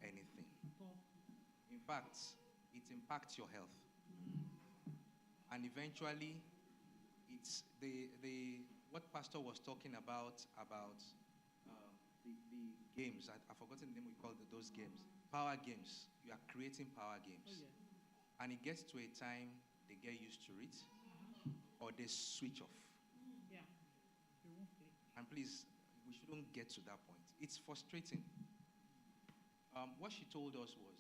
anything. In fact, it impacts your health. And eventually, it's what Pastor was talking about the games. I've forgotten the name we call those games. Power games. You are creating power games. Oh, yeah. And it gets to a time they get used to it, or they switch off. Yeah. And please, we shouldn't get to that point. It's frustrating. What she told us was,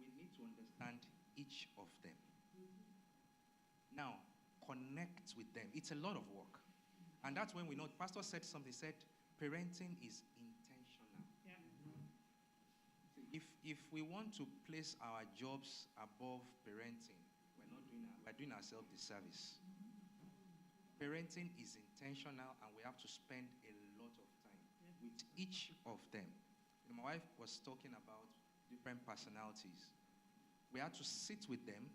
we need to understand each of them. Now, connect with them. It's a lot of work. And that's when we know, Pastor said something, said, parenting is intentional. Yeah. If we want to place our jobs above parenting, we're doing ourselves disservice. Parenting is intentional, and we have to spend a lot of time with each of them. My wife was talking about different personalities. We have to sit with them.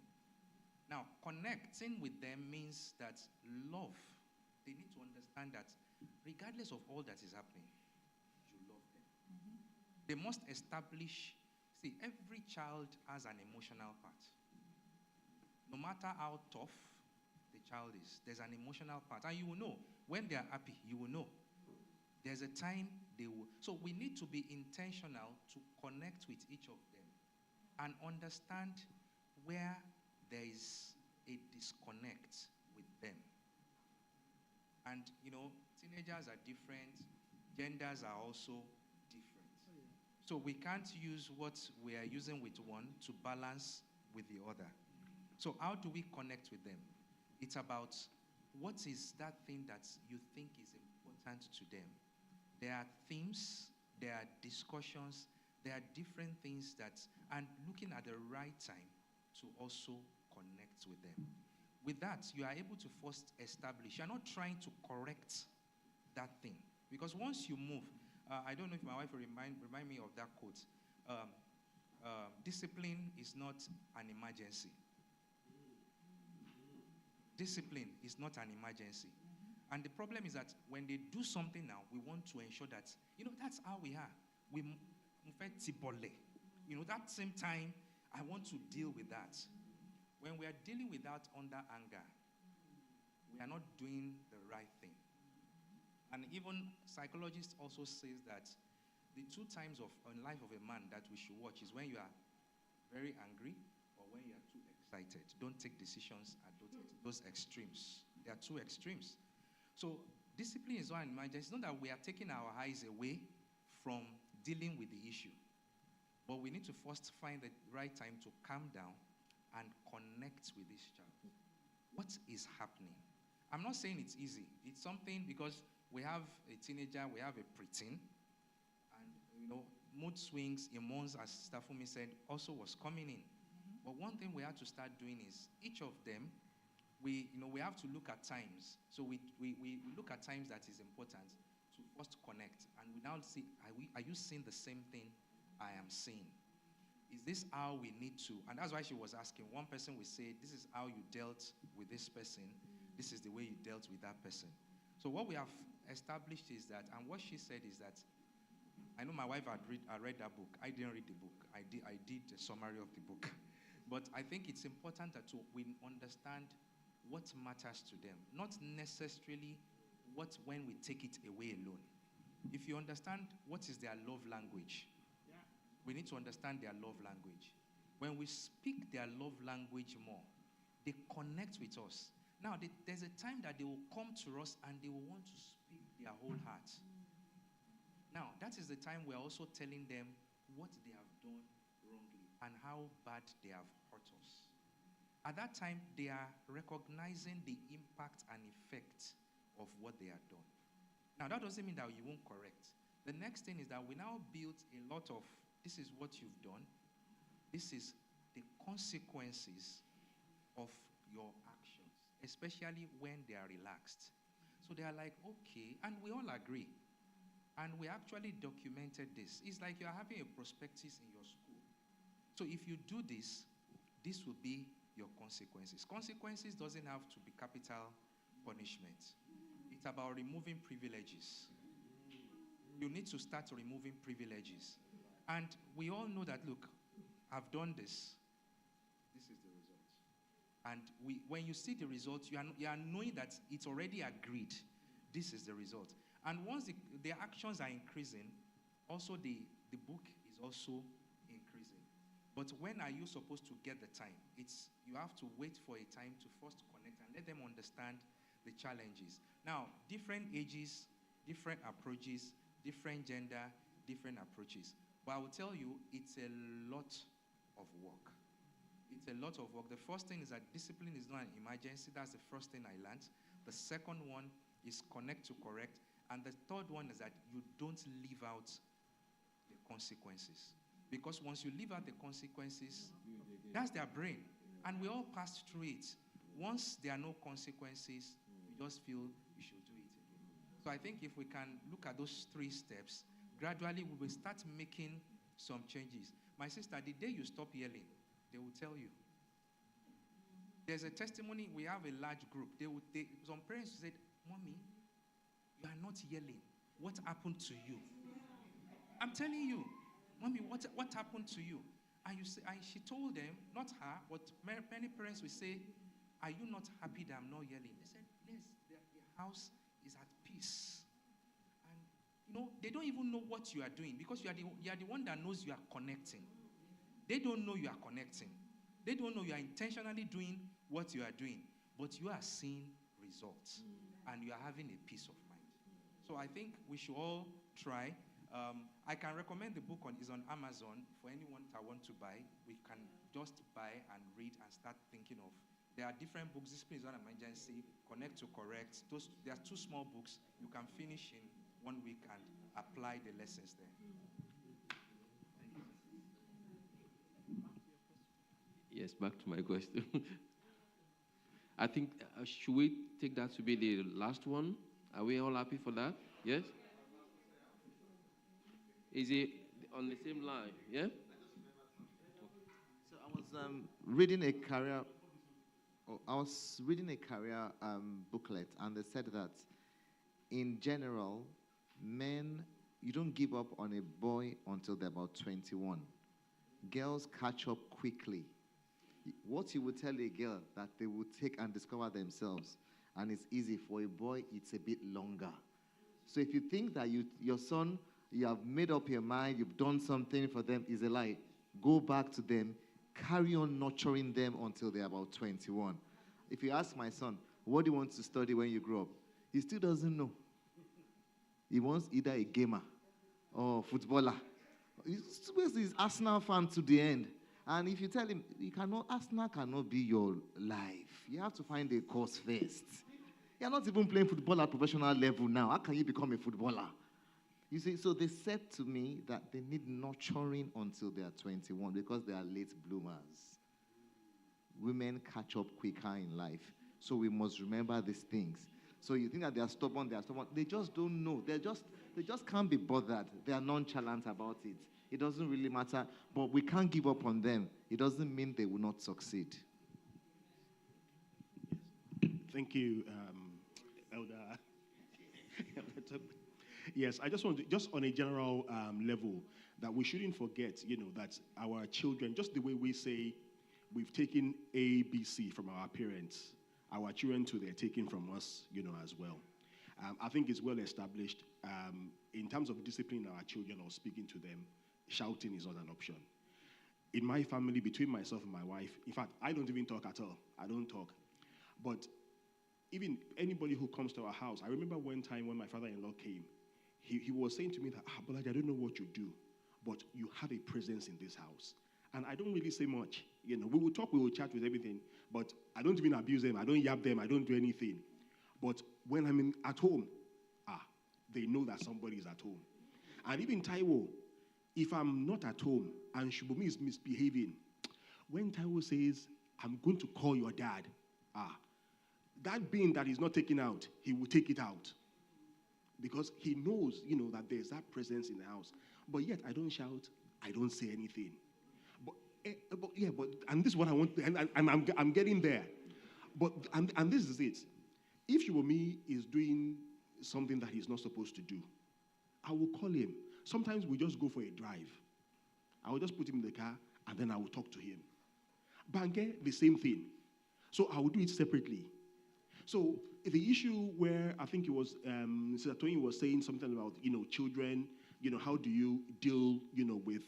Now, connecting with them means that love. They need to understand that regardless of all that is happening, you love them. Mm-hmm. They must establish, every child has an emotional part. No matter how tough the child is, there's an emotional part. And you will know, when they are happy, you will know. There's a time they will. So we need to be intentional to connect with each of them and understand where there is a disconnect with them. And, teenagers are different. Genders are also different. So we can't use what we are using with one to balance with the other. So how do we connect with them? It's about what is that thing that you think is important to them. There are themes, there are discussions, there are different things and looking at the right time to also connect with them. With that, you are able to first establish. You're not trying to correct that thing. Because once you move, I don't know if my wife will remind me of that quote. Discipline is not an emergency. Discipline is not an emergency. And the problem is that when they do something now, we want to ensure that, that's how we are. That same time, I want to deal with that. When we are dealing with that under anger, we are not doing the right thing. And even psychologists also says that the two times in life of a man that we should watch is when you are very angry or when you are too excited. Don't take decisions at those extremes. There are two extremes. So discipline is not an emergency. It's not that we are taking our eyes away from dealing with the issue. But we need to first find the right time to calm down and connect with this child. What is happening? I'm not saying it's easy. It's something because we have a teenager, we have a preteen, and mood swings, emotions, as Stafumi said, also was coming in. But one thing we have to start doing is each of them, we have to look at times. So we look at times that is important to first connect. And we now see, are you seeing the same thing I am seeing? Is this how we need to? And that's why she was asking. One person will say, this is how you dealt with this person. This is the way you dealt with that person. So what we have established is that, and what she said is that, I know my wife had read that book. I didn't read the book. I did a summary of the book. But I think it's important that we understand what matters to them, not necessarily when we take it away alone. If you understand what is their love language, we need to understand their love language. When we speak their love language more, they connect with us. Now, there's a time that they will come to us and they will want to speak their whole heart. Now, that is the time we're also telling them what they have done wrongly and how bad they have hurt us. At that time, they are recognizing the impact and effect of what they have done. Now, that doesn't mean that you won't correct. The next thing is that we now build a lot of, this is what you've done. This is the consequences of your actions, especially when they are relaxed. So they are like, okay, and we all agree. And we actually documented this. It's like you're having a prospectus in your school. So if you do this, this will be your consequences. Consequences doesn't have to be capital punishment. It's about removing privileges. You need to start removing privileges. And we all know that, look, I've done this. This is the result. And when you see the result, you are knowing that it's already agreed. This is the result. And once the actions are increasing, also the book is also increasing. But when are you supposed to get the time? You have to wait for a time to first connect and let them understand the challenges. Now, different ages, different approaches, different gender, different approaches. But I will tell you, it's a lot of work. It's a lot of work. The first thing is that discipline is not an emergency. That's the first thing I learned. The second one is connect to correct. And the third one is that you don't leave out the consequences. Because once you leave out the consequences, that's their brain. And we all passed through it. Once there are no consequences, you just feel you should do it again. So I think if we can look at those 3 steps, gradually we will start making some changes. My sister, the day you stop yelling, they will tell you. There's a testimony, we have a large group. Some parents said, Mommy, you are not yelling. What happened to you? I'm telling you, Mommy, what happened to you? And she told them, not her, but many parents will say, are you not happy that I'm not yelling? They said, yes, the house is at peace. And, they don't even know what you are doing because you are the one that knows you are connecting. They don't know you are connecting. They don't know you are intentionally doing what you are doing, but you are seeing results, and you are having a peace of mind. So I think we should all try. I can recommend the book is on Amazon for anyone that want to buy. We can just buy and read and start thinking of. There are different books. Discipline is not an emergency. Connect to correct. There are 2 small books. You can finish in 1 week and apply the lessons there. Yes, back to my question. I think, should we take that to be the last one? Are we all happy for that? Yes? Is it on the same line? Yeah? So I was reading a career booklet, and they said that in general, men, you don't give up on a boy until they're about 21. Girls catch up quickly. What you would tell a girl that they will take and discover themselves, and it's easy. For a boy, it's a bit longer. So if you think that your son, you have made up your mind, you've done something for them, is a lie. Go back to them, carry on nurturing them until they're about 21. If you ask my son, what do you want to study when you grow up? He still doesn't know. He wants either a gamer or footballer. He's Arsenal fan to the end. And if you tell him, Arsenal cannot be your life. You have to find a course first. You're not even playing football at professional level now. How can you become a footballer? You see, so they said to me that they need nurturing until they are 21 because they are late bloomers. Women catch up quicker in life. So we must remember these things. So you think that they are stubborn, They just don't know. They just can't be bothered. They are nonchalant about it. It doesn't really matter. But we can't give up on them. It doesn't mean they will not succeed. Thank you, Elder. Yes, I just want to, just on a general level, that we shouldn't forget, that our children, just the way we say we've taken A, B, C from our parents, our children too, they're taking from us, as well. I think it's well established. In terms of disciplining our children or speaking to them, shouting is not an option. In my family, between myself and my wife, in fact, I don't even talk at all. I don't talk. But even anybody who comes to our house, I remember one time when my father-in-law came, he was saying to me that, Bolaji, I don't know what you do, but you have a presence in this house. And I don't really say much. We will talk, we will chat with everything, but I don't even abuse them. I don't yap them. I don't do anything. But when I'm at home, they know that somebody is at home. And even Taiwo, if I'm not at home and Shubumi is misbehaving, when Taiwo says, I'm going to call your dad, that being that he's not taking out, he will take it out. Because he knows, that there's that presence in the house. But yet, I don't shout, I don't say anything. And this is what I want, and I'm getting there. And this is it. If Shubumi is doing something that he's not supposed to do, I will call him. Sometimes we just go for a drive. I will just put him in the car, and then I will talk to him. Bange, the same thing. So I will do it separately. So the issue where I think it was, Mr. Tony was saying something about, children, how do you deal, with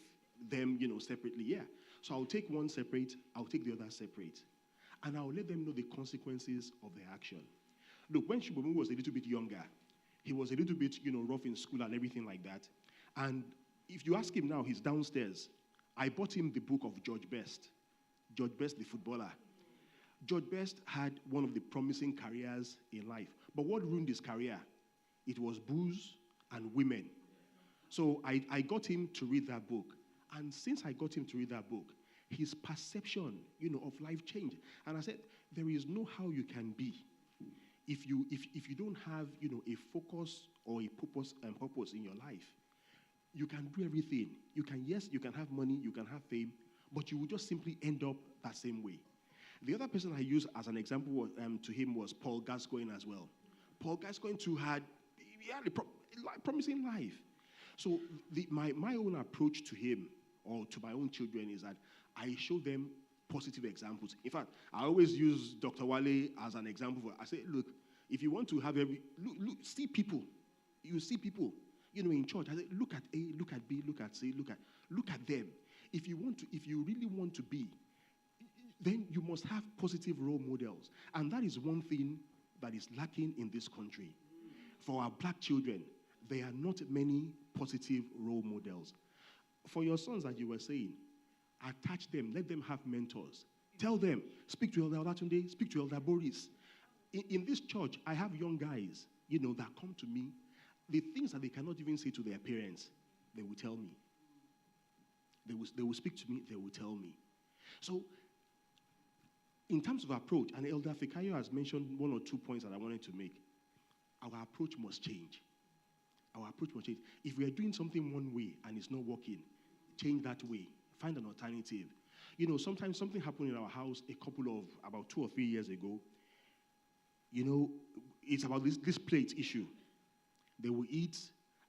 them, separately? Yeah. So I'll take one separate, I'll take the other separate. And I'll let them know the consequences of their action. Look, when Shubumi was a little bit younger, he was a little bit, rough in school and everything like that. And if you ask him now, he's downstairs. I bought him the book of George Best, the footballer. George Best had one of the promising careers in life. But what ruined his career? It was booze and women. So I got him to read that book. And since I got him to read that book, his perception, of life changed. And I said, there is no how you can be if you don't have, a focus or a purpose in your life. You can do everything. You can have money, you can have fame, but you will just simply end up that same way. The other person I used as an example to him was Paul Gascoigne as well. Paul Gascoigne too had a promising life. So my own approach to him or to my own children is that I show them positive examples. In fact, I always use Dr. Wale as an example. I say, look, if you want to have look, see people. You see people, in church. I say, look at A, look at B, look at C, look at them. If you really want to be, then you must have positive role models. And that is one thing that is lacking in this country. For our black children, there are not many positive role models. For your sons, as you were saying, attach them, let them have mentors. Tell them, speak to Elder Olatunde, speak to Elder Boris. In this church, I have young guys, that come to me. The things that they cannot even say to their parents, they will tell me. They will speak to me, they will tell me. So, in terms of approach, and Elder Fikayo has mentioned one or two points that I wanted to make. Our approach must change. Our approach must change. If we are doing something one way and it's not working, change that way. Find an alternative. Sometimes something happened in our house about 2 or 3 years ago. It's about this plate issue. They will eat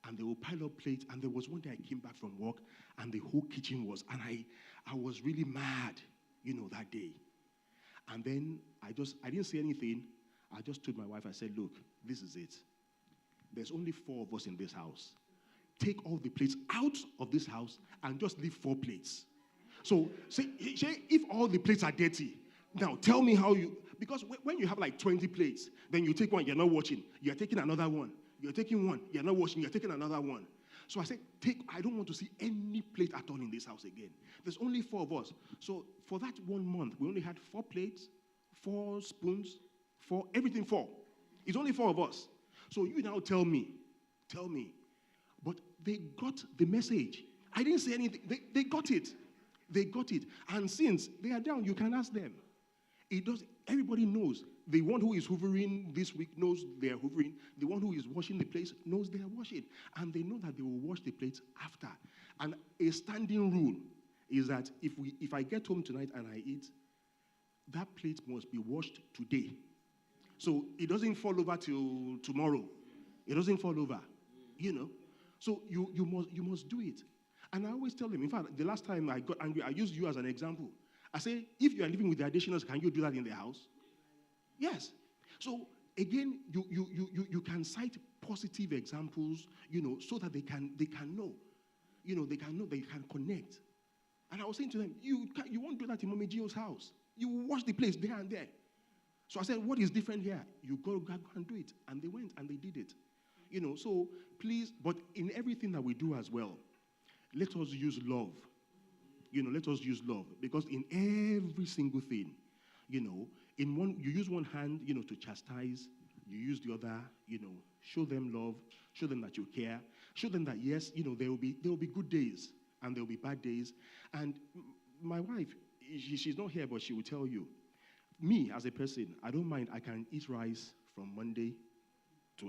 and they will pile up plates. And there was one day I came back from work and the whole kitchen was, and I was really mad, that day. And then I didn't say anything. I just told my wife, I said, look, this is it. There's only 4 of us in this house. Take all the plates out of this house and just leave 4 plates. So, say if all the plates are dirty, now tell me how because when you have like 20 plates, then you take one, you're not watching. You're taking another one. You're taking one, you're not watching, you're taking another one. So I said, I don't want to see any plate at all in this house again. There's only 4 of us. So for that 1 month, we only had 4 plates, 4 spoons, everything 4. It's only 4 of us. So you now tell me. But they got the message. I didn't say anything. They got it. They got it. And since they are down, you can ask them. It does. Everybody knows. The one who is hoovering this week knows they are hoovering. The one who is washing the plates knows they are washing. And they know that they will wash the plates after. And a standing rule is that if I get home tonight and I eat, that plate must be washed today. So it doesn't fall over till tomorrow. It doesn't fall over, you know. So you must do it. And I always tell them, in fact, the last time I got angry, I used you as an example. I say, if you are living with the additionals, can you do that in the house? Yes. So again, you can cite positive examples, you know, so that they can know. You know, they can connect. And I was saying to them, you won't do that in Mommy Gio's house. You will wash the place there and there. So I said, what is different here? You go and do it. And they went and they did it. You know, so please, but in everything that we do as well, let us use love. You know, let us use love. Because in every single thing, you know, you use one hand, you know, to chastise. You use the other, you know, show them love. Show them that you care. Show them that, yes, you know, there will be good days and there will be bad days. And my wife, she's not here, but she will tell you, me as a person, I don't mind. I can eat rice from Monday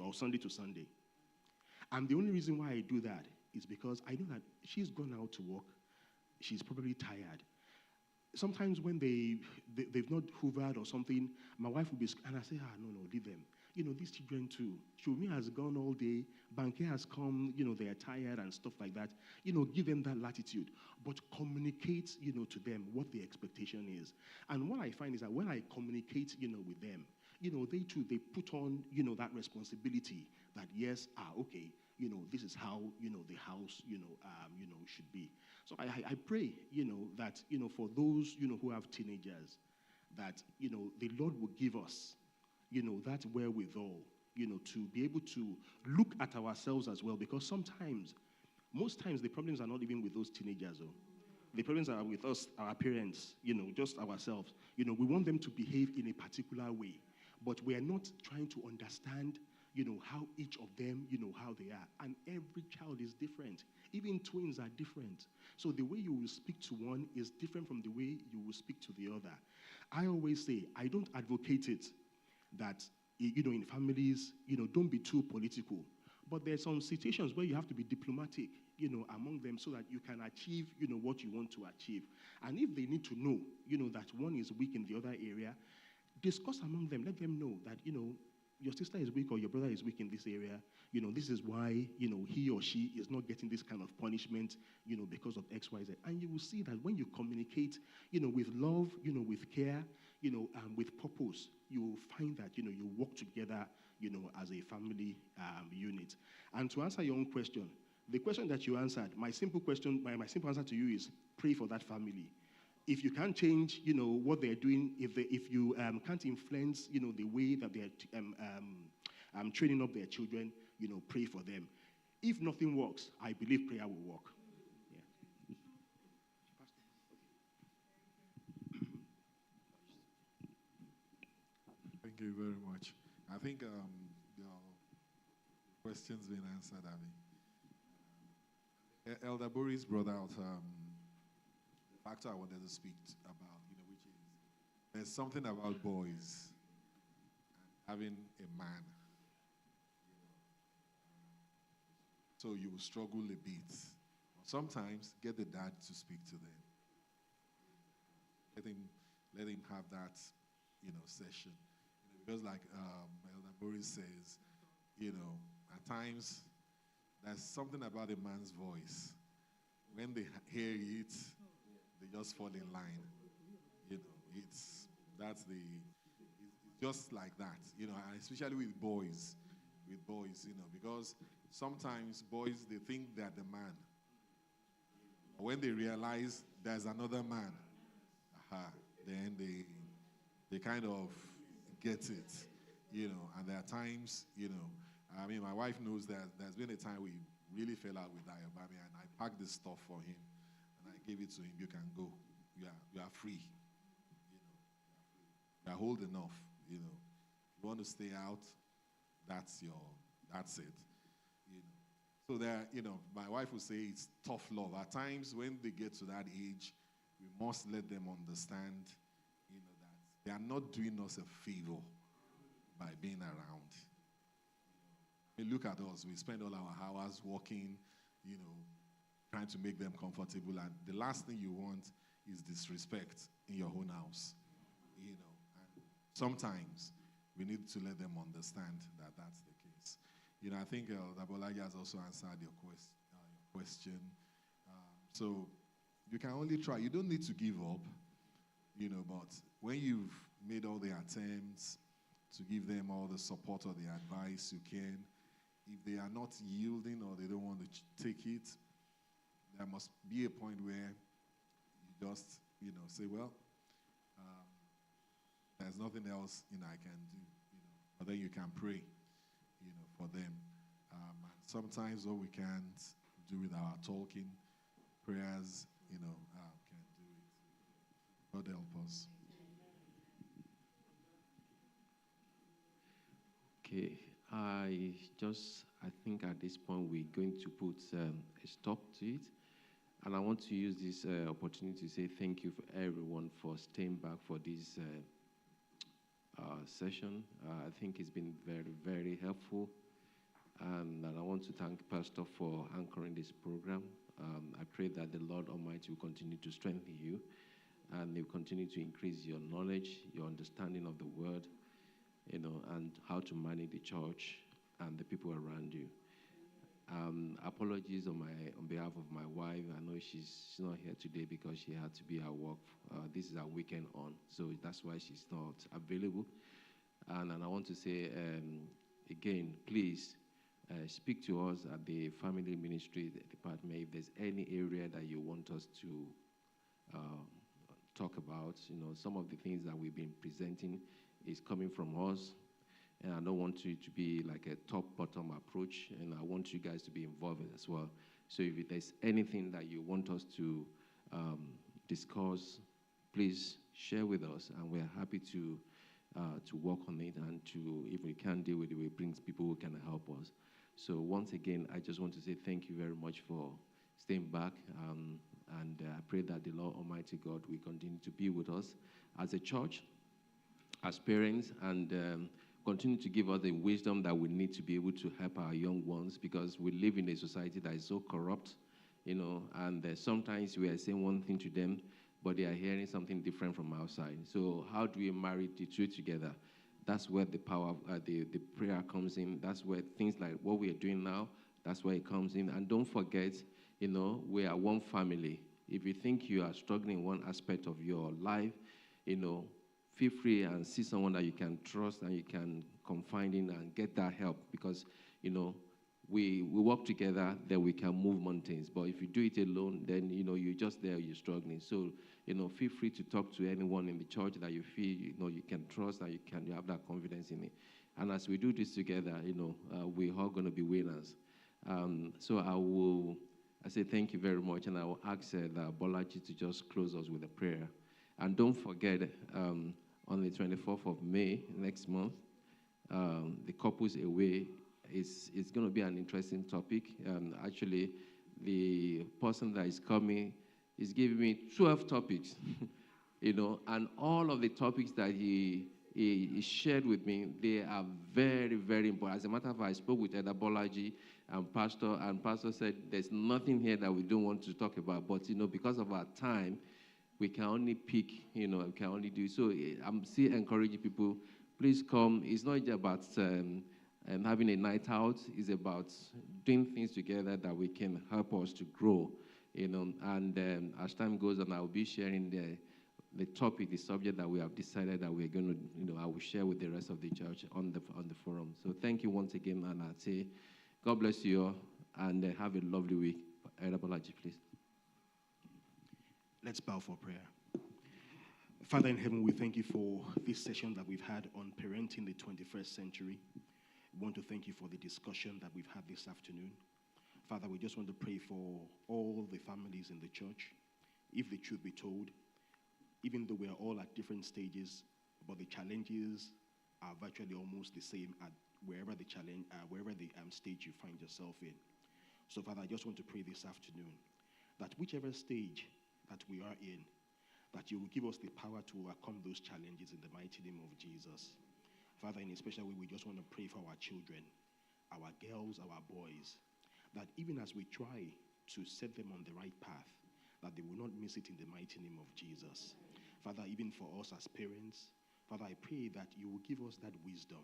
or Sunday to Sunday. And the only reason why I do that is because I know that she's gone out to work. She's probably tired. Sometimes when they've not hoovered or something, my wife will be, and I say, no, leave them. You know, these children too. Shumi has gone all day. Banker has come, you know, they are tired and stuff like that. You know, give them that latitude. But communicate, you know, to them what the expectation is. And what I find is that when I communicate, you know, with them, you know, they too, they put on, you know, that responsibility that, yes, okay, you know, this is how, you know, the house, you know, should be. So I pray, you know, that, you know, for those, you know, who have teenagers, that, you know, the Lord will give us, you know, that wherewithal, you know, to be able to look at ourselves as well. Because most times the problems are not even with those teenagers, though. The problems are with us, our parents, you know, just ourselves. You know, we want them to behave in a particular way, but we are not trying to understand, you know, how each of them, you know, how they are. And every child is different. Even twins are different. So the way you will speak to one is different from the way you will speak to the other. I always say, I don't advocate it that, you know, in families, you know, don't be too political. But there's some situations where you have to be diplomatic, you know, among them so that you can achieve, you know, what you want to achieve. And if they need to know, you know, that one is weak in the other area, discuss among them. Let them know that, you know, your sister is weak or your brother is weak in this area. You know, this is why, you know, he or she is not getting this kind of punishment, you know, because of X, Y, Z. And you will see that when you communicate, you know, with love, you know, with care, you know, with purpose, you will find that, you know, you work together, you know, as a family unit. And to answer your own question, the question that you answered, my simple answer to you is pray for that family. If you can't change, you know, what they're doing, if you can't influence, you know, the way that they're training up their children, you know, pray for them. If nothing works, I believe prayer will work. Yeah. Thank you very much. I think your question's been answered, Abby. Elder Boris brought out the factor I wanted to speak about, you know, which is there's something about boys having a man. So you will struggle a bit. Sometimes get the dad to speak to them. Let him have that, you know, session. You know, because like Elder Boris says, you know, at times there's something about a man's voice. When they hear it, they just fall in line. You know, it's just like that. You know, and especially with boys, you know, because sometimes boys, they think they're the man. When they realize there's another man, then they kind of get it, you know. And there are times, you know, I mean, my wife knows that there's been a time we really fell out with Ayobami, and I packed this stuff for him, and I gave it to him. You can go. You are free. You are old enough, you know. If you want to stay out, that's it. You know. So there, my wife would say it's tough love. At times when they get to that age, we must let them understand, that they are not doing us a favor by being around. I mean, look at us. We spend all our hours working, trying to make them comfortable. And the last thing you want is disrespect in your own house. And sometimes we need to let them understand that that's the case. I think Dabolagi has also answered your question. So you can only try. You don't need to give up, but when you've made all the attempts to give them all the support or the advice you can, if they are not yielding or they don't want to take it, there must be a point where you just, say, well, there's nothing else, I can do, but then you can pray, for them. And sometimes what we can't do with our talking, prayers, can do it. God help us. Okay, I think at this point we're going to put a stop to it. And I want to use this opportunity to say thank you for everyone for staying back for this session. I think it's been very, very helpful. And I want to thank Pastor for anchoring this program. I pray that the Lord Almighty will continue to strengthen you and He will continue to increase your knowledge, your understanding of the Word, and how to manage the church and the people around you. Apologies on behalf of my wife. I know she's not here today because she had to be at work. This is our weekend on, so that's why she's not available. And I want to say again, please speak to us at the Family Ministry Department if there's any area that you want us to talk about. Some of the things that we've been presenting is coming from us. And I don't want you to be like a top-bottom approach, and I want you guys to be involved as well. So if there's anything that you want us to discuss, please share with us, and we're happy to work on it, and if we can't deal with it, we bring people who can help us. So once again, I just want to say thank you very much for staying back, and I pray that the Lord Almighty God will continue to be with us as a church, as parents, and continue to give us the wisdom that we need to be able to help our young ones, because we live in a society that is so corrupt, and sometimes we are saying one thing to them, but they are hearing something different from outside. So how do we marry the two together? That's where the power of the prayer comes in. That's where things like what we are doing now, that's where it comes in. And don't forget, we are one family. If you think you are struggling in one aspect of your life, feel free and see someone that you can trust and you can confide in and get that help, because, we work together, then we can move mountains. But if you do it alone, then, you're just there, you're struggling. So, feel free to talk to anyone in the church that you feel, you can trust and you have that confidence in it. And as we do this together, we're all going to be winners. So I say thank you very much, and I will ask Bolaji to just close us with a prayer. And don't forget, on the 24th of May, next month, the Couples Away is going to be an interesting topic. Actually, the person that is coming is giving me 12 topics, and all of the topics that he shared with me, they are very, very important. As a matter of fact, I spoke with Eda Bolaji and Pastor said, there's nothing here that we don't want to talk about, but, because of our time, we can only pick, we can only do. So I'm still encouraging people, please come. It's not just about having a night out. It's about doing things together that we can help us to grow, And as time goes on, I'll be sharing the topic, the subject that we have decided that we're going to, I will share with the rest of the church on the forum. So thank you once again, and I'd say God bless you all, and have a lovely week. Bolaji, please. Let's bow for prayer. Father in heaven, we thank you for this session that we've had on parenting the 21st century. We want to thank you for the discussion that we've had this afternoon. Father, we just want to pray for all the families in the church. If the truth be told, even though we are all at different stages, but the challenges are virtually almost the same at wherever the stage you find yourself in. So, Father, I just want to pray this afternoon that whichever stage that we are in, that you will give us the power to overcome those challenges in the mighty name of Jesus. Father, in a special way, we just want to pray for our children, our girls, our boys, that even as we try to set them on the right path, that they will not miss it in the mighty name of Jesus. Father, even for us as parents, Father, I pray that you will give us that wisdom.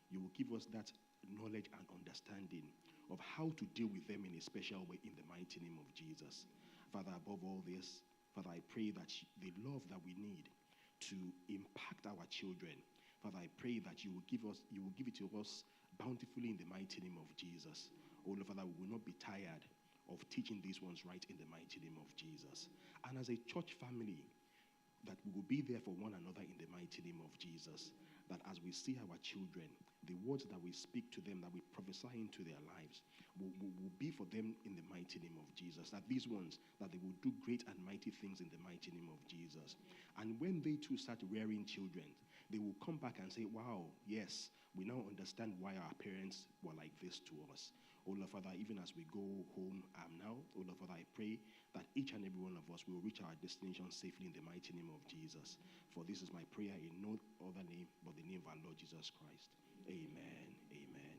You will give us that knowledge and understanding of how to deal with them in a special way in the mighty name of Jesus. Father, above all this, Father, I pray that the love that we need to impact our children, Father, I pray that you will give it to us bountifully in the mighty name of Jesus. Oh Lord, Father, we will not be tired of teaching these ones right in the mighty name of Jesus. And as a church family, that we will be there for one another in the mighty name of Jesus. That as we see our children, the words that we speak to them, that we prophesy into their lives, will be for them in the mighty name of Jesus. That these ones, that they will do great and mighty things in the mighty name of Jesus. And when they too start rearing children, they will come back and say, wow, yes, we now understand why our parents were like this to us. Oh Lord Father, even as we go home now, oh Lord Father, I pray that each and every one of us will reach our destination safely in the mighty name of Jesus. For this is my prayer in no other name but the name of our Lord Jesus Christ. Amen. Amen.